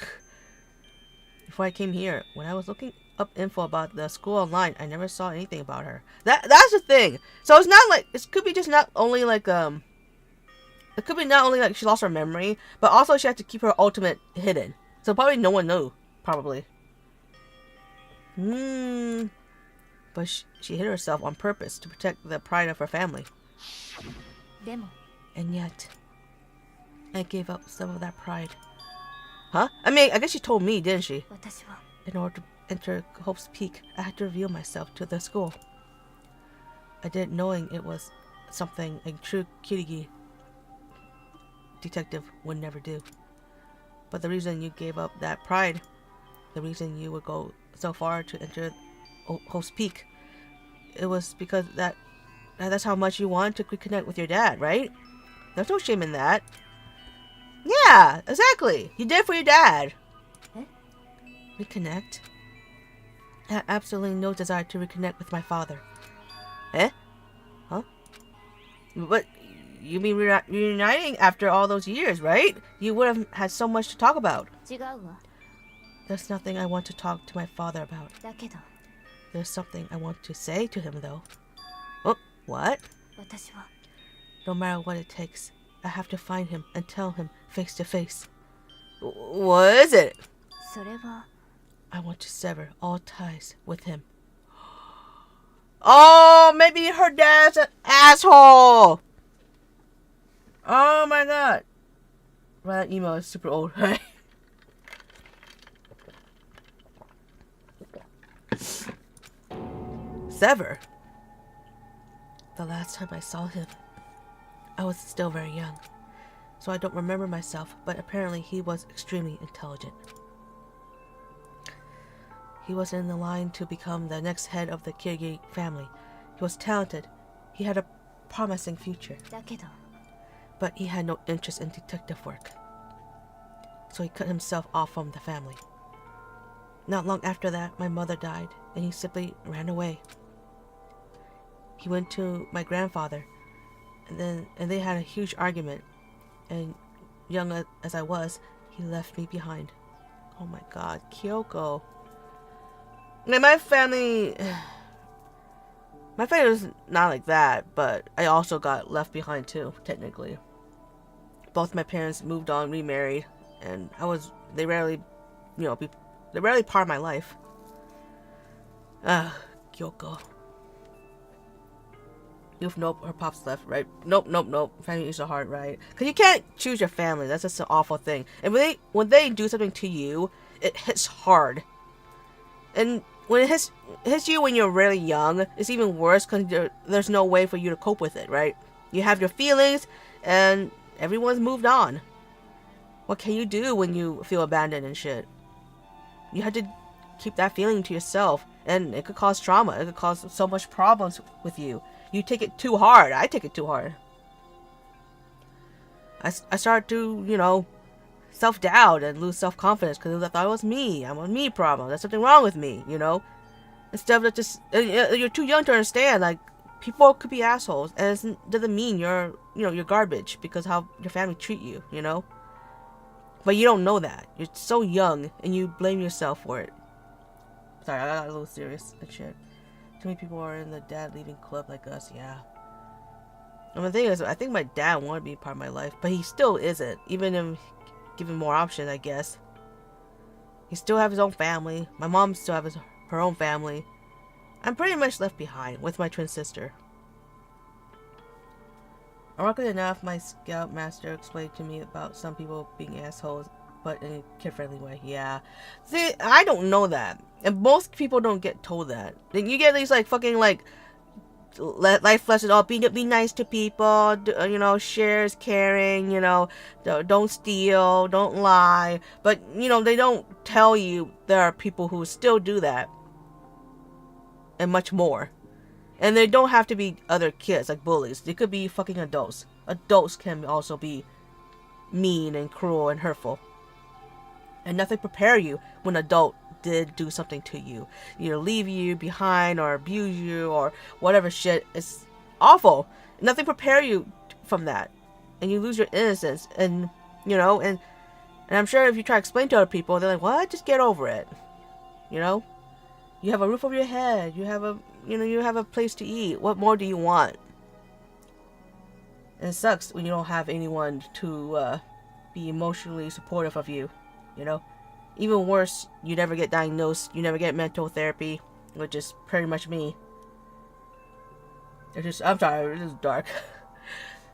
S1: Before I came here, when I was looking up info about the school online, I never saw anything about her. That's the thing. So it's not like it could be just not only like it could be not only like she lost her memory, but also she had to keep her ultimate hidden. So probably no one knew. Probably. But she hid herself on purpose to protect the pride of her family.
S2: でも
S1: And yet, I gave up some of that pride. Huh? I mean, I guess she told me, didn't she?
S2: 私は
S1: In order to enter Hope's Peak, I had to reveal myself to the school. I did it knowing it was something a true Kirigi detective would never do. But the reason you gave up that pride, the reason you would go so far to enter Hope's Peak, it was because that's how much you want to reconnect with your dad, right? There's no shame in that. Yeah, exactly. You did it for your dad.
S2: Eh?
S1: Reconnect? I had absolutely no desire to reconnect with my father. Eh? Huh? But you mean reuniting after all those years, right? You would have had so much to talk about.
S2: 違うわ。
S1: There's nothing I want to talk to my father about.
S2: だけど
S1: There's something I want to say to him, though. Oh, what?
S2: 私は
S1: No matter what it takes, I have to find him and tell him face to face. What is it?
S2: それは
S1: I want to sever all ties with him. Oh, maybe her dad's an asshole. Oh my God. Well, that email is super old, right? Sever? The last time I saw him, I was still very young, so I don't remember myself, but apparently he was extremely intelligent. He was in the line to become the next head of the Kirigi family. He was talented. He had a promising future,
S2: だけど
S1: but he had no interest in detective work. So he cut himself off from the family. Not long after that, my mother died, and he simply ran away. He went to my grandfather, and they had a huge argument, and young as I was, he left me behind. Oh my God, Kyoko. And my family was not like that, but I also got left behind too, technically. Both my parents moved on, remarried, and they rarely part of my life. Kyoko. Nope, her pops left, right? Nope. Family is so hard, right? Because you can't choose your family. That's just an awful thing. And when they do something to you, it hits hard. And when it hits you when you're really young, it's even worse because there's no way for you to cope with it, right? You have your feelings, and everyone's moved on. What can you do when you feel abandoned and shit? You have to keep that feeling to yourself, and it could cause trauma. It could cause so much problems with you. You take it too hard. I take it too hard. I started to, self-doubt and lose self-confidence because I thought it was me. I'm a me problem. There's something wrong with me, Instead of just, you're too young to understand, like, people could be assholes, and it doesn't mean you're garbage because how your family treat you, But you don't know that. You're so young and you blame yourself for it. Sorry, I got a little serious and shit. Too many people are in the dad leaving club like us, yeah. And the thing is, I think my dad wanted to be part of my life, but he still isn't. Even if given more options, I guess. He still have his own family. My mom still has her own family. I'm pretty much left behind with my twin sister. Ironically enough, my scoutmaster explained to me about some people being assholes, but in a kid-friendly way. Yeah. See, I don't know that. And most people don't get told that. Then you get these like fucking like life lessons. Oh, be nice to people. You know, share is caring. You know, don't steal, don't lie. But you know, they don't tell you there are people who still do that, and much more. And they don't have to be other kids like bullies. They could be fucking adults. Adults can also be mean and cruel and hurtful. And nothing prepare you when an adult did do something to you. Either leave you behind or abuse you or whatever shit. It's awful. Nothing prepare you from that. And you lose your innocence. And, you know, and I'm sure if you try to explain to other people, they're like, what? Just get over it. You know? You have a roof over your head. You have a place to eat. What more do you want? And it sucks when you don't have anyone to be emotionally supportive of you. You know? Even worse, you never get diagnosed. You never get mental therapy. Which is pretty much me. I'm sorry, this is dark.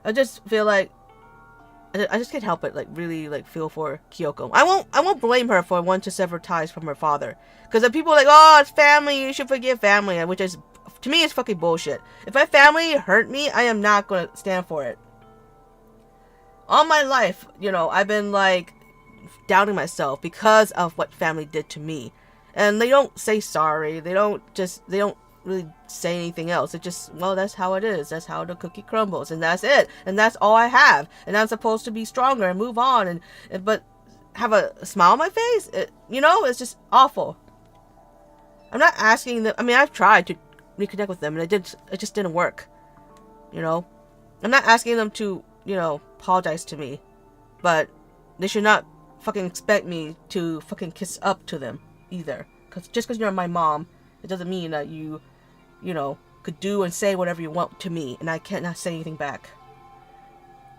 S1: I just feel like I just can't help it, like, really, like, feel for Kyoko. I won't blame her for wanting to sever ties from her father. Because the people are like, oh, it's family, you should forgive family. Which is, to me, it's fucking bullshit. If my family hurt me, I am not going to stand for it. All my life, you know, I've been, like, doubting myself because of what family did to me. And they don't say sorry. They don't really say anything else. It just, well, that's how it is. That's how the cookie crumbles, and that's it. And that's all I have. And I'm supposed to be stronger and move on, but have a smile on my face. You know, it's just awful. I'm not asking them. I mean, I've tried to reconnect with them, and it just didn't work. You know, I'm not asking them to, you know, apologize to me, but they should not fucking expect me to fucking kiss up to them either. Just because you're my mom, it doesn't mean that you know, could do and say whatever you want to me, and I cannot say anything back.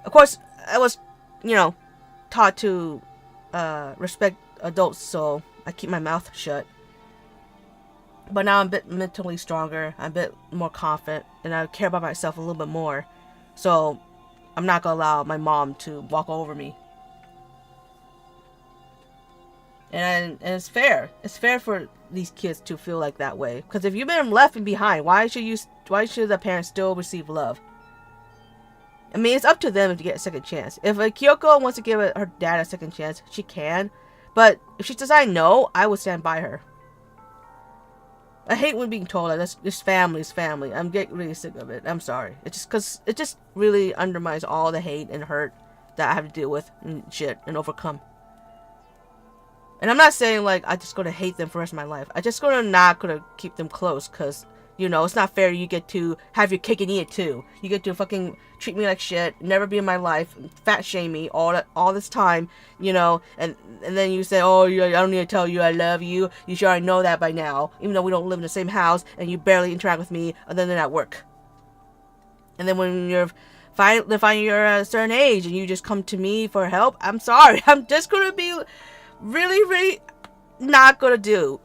S1: Of course, I was, you know, taught to respect adults, so I keep my mouth shut. But now I'm a bit mentally stronger, I'm a bit more confident, and I care about myself a little bit more. So I'm not gonna allow my mom to walk over me. And it's fair. It's fair for these kids to feel like that way. Because if you've been left behind, why should the parents still receive love? I mean, it's up to them to get a second chance. If Kyoko wants to give her dad a second chance, she can. But if she decides no, I will stand by her. I hate when being told that this family is family. I'm getting really sick of it. I'm sorry. It's just because it just really undermines all the hate and hurt that I have to deal with and shit and overcome. And I'm not saying, like, I'm just gonna hate them for the rest of my life. I just not gonna keep them close, because, you know, it's not fair you get to have your cake and eat it, too. You get to fucking treat me like shit, never be in my life, fat shame me all this time, you know, and then you say, oh, I don't need to tell you I love you. You should already know that by now, even though we don't live in the same house, and you barely interact with me, other than at work. And then when you're finally you're a certain age, and you just come to me for help, I'm sorry. I'm just gonna be really not gonna do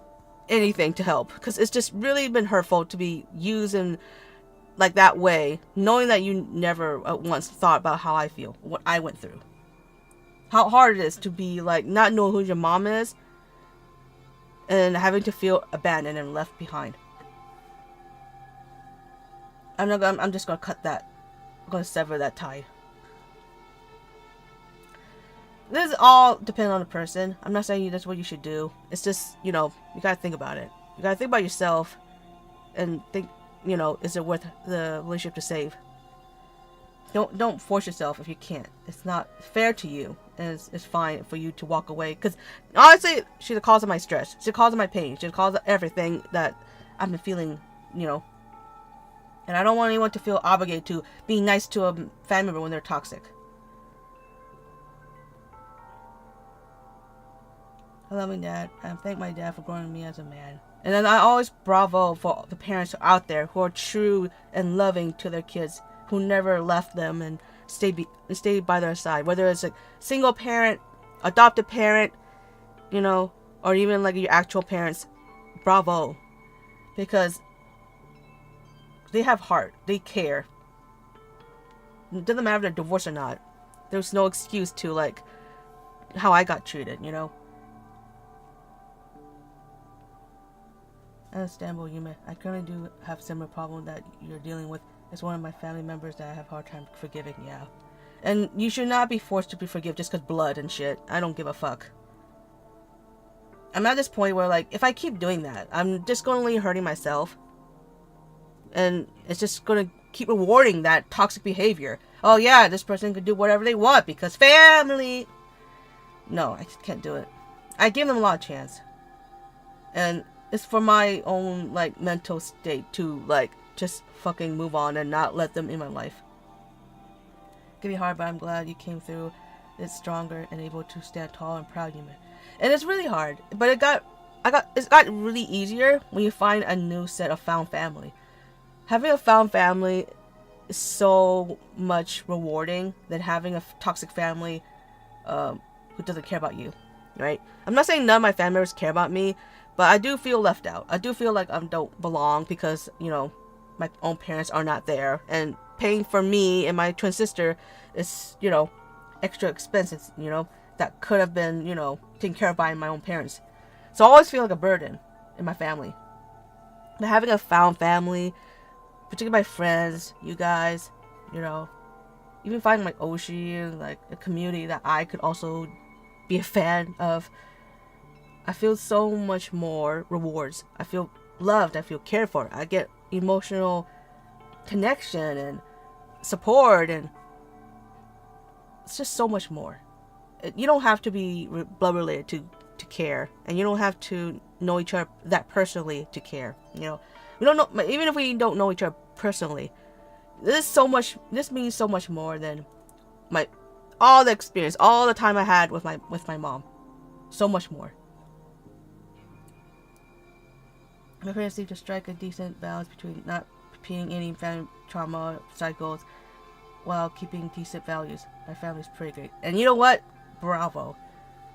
S1: anything to help, because it's just really been hurtful to be used in like that way, knowing that you never once thought about how I feel, what I went through, how hard it is to be like not know who your mom is and having to feel abandoned and left behind. I'm just gonna cut that. I'm gonna sever that tie. This all depends on the person. I'm not saying that's what you should do. It's just, you know, you gotta think about it. You gotta think about yourself and think, you know, is it worth the relationship to save? Don't force yourself if you can't. It's not fair to you, and it's fine for you to walk away. Because honestly, she's the cause of my stress. She's the cause of my pain. She's the cause of everything that I've been feeling, you know. And I don't want anyone to feel obligated to being nice to a family member when they're toxic. I love my dad. I thank my dad for growing me as a man. And then I always bravo for the parents out there who are true and loving to their kids, who never left them and stayed by their side. Whether it's a single parent, adopted parent, you know, or even like your actual parents, bravo. Because they have heart. They care. It doesn't matter if they're divorced or not. There's no excuse to like how I got treated, you know. Understandable, Yume. I currently do have similar problem that you're dealing with. It's one of my family members that I have a hard time forgiving, yeah. And you should not be forced to be forgive just because blood and shit. I don't give a fuck. I'm at this point where, like, if I keep doing that, I'm just going to be hurting myself. And it's just going to keep rewarding that toxic behavior. Oh, yeah, this person can do whatever they want because family. No, I just can't do it. I gave them a lot of chance. And it's for my own, like, mental state to, like, just fucking move on and not let them in my life. It can be hard, but I'm glad you came through it stronger and able to stand tall and proud, Yume. And it's really hard, but it got really easier when you find a new set of found family. Having a found family is so much rewarding than having a toxic family who doesn't care about you, right? I'm not saying none of my family members care about me, but I do feel left out. I do feel like I don't belong because, you know, my own parents are not there. And paying for me and my twin sister is, you know, extra expenses, you know, that could have been, you know, taken care of by my own parents. So I always feel like a burden in my family. But having a found family, particularly my friends, you guys, you know, even finding like Oshi, like a community that I could also be a fan of, I feel so much more rewards. I feel loved. I feel cared for. I get emotional connection and support, and it's just so much more. You don't have to be blood related to care, and you don't have to know each other that personally to care. You know, we don't know. Even if we don't know each other personally, this means so much more than all the experience, all the time I had with my mom. So much more. My parents need to strike a decent balance between not repeating any family trauma cycles while keeping decent values. My family's pretty great. And you know what? Bravo.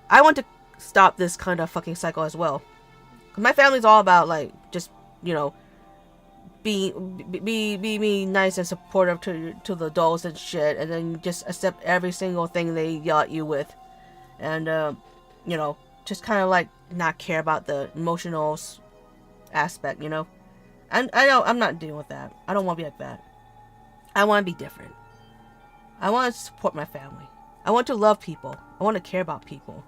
S1: I want to stop this kind of fucking cycle as well. Cause my family's all about, like, just, you know, be nice and supportive to the adults and shit, and then just accept every single thing they yell at you with. And, you know, just kind of, like, not care about the emotional aspect, you know. And I know I'm not dealing with that. I don't want to be like that. I want to be different. I want to support my family. I want to love people. I want to care about people.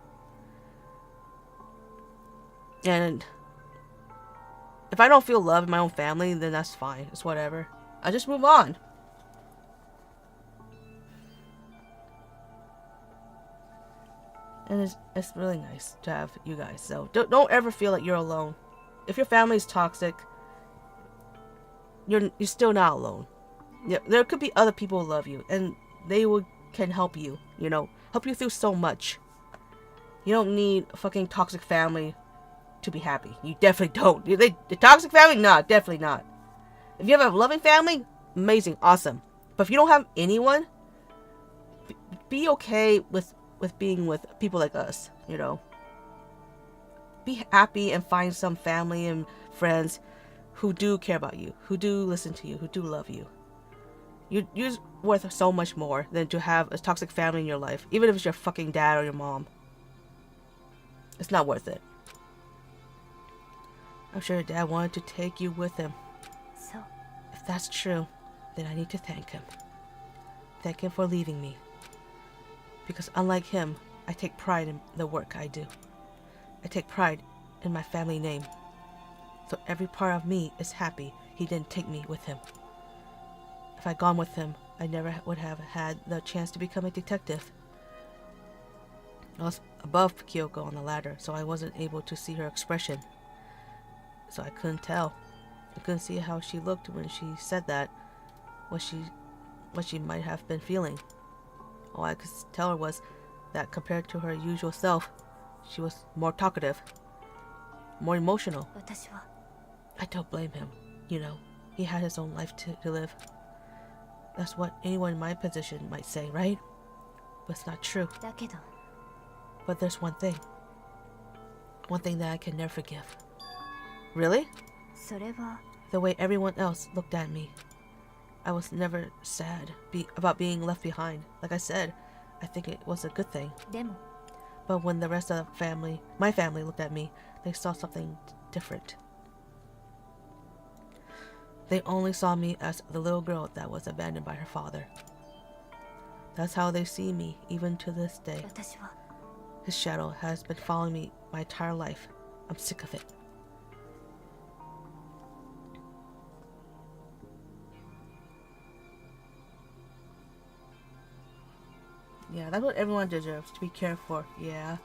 S1: And if I don't feel love in my own family, then that's fine. It's whatever. I just move on. And it's really nice to have you guys. So don't ever feel like you're alone. If your family is toxic, you're still not alone. Yeah, there could be other people who love you, and they can help you. You know, help you through so much. You don't need a fucking toxic family to be happy. You definitely don't. The toxic family? Nah, definitely not. If you have a loving family, amazing, awesome. But if you don't have anyone, be okay with being with people like us, you know. Be happy and find some family and friends who do care about you, who do listen to you, who do love you. You're worth so much more than to have a toxic family in your life, even if it's your fucking dad or your mom. It's not worth it. I'm sure your dad wanted to take you with him.
S2: So,
S1: if that's true, then I need to thank him. Thank him for leaving me. Because unlike him, I take pride in the work I do. I take pride in my family name. So every part of me is happy he didn't take me with him. If I'd gone with him, I never would have had the chance to become a detective. I was above Kyoko on the ladder, so I wasn't able to see her expression. So I couldn't tell. I couldn't see how she looked when she said that. What she might have been feeling. All I could tell her was that compared to her usual self, She was more talkative, more emotional.
S2: 私は
S1: I don't blame him. You know, he had his own life to live. That's what anyone in my position might say, right? But it's not true.
S2: だけど
S1: But there's one thing. One thing that I can never forgive. Really?
S2: それは
S1: The way everyone else looked at me. I was never sad about being left behind. Like I said, I think it was a good thing.
S2: でも
S1: But when the rest of the family, my family, looked at me, they saw something different. They only saw me as the little girl that was abandoned by her father. That's how they see me, even to this day.
S2: 私は
S1: His shadow has been following me my entire life. I'm sick of it. Yeah, that's what everyone deserves, to be cared for. Yeah.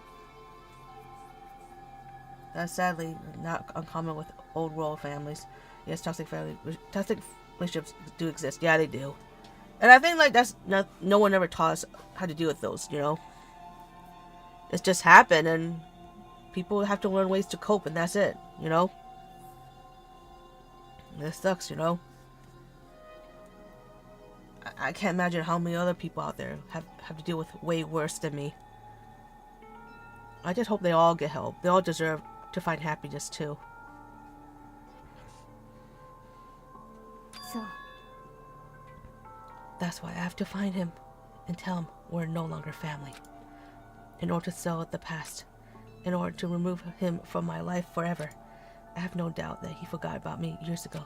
S1: That's sadly not uncommon with old royal families. Yes, toxic relationships do exist. Yeah, they do. And I think like that's no one ever taught us how to deal with those, you know? It's just happened and people have to learn ways to cope and that's it, you know? It sucks, you know? I can't imagine how many other people out there have to deal with way worse than me. I just hope they all get help. They all deserve to find happiness too.
S2: そう
S1: That's why I have to find him and tell him we're no longer family. In order to sell the past, in order to remove him from my life forever. I have no doubt that he forgot about me years ago.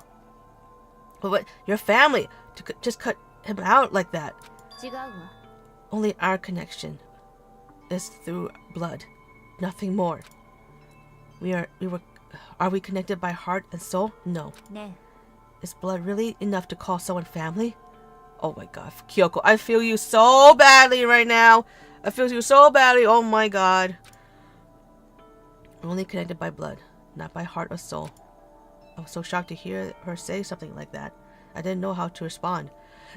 S1: But your family, to just cut him out like that.
S2: 違うわ
S1: Only our connection is through blood, nothing more. Are we connected by heart and soul? No.
S2: ね
S1: Is blood really enough to call someone family? Oh my god, Kyoko, I feel you so badly right now. I feel you so badly. Oh my god. Only connected by blood, not by heart or soul. I was so shocked to hear her say something like that. I didn't know how to respond.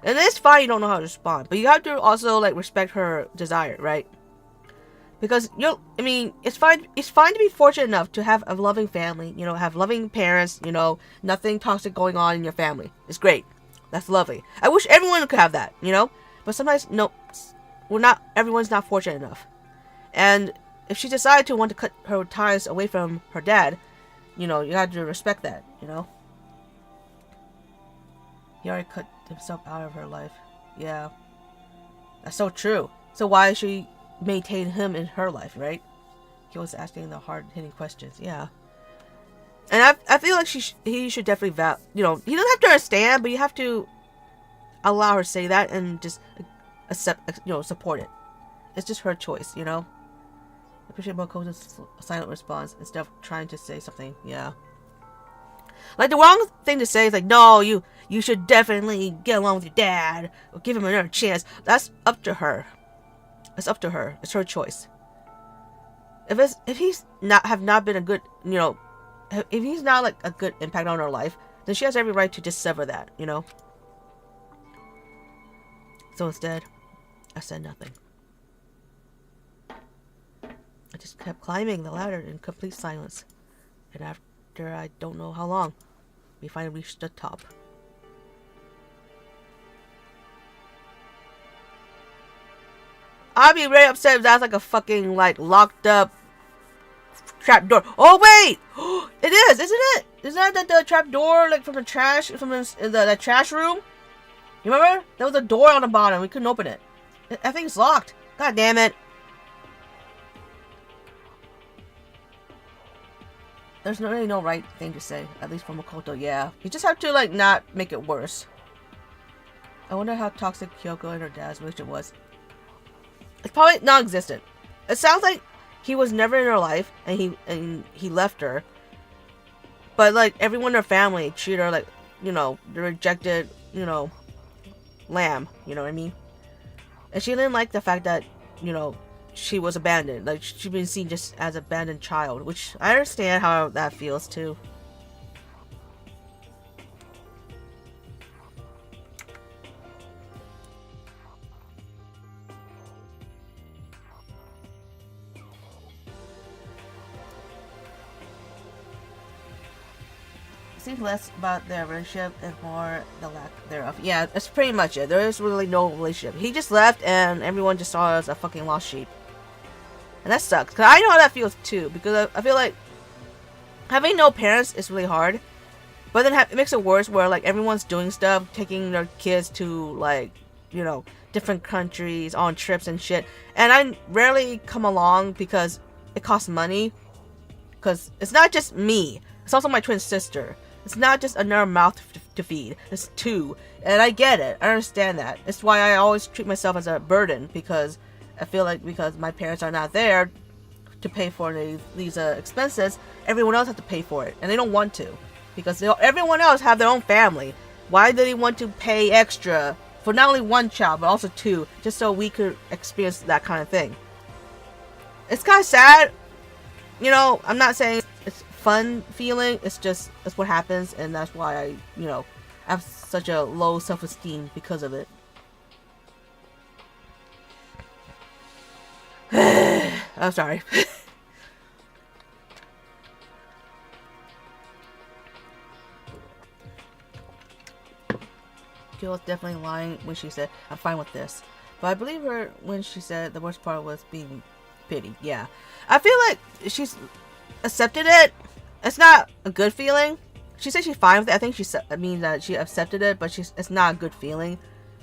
S1: And it's fine you don't know how to respond, but you have to also like respect her desire, right? Because it's fine to be fortunate enough to have a loving family, you know, have loving parents, you know, nothing toxic going on in your family. It's great. That's lovely. I wish everyone could have that, you know? But sometimes no, everyone's not fortunate enough. And if she decided to want to cut her ties away from her dad, you know, you have to respect that, you know? He already cut himself out of her life. Yeah. That's so true. So why should she maintain him in her life, right? He was asking the hard-hitting questions. Yeah. And I feel like he should definitely you know, he doesn't have to understand, but you have to allow her to say that and just accept, you know, support it. It's just her choice, you know? I appreciate Moko's silent response instead of trying to say something. Yeah. Like, the wrong thing to say is like, no, you should definitely get along with your dad or give him another chance. That's up to her. It's up to her. It's her choice. If he's not been a good, you know, if he's not like a good impact on her life, then she has every right to just sever that, you know? So instead, I said nothing. I just kept climbing the ladder in complete silence. And after I don't know how long, we finally reached the top. I'd be very upset if that's like a fucking like locked up trap door. Oh wait, it is, isn't it? Isn't that the trap door like from the trash the trash room? You remember? There was a door on the bottom. We couldn't open it. I think it's locked. God damn it. There's really no right thing to say, at least from Makoto. Yeah, you just have to like not make it worse. I wonder how toxic Kyoko and her dad's relationship was. It's probably non-existent. It sounds like he was never in her life, and he left her. But like everyone in her family treated her like, you know, the rejected, you know, lamb. You know what I mean? And she didn't like the fact that, you know, she was abandoned. Like, she'd been seen just as an abandoned child, which I understand how that feels too. seems less about their relationship and more the lack thereof. Yeah, that's pretty much it. There is really no relationship. He just left and everyone just saw it as a fucking lost sheep. And that sucks. Because I know how that feels too. Because I feel like having no parents is really hard. But then it makes it worse where like everyone's doing stuff, taking their kids to like, you know, different countries, on trips and shit. And I rarely come along because it costs money. Because it's not just me. It's also my twin sister. It's not just another mouth to feed. It's two. And I get it. I understand that. It's why I always treat myself as a burden. Because I feel like because my parents are not there to pay for these expenses, everyone else has to pay for it. And they don't want to. Because everyone else have their own family. Why do they want to pay extra for not only one child, but also two, just so we could experience that kind of thing? It's kind of sad. You know, I'm not saying it's fun feeling. It's just, that's what happens. And that's why I, you know, have such a low self-esteem because of it. I'm sorry. She was definitely lying when she said, I'm fine with this. But I believe her when she said the worst part was being pitied. Yeah. I feel like she's accepted it. It's not a good feeling. She said she's fine with it. I think I mean that she accepted it, but it's not a good feeling.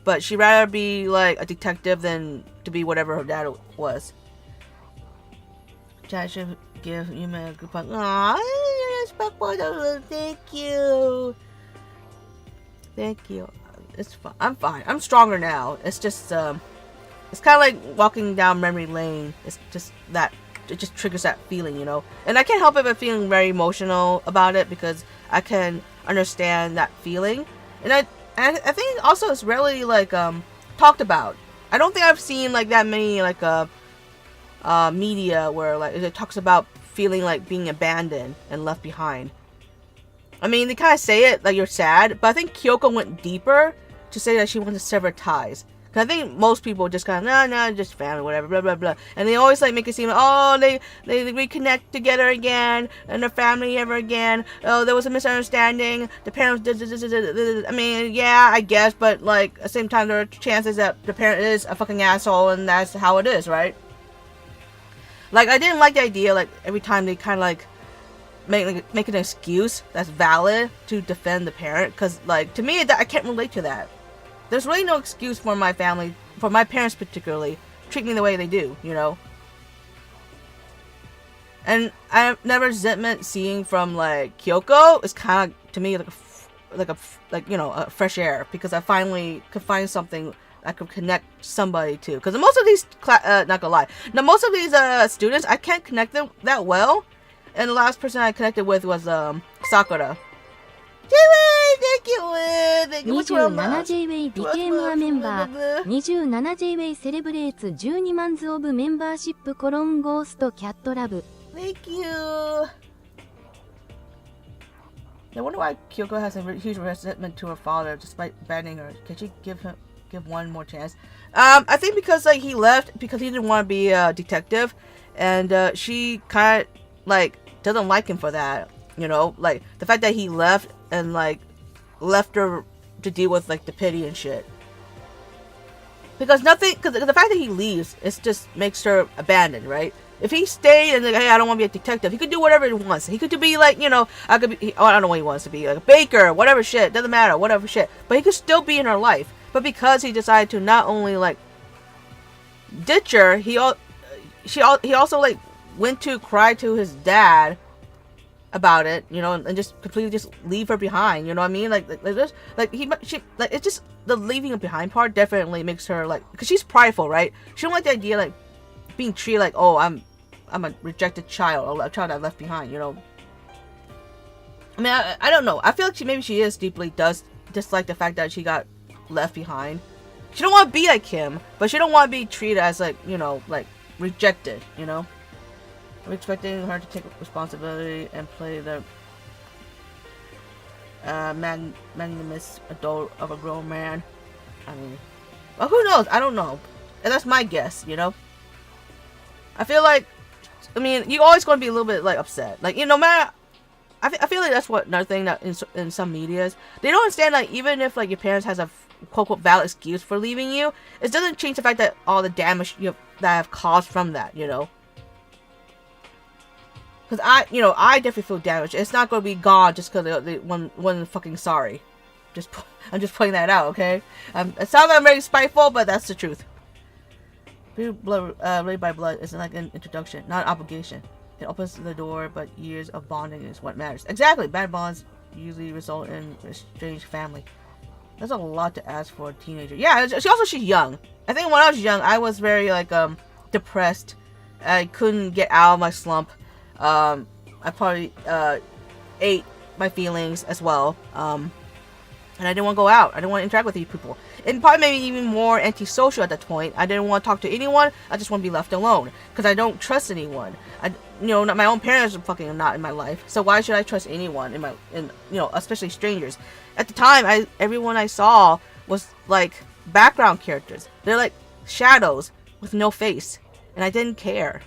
S1: But she'd rather be like a detective than to be whatever her dad was. Dad should give Yuma a group hug. Aww, thank you. Thank you. It's fine. I'm fine. I'm stronger now. It's just it's kind of like walking down memory lane. It's just that it just triggers that feeling, you know. And I can't help it but feeling very emotional about it because I can understand that feeling. And I think also it's rarely like talked about. I don't think I've seen like that many like media where like it talks about feeling like being abandoned and left behind. I mean, they kind of say it like you're sad, but I think Kyoko went deeper to say that she wants to sever ties. Cause I think most people just kind of, nah, just family, whatever, blah, blah, blah. And they always like make it seem like, oh, they reconnect together again, and their family ever again. Oh, there was a misunderstanding. The parents did. I mean, yeah, I guess, but like at the same time, there are chances that the parent is a fucking asshole, and that's how it is, right? Like, I didn't like the idea, like, every time they kind of like, make an excuse that's valid to defend the parent, because like to me I can't relate to that. There's really no excuse for my family, for my parents particularly, treat me the way they do, you know. And I've never resentment seeing from like Kyoko is kind of to me like you know, a fresh air, because I finally could find something I could connect somebody to. Because most of these not gonna lie, now most of these students I can't connect them that well. And the last person I connected with was Sakura. Thank you.
S2: 27J-Way became a member. 27J-Way celebrates 12 months of membership colon ghost cat love.
S1: Thank you. I wonder why Kyoko has a huge resentment to her father despite abandoning her. Can she give one more chance? I think because like he left because he didn't want to be a detective, and she kind of like doesn't like him for that, you know, like the fact that he left and like left her to deal with like the pity and shit. Because the fact that he leaves, it just makes her abandoned, right? If he stayed and like, hey, I don't want to be a detective, he could do whatever he wants. He could be like, you know, I don't know what he wants to be, like a baker, whatever shit, doesn't matter, whatever shit. But he could still be in her life. But because he decided to not only like ditch her, he also like went to cry to his dad about it, you know, and just completely just leave her behind, you know what I mean? It's just the leaving her behind part definitely makes her like, because she's prideful, right? She don't like the idea like being treated like, oh, I'm a rejected child, or a child I left behind, you know. I mean, I don't know. I feel like maybe she is deeply does dislike the fact that she got left behind. She don't want to be like him, but she don't want to be treated as like, you know, like rejected, you know. I'm expecting her to take responsibility and play the magnanimous adult of a grown man. I mean, well, who knows? I don't know. And that's my guess, you know? I feel like, I mean, you're always going to be a little bit, like, upset. Like, you know, no matter I feel like that's what another thing that in some medias, they don't understand, like, even if like your parents has a quote-unquote valid excuse for leaving you, it doesn't change the fact that all the damage that have caused from that, you know. Because I definitely feel damaged. It's not going to be gone just because they wasn't fucking sorry. I'm just pointing that out, okay? It sounds like I'm very spiteful, but that's the truth. Blood, raised by blood isn't like an introduction, not an obligation. It opens the door, but years of bonding is what matters. Exactly. Bad bonds usually result in a estranged family. That's a lot to ask for a teenager. Yeah, she's young. I think when I was young, I was very like depressed. I couldn't get out of my slump. I probably ate my feelings as well. And I didn't want to go out. I didn't want to interact with these people. It probably made me even more antisocial at that point. I didn't want to talk to anyone. I just want to be left alone because I don't trust anyone. My own parents are fucking not in my life. So why should I trust anyone especially strangers? At the time, everyone I saw was like background characters. They're like shadows with no face, and I didn't care.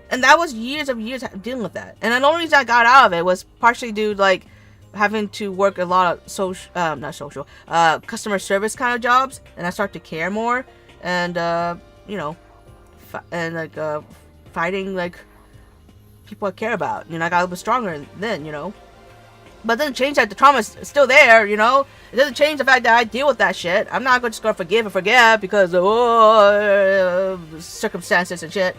S1: And that was years of years dealing with that. And the only reason I got out of it was partially due to like having to work a lot of customer service kind of jobs, and I start to care more, and fighting like people I care about. I got a little bit stronger then, But it doesn't change that the trauma is still there, It doesn't change the fact that I deal with that shit. I'm not just gonna forgive and forget because of circumstances and shit.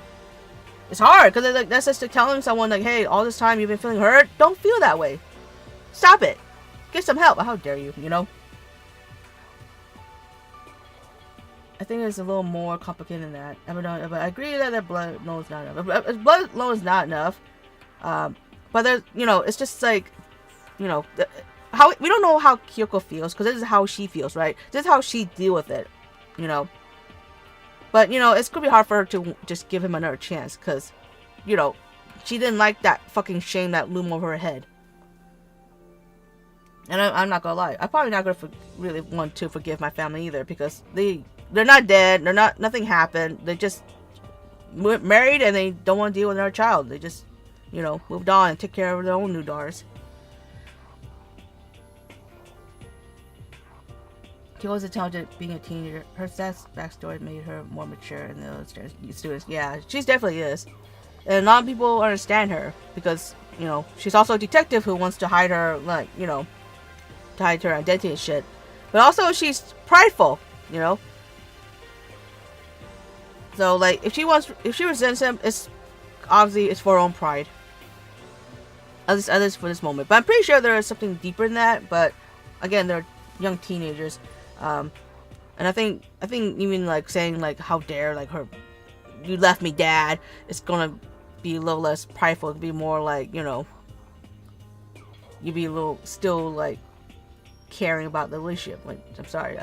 S1: It's hard because like that's just telling someone like, hey, all this time you've been feeling hurt. Don't feel that way. Stop it. Get some help. How dare you, I think it's a little more complicated than that. But I agree that blood alone is not enough. Blood alone is not enough. But there's, it's just like, how we don't know how Kyoko feels because this is how she feels, right? This is how she deal with it, But it's gonna be hard for her to just give him another chance because, she didn't like that fucking shame that loomed over her head. And I'm not gonna lie, I'm probably not gonna really want to forgive my family either because they're not dead, nothing happened. They just married and they don't want to deal with their child. They just, moved on and took care of their own new daughters. Kyo's intelligent being a teenager. Her backstory made her more mature than the other students. Yeah, she definitely is. And a lot of people understand her because, she's also a detective who wants to hide her, to hide her identity and shit. But also she's prideful, So like if she resents him, it's for her own pride. At least for this moment. But I'm pretty sure there is something deeper than that. But again, they're young teenagers. And I think even like saying like how dare like her, you left me, dad, it's gonna be a little less prideful. It'd be more like, you'd be a little still like caring about the relationship. Like, I'm sorry,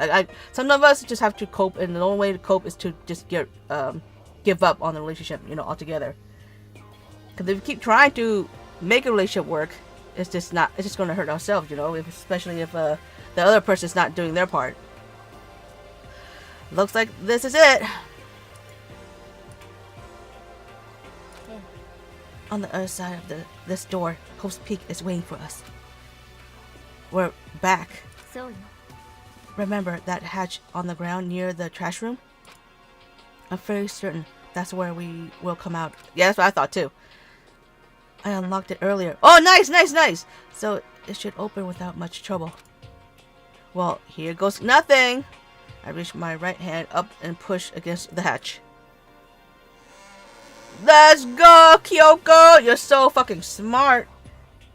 S1: some of us just have to cope, and the only way to cope is to just give up on the relationship, altogether. Because if we keep trying to make a relationship work, it's just going to hurt ourselves, especially if the other person's not doing their part. Looks like this is it. On the other side of this door, Hope's Peak is waiting for us. We're back. Remember that hatch on the ground near the trash room? I'm fairly certain that's where we will come out. Yeah, that's what I thought too. I unlocked it earlier. Oh, nice! So it should open without much trouble. Well, here goes nothing. I reach my right hand up and push against the hatch. Let's go, Kyoko! You're so fucking smart.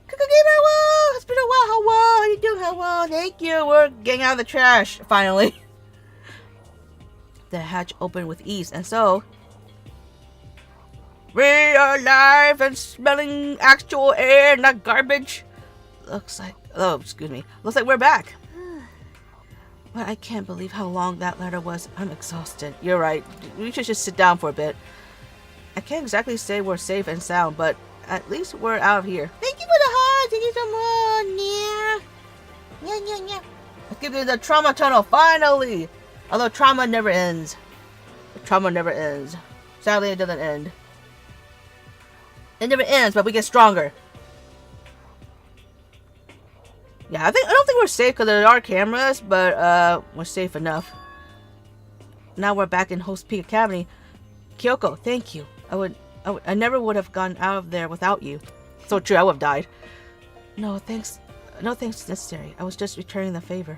S1: It's been a while. How you doing? How thank you. We're getting out of the trash finally. The hatch opened with ease, and so we are alive and smelling actual air, not garbage. Looks like we're back. But I can't believe how long that ladder was. I'm exhausted. You're right. We should just sit down for a bit. I can't exactly say we're safe and sound, but at least we're out of here. Thank you for the heart. Thank you so much. Yeah. Let's get to the trauma tunnel, finally. Although trauma never ends. Sadly, it doesn't end. It never ends, but we get stronger. Yeah, I don't think we're safe because there are cameras, but we're safe enough. Now we're back in Host Peak Academy. Kyoko, thank you. I never would have gotten out of there without you. So true, I would have died. No thanks necessary. I was just returning the favor.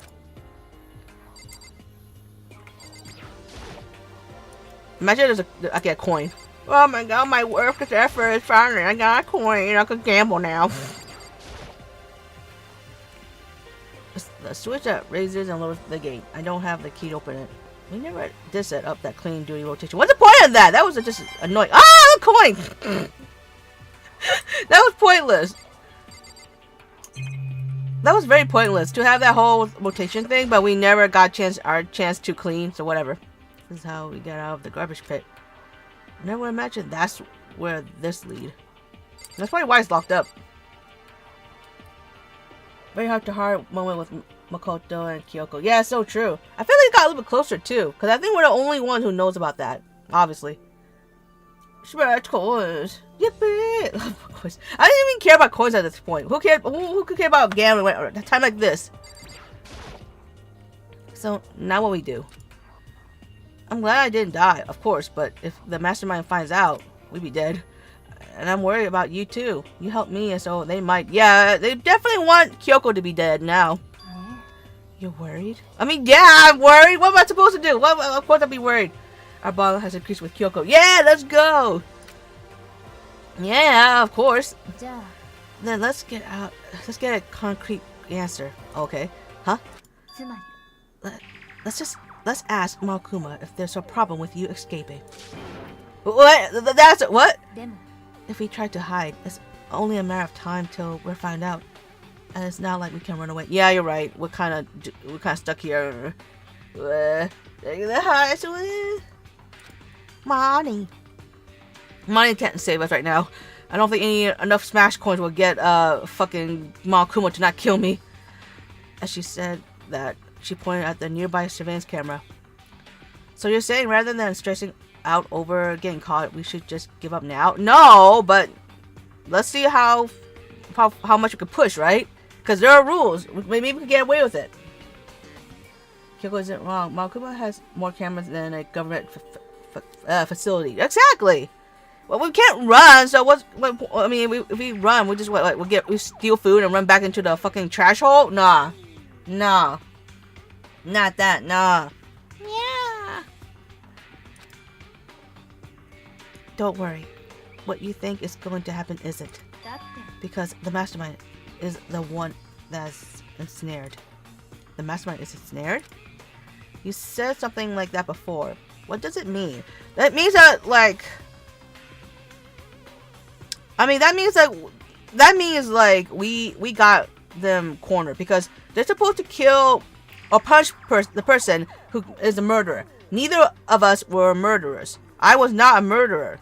S1: Imagine I get a coin. Oh my god, my work is effort is finally. I got a coin. I can gamble now. The switch that raises and lowers the gate. I don't have the key to open it. We never did set up that clean duty rotation. What's the point of that? That was just annoying. Ah, the coin! That was pointless. That was very pointless to have that whole rotation thing, but we never got our chance to clean, so whatever. This is how we get out of the garbage pit. Never imagined that's where this lead. That's probably why it's locked up. Very heart-to-heart moment with Makoto and Kyoko. Yeah, so true. I feel like it got a little bit closer too, because I think we're the only one who knows about that. Obviously. Coins. Yippee! Coins. I didn't even care about coins at this point. Who cared? Who could care about gambling at a time like this? So now what we do? I'm glad I didn't die, of course, but if the mastermind finds out, we'd be dead. And I'm worried about you too. You helped me, and so they might. Yeah, they definitely want Kyoko to be dead now. You're worried? I mean, yeah, I'm worried. What am I supposed to do? Of course I'll be worried. Our bond has increased with Kyoko. Yeah, let's go. Yeah, of course. Then let's get out. Let's get a concrete answer. Okay. Huh? Let's ask Malkuma if there's a problem with you escaping. What? That's what? If we try to hide, it's only a matter of time till we're found out. And it's not like we can run away. Yeah, you're right. We're kind of stuck here. Money can't save us right now. I don't think enough Smash coins will get fucking Malkuma to not kill me. As she said that, she pointed at the nearby surveillance camera. So you're saying rather than stressing out over getting caught, we should just give up now? No, but let's see how much we can push, right? Because there are rules. Maybe we can get away with it. Kyoko isn't wrong. Malkuma has more cameras than a government facility. Exactly. Well, we can't run. So I mean, if we run, we just we steal food and run back into the fucking trash hole. Nah, not that. Nah. Yeah. Don't worry. What you think is going to happen isn't. Because the mastermind is the one that's ensnared. The mastermind is ensnared? You said something like that before. What does it mean? That means that, like... I mean, that means like we got them cornered. Because they're supposed to kill or punish the person who is a murderer. Neither of us were murderers. I was not a murderer.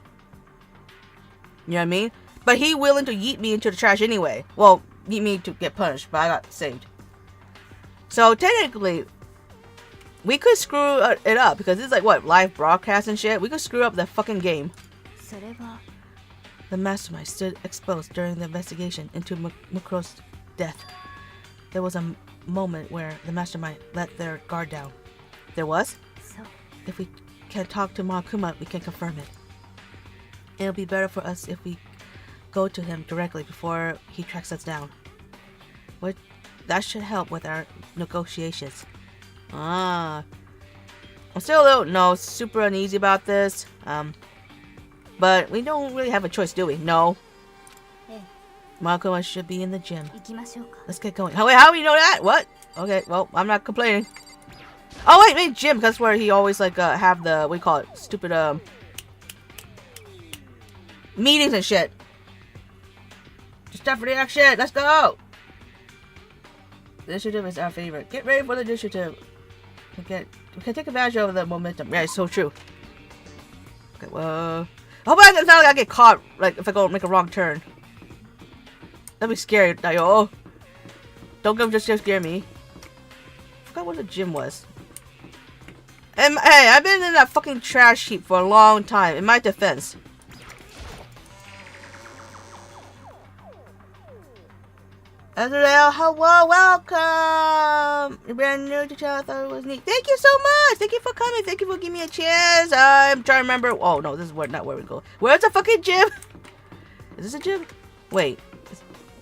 S1: You know what I mean? But he willing to yeet me into the trash anyway. Well, yeet me to get punished, but I got saved. So technically, we could screw it up because it's like what, live broadcast and shit. We could screw up the fucking game. The mastermind stood exposed during the investigation into Mukuro's death. There was a moment where the mastermind let their guard down. There was? If we can talk to Malkuma, we can confirm it. It'll be better for us if we go to him directly before he tracks us down. That should help with our negotiations. I'm still a little super uneasy about this. But we don't really have a choice, do we? No. Malkuma should be in the gym. Let's get going. Wait, how do you know that? What? Okay, well, I'm not complaining. Oh wait, gym, that's where he always like have the, what do you call it? Stupid meetings and shit. Just time for the action. Let's go. The initiative is our favorite. Get ready for the initiative. We can take advantage of the momentum. Yeah, it's so true. Okay, well, I hope it's not like I get caught, like if I go make a wrong turn. That'd be scary, Dayo. Don't go just scare me. I forgot what the gym was. And hey, I've been in that fucking trash heap for a long time. In my defense. Azrael, hello, welcome. You're brand new to the channel. I thought it was neat. Thank you so much. Thank you for coming. Thank you for giving me a chance. I'm trying to remember. Oh no, this is not where we go. Where's the fucking gym? Is this a gym? Wait.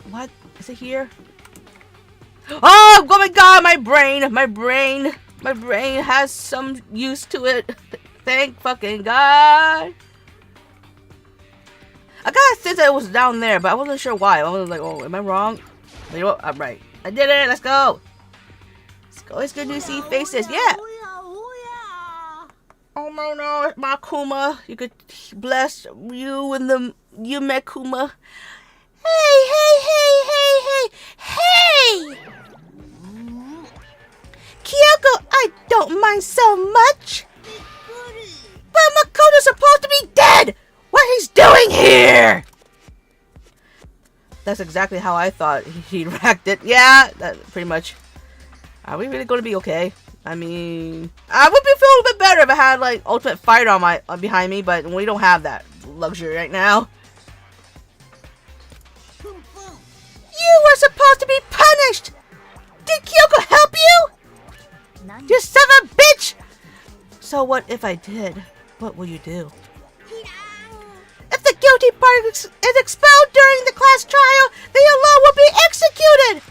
S1: What? Is it here? Oh my god, my brain has some use to it. Thank fucking god. I gotta say that it was down there, but I wasn't sure why. I was like, oh, am I wrong? You know what? I'm right. I did it. Let's go. Let's go. It's good to see faces. Yeah. Oh no, my Kuma. You could bless you and the Yumeko. Hey! Kyoko, I don't mind so much. But Makoto's supposed to be dead! What he's doing here? That's exactly how I thought he'd reacted. Yeah, that pretty much. Are we really going to be okay? I mean, I would be feel a little bit better if I had like Ultimate Fighter on behind me, but we don't have that luxury right now. You were supposed to be punished! Did Kyoko help you? You son of a bitch! So what if I did? What will you do? If the guilty party is expelled during the class trial, they alone will be executed!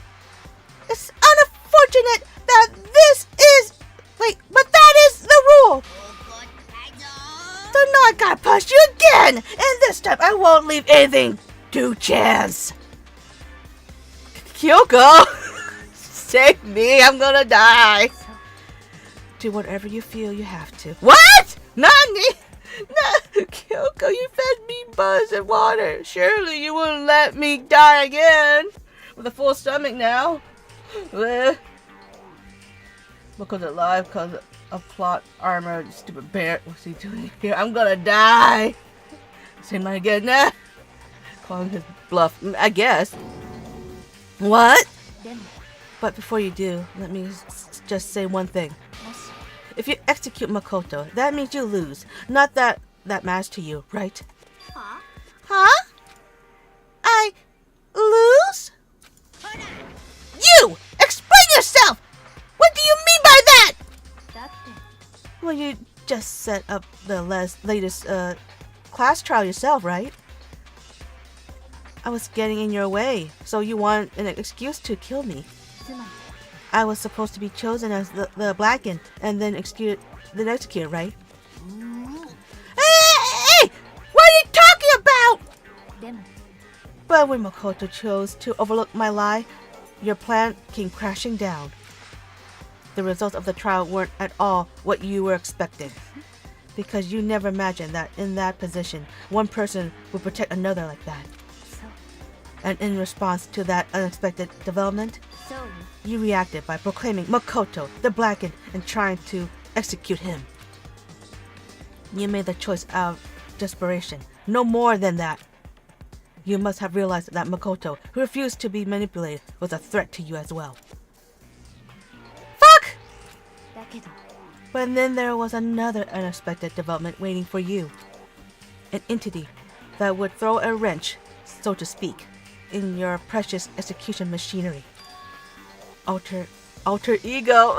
S1: It's unfortunate that this is... Wait, but that is the rule! So now I gotta push you again! And this time I won't leave anything to chance! Kyoko! Save me, I'm gonna die! Do whatever you feel you have to. What? Nani? No, Kyoko, you fed me buzz and water. Surely you wouldn't let me die again. With a full stomach now. Because alive, because of plot armor, stupid bear. What's he doing here? I'm gonna die. Say mine again. Nah. Calling his bluff, I guess. What? But before you do, let me just say one thing. If you execute Makoto, that means you lose. Not that matters to you, right? Huh? I lose? You! Explain yourself! What do you mean by that? Well, you just set up the latest class trial yourself, right? I was getting in your way, so you want an excuse to kill me. I was supposed to be chosen as the Blackened and then executed, right? Hey! What are you talking about? But when Makoto chose to overlook my lie, your plan came crashing down. The results of the trial weren't at all what you were expecting. Because you never imagined that in that position, one person would protect another like that. And in response to that unexpected development, you reacted by proclaiming Makoto the Blackened and trying to execute him. You made the choice out of desperation, no more than that. You must have realized that Makoto, who refused to be manipulated, was a threat to you as well. Fuck! But then there was another unexpected development waiting for you. An entity that would throw a wrench, so to speak, in your precious execution machinery. Alter ego,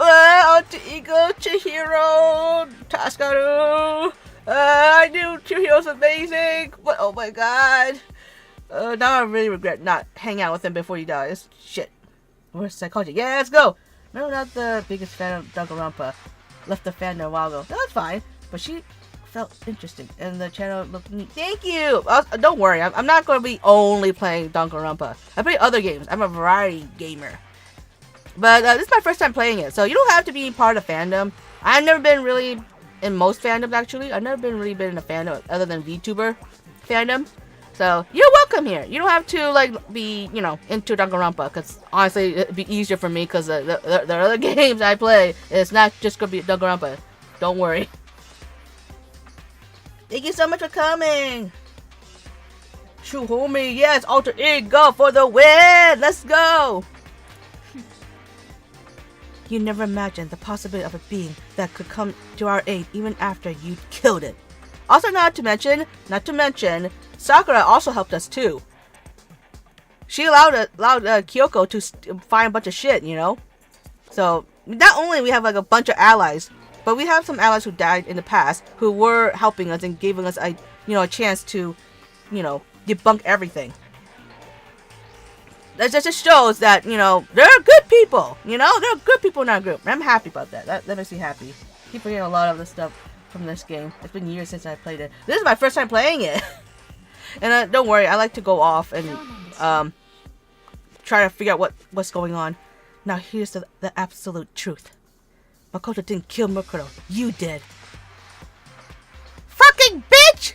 S1: Chihiro, Taskaru. I knew Chihiro's amazing. What? Oh my god. Now I really regret not hanging out with him before he dies. Shit. Where's psychology? Yeah, let's go. No, not the biggest fan of Danganronpa. Left the fandom a while ago. That's fine, but she felt interesting, and the channel looked neat. Thank you. Don't worry, I'm not going to be only playing Danganronpa. I play other games. I'm a variety gamer. But this is my first time playing it, so you don't have to be part of fandom. I've never been really in most fandoms, actually. I've never been in a fandom other than VTuber fandom. So you're welcome here. You don't have to like be, you know, into Danganronpa, because honestly it'd be easier for me because the other games I play, it's not just gonna be Danganronpa. Don't worry. Thank you so much for coming. True homie, yes, alter ego for the win. Let's go. You never imagined the possibility of a being that could come to our aid even after you'd killed it. Also, not to mention, Sakura also helped us too. She allowed Kyoko to find a bunch of shit, you know? So, not only we have like a bunch of allies, but we have some allies who died in the past who were helping us and giving us a chance to, debunk everything. That just shows that, there are good people, there are good people in our group. I'm happy about that. That makes me happy. I keep forgetting a lot of the stuff from this game. It's been years since I played it. This is my first time playing it. And don't worry, I like to go off and try to figure out what's going on. Now here's the absolute truth. Makoto didn't kill Mukuro. You did. Fucking bitch!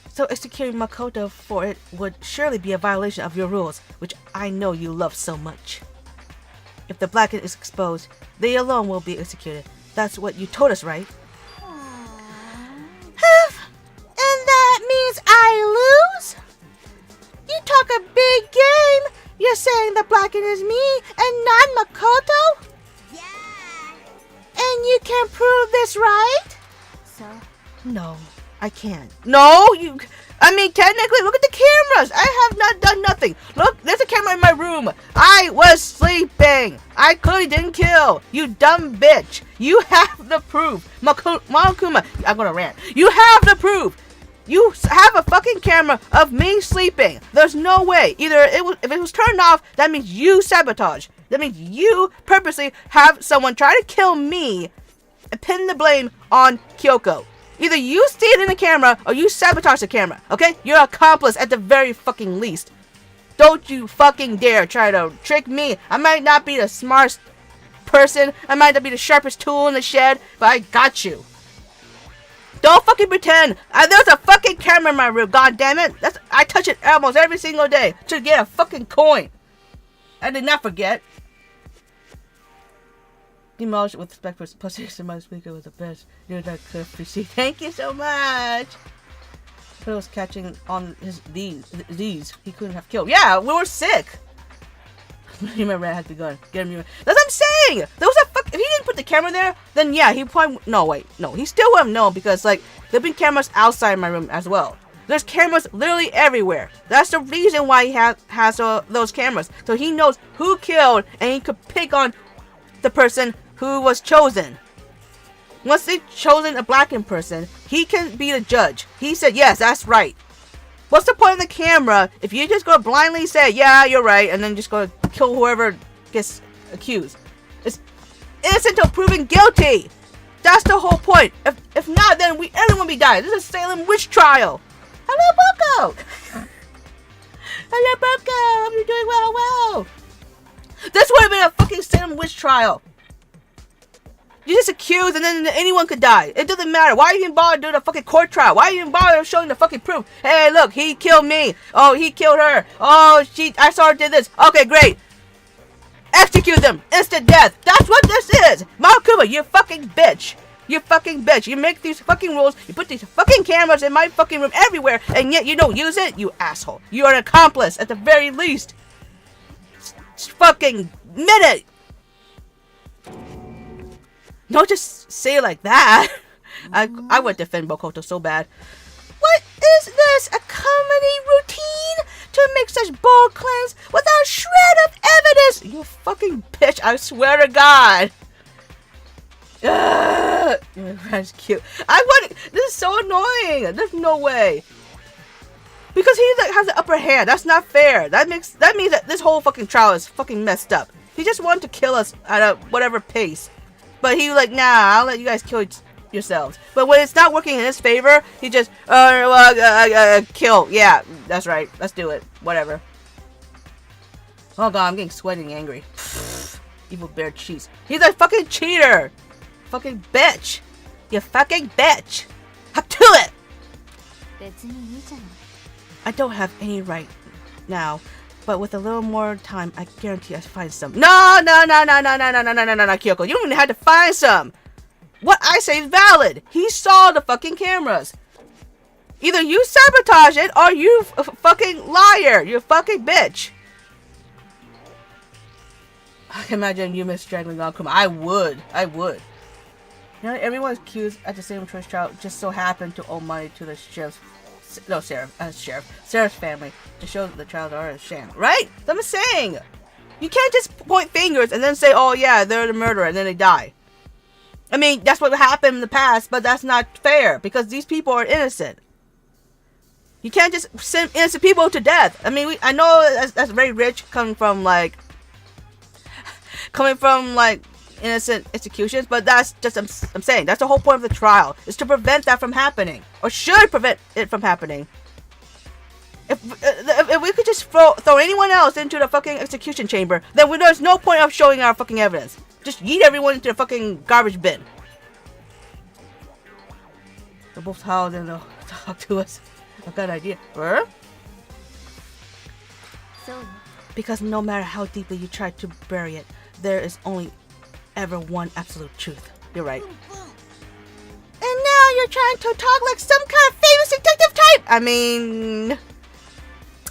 S1: So executing Makoto for it would surely be a violation of your rules, which I know you love so much. If the Blacken is exposed, they alone will be executed. That's what you told us, right? And that means I lose? You talk a big game. You're saying the Blacken is me and not Makoto? Yeah. And you can prove this, right? So? No, I can't. No, technically, look at the cameras. I have not done nothing. Look, there's a camera in my room. I was sleeping. I clearly didn't kill. You dumb bitch. You have the proof. Monokuma, I'm gonna rant. You have the proof. You have a fucking camera of me sleeping. There's no way. Either if it was turned off, that means you sabotage. That means you purposely have someone try to kill me and pin the blame on Kyoko. Either you see it in the camera or you sabotage the camera. Okay? You're an accomplice at the very fucking least. Don't you fucking dare try to trick me. I might not be the smartest person. I might not be the sharpest tool in the shed, but I got you. Don't fucking pretend. There's a fucking camera in my room. God damn it. I touch it almost every single day to get a fucking coin. I did not forget. Demolished with respect for position. My speaker was the best. You're that cliff receipt. Thank you so much. But it was catching on these. He couldn't have killed. Yeah, we were sick. Remember, had begun. Get him. That's what I'm saying. There was if he didn't put the camera there, then yeah, he probably he still would have known because there've been cameras outside my room as well. There's cameras literally everywhere. That's the reason why he has those cameras, so he knows who killed and he could pick on the person who was chosen. Once they've chosen a Blackened person, he can be the judge. He said, yes, that's right. What's the point of the camera if you just go blindly say, yeah, you're right, and then just go kill whoever gets accused? It's innocent until proven guilty. That's the whole point. If not, then everyone will be dying. This is a Salem witch trial. Hello, Boko. Hello, Boko. Hope you're doing well. This would have been a fucking Salem witch trial. You just accuse and then anyone could die. It doesn't matter. Why even bother doing a fucking court trial? Why even bother showing the fucking proof? Hey, look, he killed me. Oh, he killed her. Oh, I saw her did this. Okay, great. Execute them. Instant death. That's what this is. Monokuma, you fucking bitch. You fucking bitch. You make these fucking rules. You put these fucking cameras in my fucking room everywhere, and yet you don't use it? You asshole. You are an accomplice at the very least. Fucking minute. Don't just say it like that. I would defend Bokoto so bad. What is this? A comedy routine? To make such bold claims without a shred of evidence? You fucking bitch, I swear to God. That's cute. This is so annoying. There's no way. Because he has the upper hand. That's not fair. That means that this whole fucking trial is fucking messed up. He just wanted to kill us at a whatever pace. But he was like, nah, I'll let you guys kill yourselves. But when it's not working in his favor, he just, kill. Yeah, that's right. Let's do it. Whatever. Oh god, I'm getting sweaty and angry. Evil bear cheese. He's a fucking cheater. Fucking bitch. You fucking bitch. Up to it. I don't have any right now. But with a little more time, I guarantee I'll find some. No, Kyoko. You don't even have to find some. What I say is valid. He saw the fucking cameras. Either you sabotage it or you fucking liar. You fucking bitch. I can imagine you misstraggling Akuma. I would. You know, everyone's accused at the same choice trial just so happened to owe money to the sheriff's no, Sarah's family to show that the child are a sham, right? I'm saying, you can't just point fingers and then say, oh yeah, they're the murderer, and then they die. I mean, that's what happened in the past, but that's not fair because these people are innocent. You can't just send innocent people to death. I mean, I know that's very rich coming from like innocent executions, but that's just I'm saying that's the whole point of the trial, is to prevent that from happening, or should prevent it from happening. If we could just throw anyone else into the fucking execution chamber, then there's no point of showing our fucking evidence. Just yeet everyone into the fucking garbage bin. They're both howled and they'll talk to us. A good idea. Huh? Because no matter how deeply you try to bury it, there is only ever one absolute truth. You're right. And now you're trying to talk like some kind of famous detective type!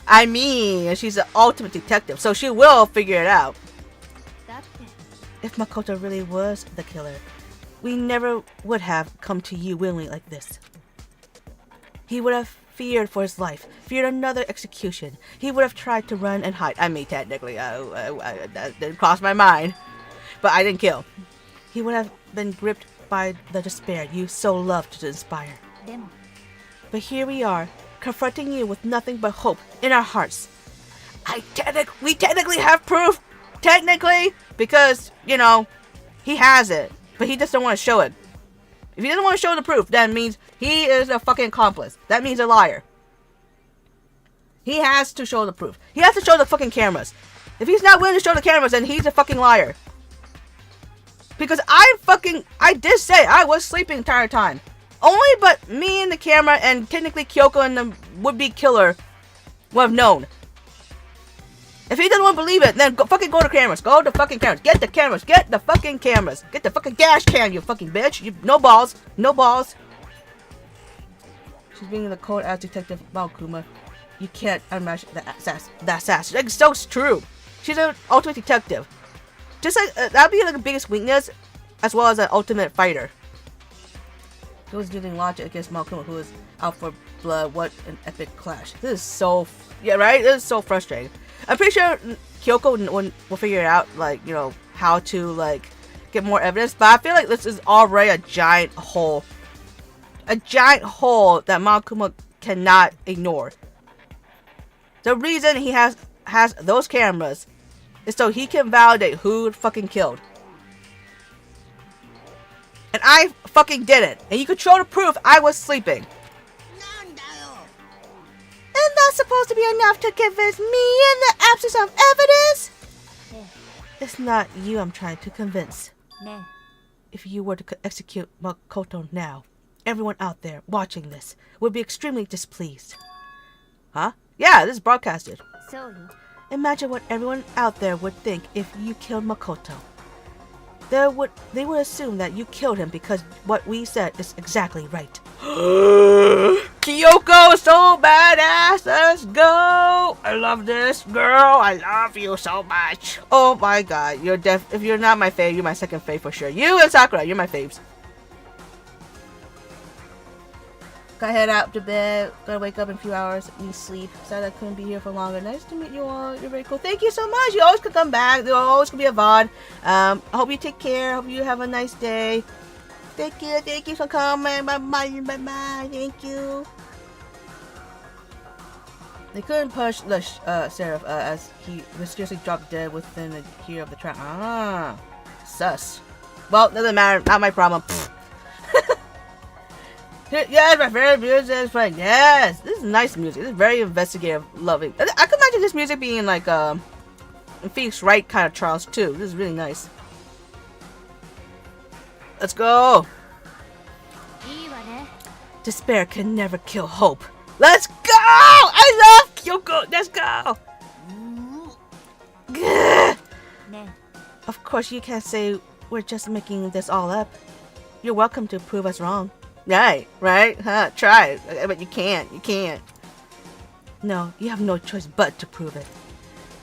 S1: I mean, she's the ultimate detective, so she will figure it out. If Makoto really was the killer, we never would have come to you willingly like this. He would have feared for his life, feared another execution. He would have tried to run and hide. I mean, technically, that didn't cross my mind. But I didn't kill. He would have been gripped by the despair you so loved to inspire. But here we are, confronting you with nothing but hope in our hearts. We technically have proof. Technically, because, you know, he has it. But he just don't want to show it. If he doesn't want to show the proof, that means he is a fucking accomplice. That means a liar. He has to show the proof. He has to show the fucking cameras. If he's not willing to show the cameras, then he's a fucking liar. Because I did say I was sleeping the entire time. Only but me and the camera and technically Kyoko and the would-be killer would have known. If he doesn't want to believe it, then go to cameras. Go to fucking cameras. Get the cameras. Get the fucking cameras. Get the fucking dash cam, you fucking bitch. No balls. No balls. She's being the cold-ass detective Malkuma. You can't imagine that sass. Like, so true. She's an ultimate detective. Just like, that'd be like the biggest weakness, as well as an ultimate fighter. He was using logic against Malkuma, who is out for blood. What an epic clash. This is so, yeah, right? This is so frustrating. I'm pretty sure Kyoko will figure it out, like, you know, how to, like, get more evidence. But I feel like this is already a giant hole. A giant hole that Malkuma cannot ignore. The reason he has those cameras is so he can validate who fucking killed. And I fucking did it. And you could show the proof I was sleeping. And that's supposed to be enough to convince me in the absence of evidence? It's not you I'm trying to convince. If you were to execute Makoto now, everyone out there watching this would be extremely displeased. Huh? Yeah, this is broadcasted. Imagine what everyone out there would think if you killed Makoto. They would assume that you killed him because what we said is exactly right. Kyoko, so badass. Let's go. I love this girl. I love you so much. Oh my god, if you're not my fave, you're my second fave for sure. You and Sakura, you're my faves. Gotta head out to bed. Gotta wake up in a few hours. Need sleep. Sad I couldn't be here for longer. Nice to meet you all. You're very cool. Thank you so much. You always could come back. There always could be a VOD. I hope you take care. Hope you have a nice day. Thank you. Thank you for coming. Bye bye. Bye bye. Thank you. They couldn't push the Seraph as he mysteriously dropped dead within a year of the trap. Ah, sus. Well, doesn't matter. Not my problem. Yes, my favorite music is playing. Yes, this is nice music. This is very investigative, loving. I could imagine this music being like Phoenix Wright kind of Charles too. This is really nice. Let's go. Despair can never kill hope. Let's go! I love Kyoko. Let's go. Of course, you can't say we're just making this all up. You're welcome to prove us wrong. Right, huh? Try it. But you can't. No, you have no choice but to prove it.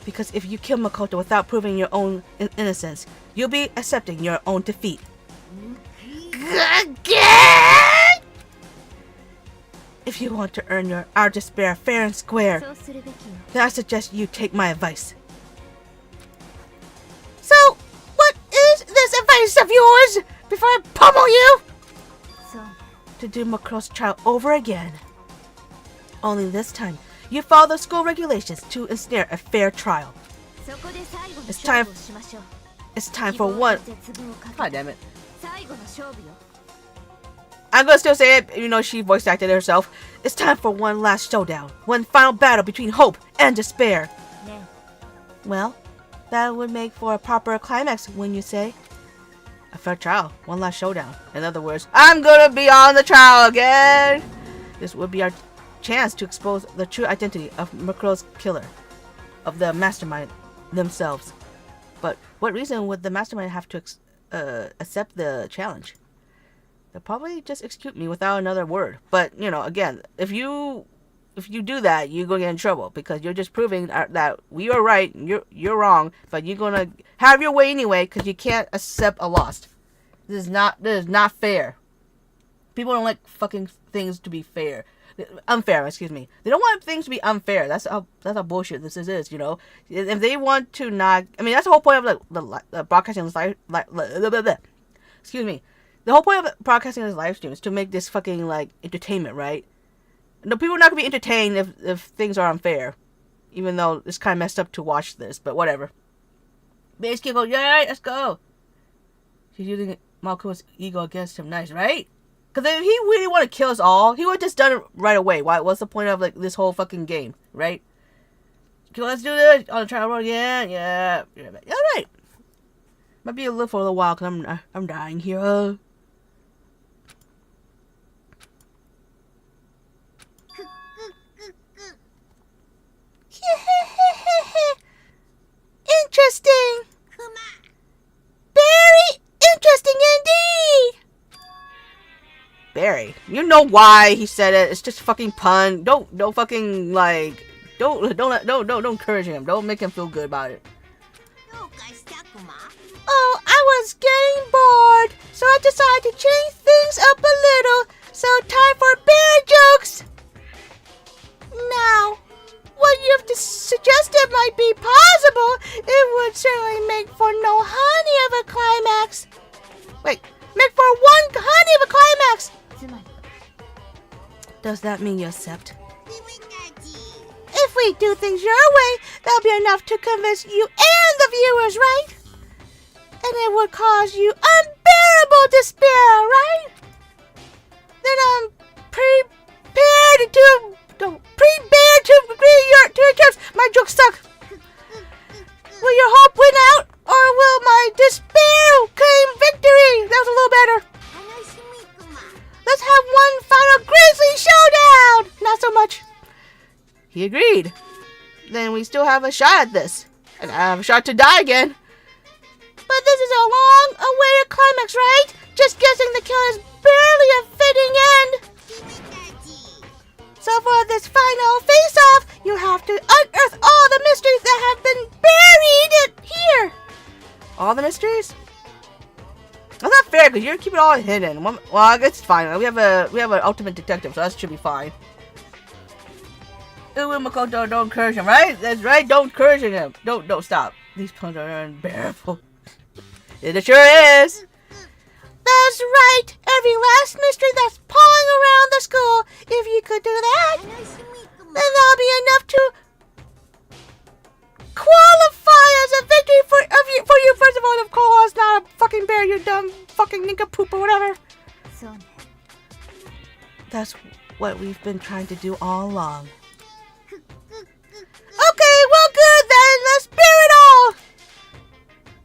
S1: Because if you kill Makoto without proving your own innocence, you'll be accepting your own defeat. If you want to earn our despair fair and square,
S2: そうするべきよ。
S1: then I suggest you take my advice. So, what is this advice of yours before I pummel you?
S2: そう。
S1: To do Makoto's trial over again. Only this time, you follow the school regulations to ensnare a fair trial.
S2: そこで最後の
S1: It's
S2: 勝
S1: time-
S2: 負をしましょう。
S1: It's time for one.
S2: 希望と絶望をかけ
S1: God
S2: た
S1: damn it.
S2: 最後の勝負よ。
S1: I'm gonna still say it, even though she voice acted it herself. It's time for one last showdown. One final battle between hope and despair.
S2: ね
S1: Well, that would make for a proper climax, wouldn't you say? A fair trial, one last showdown. In other words, I'm gonna be on the trial again! This would be our chance to expose the true identity of Makoto's killer, of the mastermind themselves. But what reason would the mastermind have to accept the challenge? They'll probably just execute me without another word. But, you know, again, if you do that, you're going to get in trouble because you're just proving that we are right, you're wrong, but you're going to have your way anyway because you can't accept a loss. This is not fair. People don't like fucking things to be fair. Unfair, excuse me. They don't want things to be unfair. That's how bullshit this is, you know. If they want to not, I mean, that's the whole point of the broadcasting excuse me. The whole point of broadcasting this live stream is to make this fucking, like, entertainment, right? No, people are not gonna be entertained if things are unfair. Even though it's kind of messed up to watch this, but whatever. Base Kid goes, yeah, let's go. She's using Makoto's ego against him, nice, right? Because if he really wanted to kill us all, he would have just done it right away. What's the point of, like, this whole fucking game, right? Okay, let's do this on the trial road, yeah. Alright. Might be a little for a little while, because I'm dying here, Interesting. Very interesting indeed. Barry, you know why he said it. It's just a fucking pun. Don't fucking like don't encourage him. Don't make him feel good about it. Oh, I was getting bored, so I decided to change things up a little. So time for bear jokes. Now, what you have suggested might be possible. It would certainly make for no honey of a climax. Wait, make for one honey of a climax.
S2: つまり
S1: Does that mean you accept? If we do things your way, that'll be enough to convince you and the viewers, right? And it would cause you unbearable despair, right? Then I'm prepared to agree to your terms. My jokes suck. Will your hope win out, or will my despair claim victory? That was a little better. Let's have one final grisly showdown. Not so much. He agreed. Then we still have a shot at this. And I have a shot to die again. But this is a long-awaited climax, right? Just guessing the kill is barely a fitting end. So for this final face-off, you have to unearth all the mysteries that have been buried here. All the mysteries? That's not fair because you're keeping it all hidden. Well, I guess it's fine. We have an ultimate detective, so that should be fine. Ooh, Makoto, don't encourage him, right? That's right. Don't encourage him. Don't stop. These puns are unbearable. It sure is. That's right. Every last mystery that's pawing around the school. If you could do that, then that'll be enough to qualify as a victory for you. First of all, of course, not a fucking bear, you dumb fucking nincompoop or whatever.
S2: そうね
S1: That's what we've been trying to do all along. Okay, well good then, let's bear it all!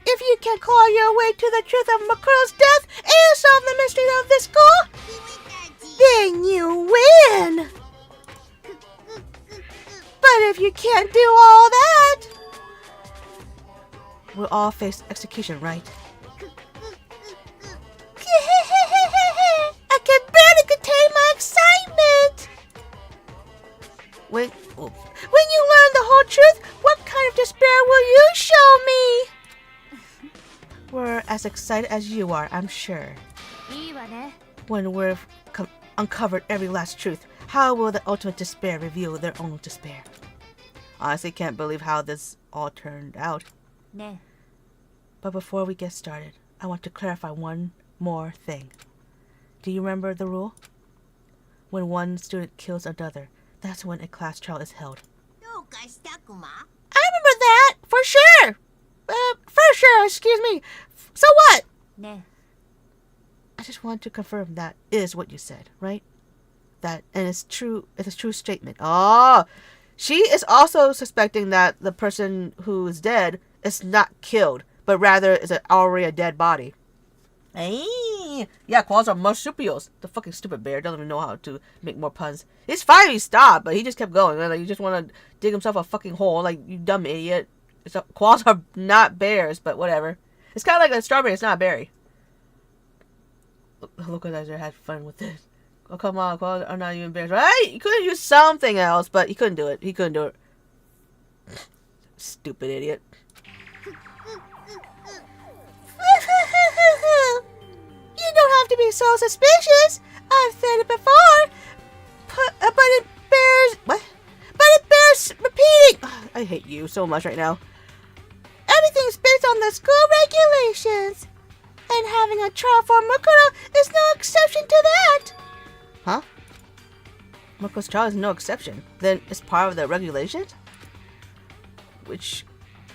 S1: If you can claw your way to the truth of Makoto's death and solve the mystery of this school, then you win! But if you can't do all that, we'll all face execution, right? I can barely contain my excitement! When you learn the whole truth, what kind of despair will you show me? We're as excited as you are, I'm sure.
S2: いいわね
S1: When we've uncovered every last truth, How will the ultimate despair reveal their own despair? Honestly, can't believe how this all turned out.
S4: Ne.
S1: But before we get started, I want to clarify one more thing. Do you remember the rule? When one student kills another, that's when a class trial is held. I remember that! For sure! Excuse me. So what?
S4: Ne.
S1: I just want to confirm that is what you said, right? That, and it's true, it's a true statement. Oh! She is also suspecting that the person who is dead is not killed, but rather is already a dead body. Hey, yeah, koalas are marsupials. The fucking stupid bear doesn't even know how to make more puns. It's fine if he stopped, but he just kept going. Like, he just want to dig himself a fucking hole. Like, you dumb idiot. Koalas are not bears, but whatever. It's kind of like a strawberry. It's not a berry. Look at that. They had fun with this. Oh, come on. Koalas are not even bears. Right? You could have used something else, but he couldn't do it. He couldn't do it. Stupid idiot. You don't have to be so suspicious. I've said it before. But it bears... What? But it bears repeating. I hate you so much right now. Everything's based on the school regulations. And having a trial for Mukuro is no exception to that. Huh? Mukuro's trial is no exception. Then it's part of the regulations? Which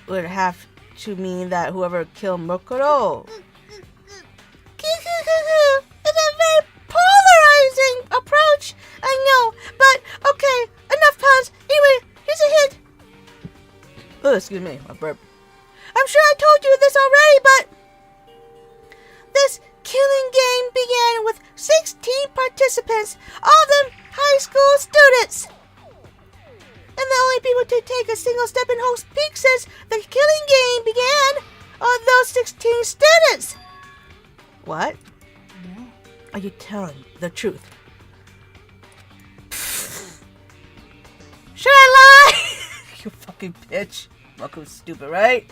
S1: would have to mean that whoever killed Mukuro... It's a very polarizing approach, I know, but okay, enough puns. Anyway, here's a hint. Oh, excuse me, my burp. I'm sure I told you this already, but this killing game began with 16 participants, all of them high school students. And the only people to take a single step in Host Peak says the killing game began on those 16 students. What?
S4: Ne.
S1: Are you telling the truth? Should I lie? You fucking bitch. Welcome, stupid, right?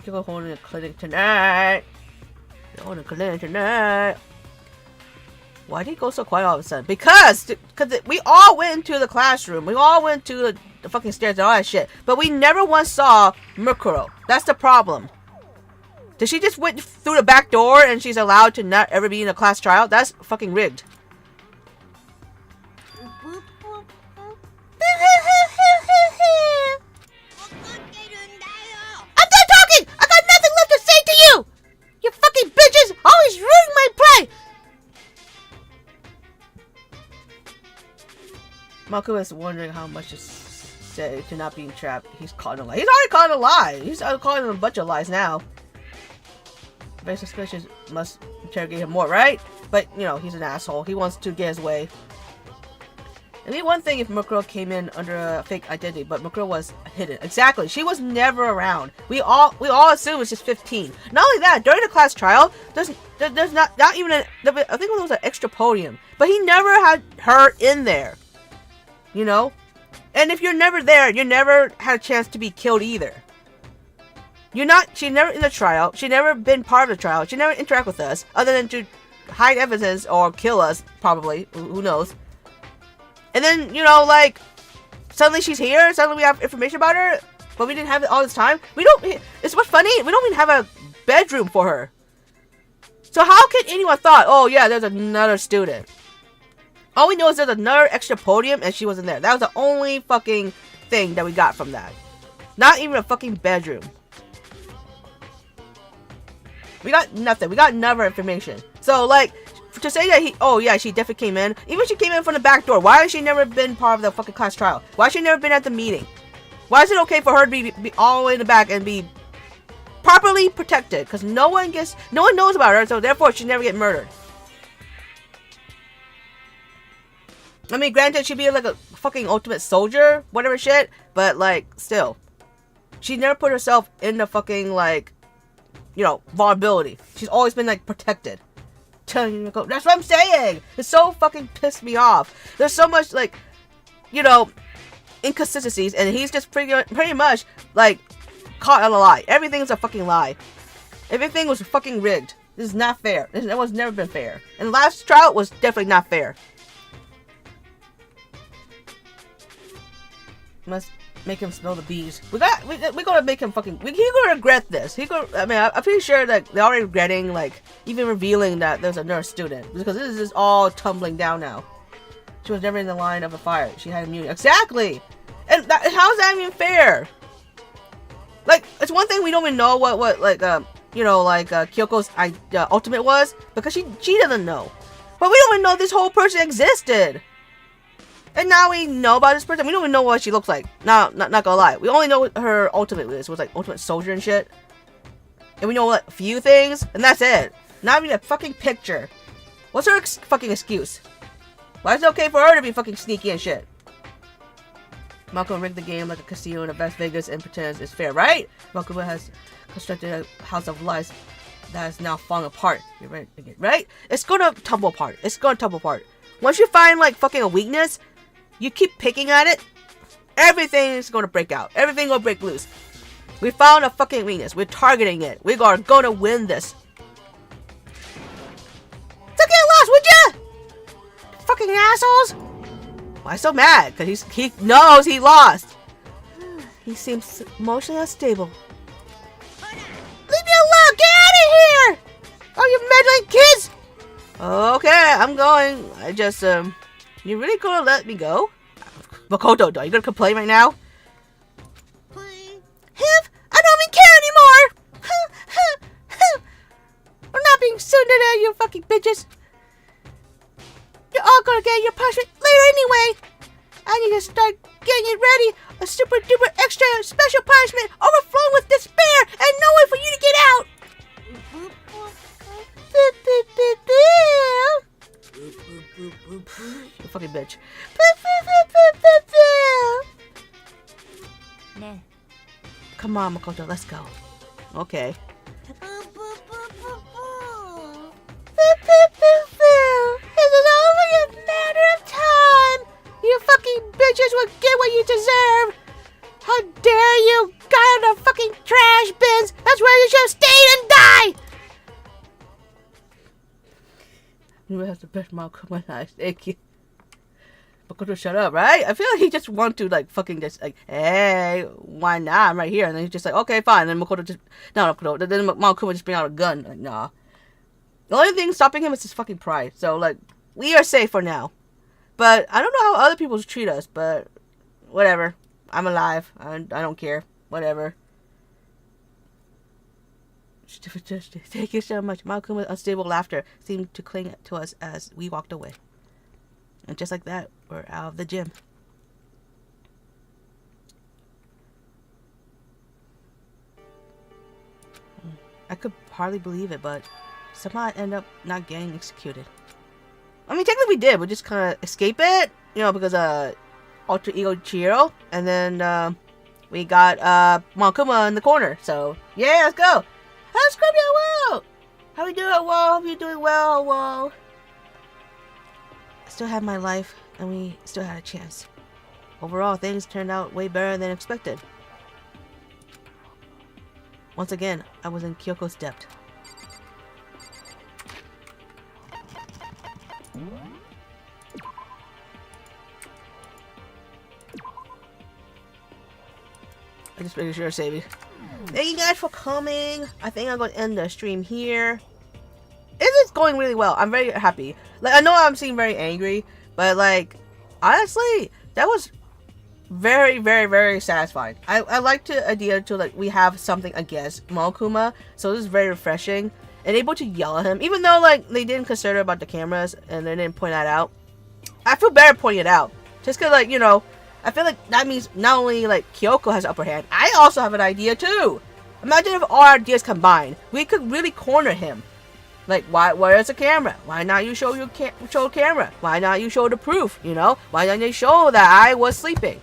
S1: You're going to the clinic tonight. You're going to the clinic tonight. Why did he go so quiet all of a sudden? Because we all went into the classroom. We all went to the fucking stairs and all that shit. But we never once saw Mukuro. That's the problem. Did she just went through the back door and she's allowed to not ever be in a class trial? That's fucking rigged. I'm done talking! I got nothing left to say to you! You fucking bitches always ruining my play! Mako is wondering how much to say to not being trapped. He's caught in a lie. He's already caught in a lie! He's calling a bunch of lies now. Very suspicious, must interrogate him more, right? But, you know, he's an asshole. He wants to get his way. It'd be one thing if Mukuro came in under a fake identity, but Mukuro was hidden. Exactly. She was never around. We all assume it's just 15. Not only that, during the class trial, there's not even I think it was an extra podium. But he never had her in there. You know? And if you're never there, you never had a chance to be killed either. She's never in the trial. She's never been part of the trial. She never interact with us, other than to hide evidence or kill us, probably. Who knows? And then, you know, like, suddenly she's here. Suddenly we have information about her, but we didn't have it all this time. It's what's funny. We don't even have a bedroom for her. So how could anyone thought, oh yeah, there's another student? All we know is there's another extra podium, and she wasn't there. That was the only fucking thing that we got from that. Not even a fucking bedroom. We got nothing. We got never information. So, like, to say that she definitely came in. Even if she came in from the back door, why has she never been part of the fucking class trial? Why has she never been at the meeting? Why is it okay for her to be all the way in the back and be properly protected? Because no one knows about her, so therefore she never get murdered. I mean, granted, she'd be like a fucking ultimate soldier, whatever shit, but, like, still. She never put herself in the fucking, like, you know, vulnerability. She's always been, like, protected. That's what I'm saying! It's so fucking pissed me off. There's so much, like, you know, inconsistencies, and he's just pretty much, like, caught on a lie. Everything's a fucking lie. Everything was fucking rigged. This is not fair. It was never been fair. And the last trial was definitely not fair. must make him smell the bees. We gotta make him fucking. He gonna regret this. I'm pretty sure that they're already regretting, like, even revealing that there's a nurse student, because this is just all tumbling down now. She was never in the line of a fire. She had immunity. Exactly. And how is that even fair? Like, it's one thing we don't even know what Kyoko's ultimate was, because she doesn't know. But we don't even know this whole person existed. And now we know about this person. We don't even know what she looks like. Not gonna lie. We only know what her ultimate is. It was like ultimate soldier and shit. And we know like a few things, and that's it. Not even a fucking picture. What's her fucking excuse? Why is it okay for her to be fucking sneaky and shit? Malcolm rigged the game like a casino in Las Vegas and pretends it's fair, right? Malcolm has constructed a house of lies that is now falling apart. You're right again, right? It's gonna tumble apart. It's gonna tumble apart. Once you find like fucking a weakness, you keep picking at it, everything is gonna break out. Everything will break loose. We found a fucking weakness. We're targeting it. We are gonna win this. Don't get lost, would ya? Fucking assholes! Why so mad? Because he knows he lost. He seems emotionally unstable. Leave me alone! Get out of here! Oh, you meddling kids! Okay, I'm going. I just, you really gonna let me go? Makoto, are you gonna complain right now? Hiv, I don't even care anymore! I'm not being tsundere, you fucking bitches! You're all gonna get your punishment later anyway! I need to start getting it ready! A super duper extra special punishment overflowing with despair and no way for you to get out! You fucking bitch. Come on, Makoto, let's go. Okay. This is only a matter of time. You fucking bitches will get what you deserve. How dare you? Got out of the fucking trash bins. That's where you should have stayed and died. You have to brush my eyes. Thank you. Makoto, shut up, right? I feel like he just wants to, like, fucking just, like, hey, why not? I'm right here. And then he's just like, okay, fine. And then Makoto just, no, Makoto. Then Makoto just bring out a gun. Like, nah. The only thing stopping him is his fucking pride. So, like, we are safe for now. But I don't know how other people treat us, but whatever. I'm alive. I don't care. Whatever. Thank you so much. Malcolm with unstable laughter seemed to cling to us as we walked away. And just like that, we're out of the gym. I could hardly believe it, but somehow I ended up not getting executed. I mean, technically we did. We just kind of escape it, you know, because alter ego Chihiro, and then we got Monokuma in the corner. So yeah, let's go. How's Scrubby? Whoa! How we doing? Whoa! Hope you're doing well. Whoa! I still had my life, and we still had a chance. Overall, things turned out way better than expected. Once again, I was in Kyoko's debt. I just making sure, saving. Thank you guys for coming. I think I'm going to end the stream here. It's going really well. I'm very happy. Like, I know I'm seeming very angry, but like, honestly, that was very, very, very satisfying. I like the idea to like we have something against Monokuma, so this is very refreshing. And able to yell at him, even though like they didn't consider about the cameras and they didn't point that out. I feel better pointing it out, just cause like, you know, I feel like that means not only like Kyoko has the upper hand, I also have an idea too. Imagine if all our ideas combined, we could really corner him. Like, where's the camera? Why not you show your camera? Why not you show the proof? You know, why not you show that I was sleeping?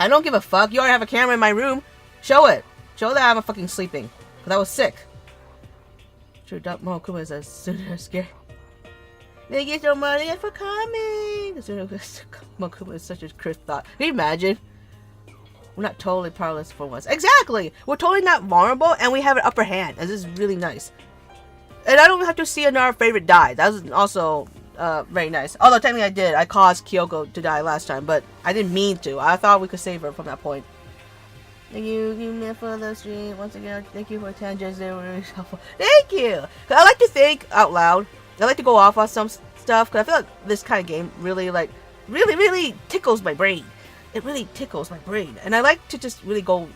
S1: I don't give a fuck. You already have a camera in my room. Show it. Show that I'm fucking sleeping. Cause I was sick. Sure, Monokuma is as soon as scared. Thank you so much for coming. Monokuma is such a crisp thought. Can you imagine? We're not totally powerless for once. Exactly. We're totally not vulnerable, and we have an upper hand. And this is really nice. And I don't have to see another favorite die. That was also very nice. Although technically I did. I caused Kyoko to die last time, but I didn't mean to. I thought we could save her from that point. Thank you, man, for the stream. Once again, thank you for tangents. They were really helpful. Thank you! I like to think out loud. I like to go off on some stuff, because I feel like this kind of game really, like, really tickles my brain. It really tickles my brain. And I like to just really go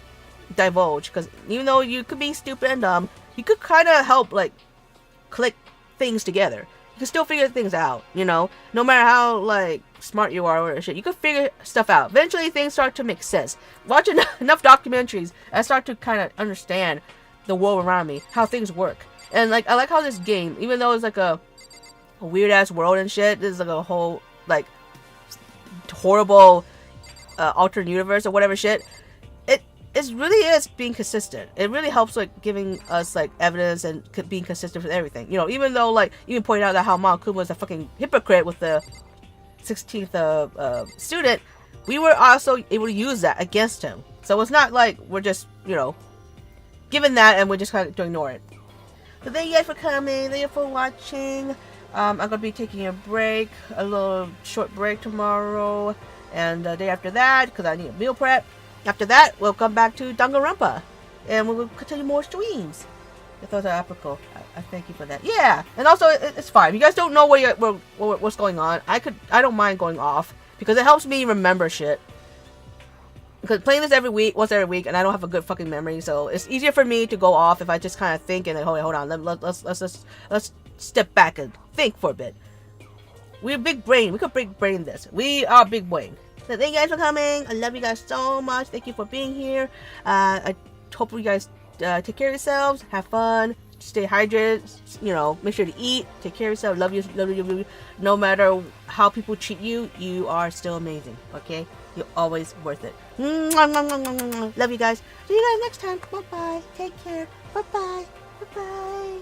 S1: divulge, because even though you could be stupid and dumb, you could kind of help, like, click things together. You can still figure things out, you know? No matter how, like, smart you are or shit, you can figure stuff out. Eventually, things start to make sense. Watch enough documentaries, I start to kind of understand the world around me, how things work. And, like, I like how this game, even though it's, like, a weird-ass world and shit, this is, like, a whole, like, horrible alternate universe or whatever shit, it really is being consistent. It really helps, like, giving us, like, evidence and being consistent with everything. You know, even though, like, you can point out that how Monokuma was a fucking hypocrite with the 16th student, we were also able to use that against him. So it's not like we're just, you know, given that and we're just kind of to ignore it. So thank you guys for coming. Thank you for watching. I'm gonna be taking a break, a little short break tomorrow, and the day after that, because I need a meal prep. After that, we'll come back to Danganronpa, and we'll continue more streams. If those are applicable, I thank you for that. Yeah, and also it's fine. If you guys don't know what's going on, I don't mind going off because it helps me remember shit. Because playing this once every week, and I don't have a good fucking memory, so it's easier for me to go off if I just kind of think and like, hold on, let's step back and think for a bit. We're big brain. We could big brain this. We are big brain. So thank you guys for coming. I love you guys so much. Thank you for being here. I hope you guys take care of yourselves. Have fun. Stay hydrated. You know, make sure to eat. Take care of yourself. Love you. No matter how people treat you, you are still amazing. Okay? You're always worth it. Love you guys. See you guys next time. Bye bye. Take care. Bye bye. Bye bye.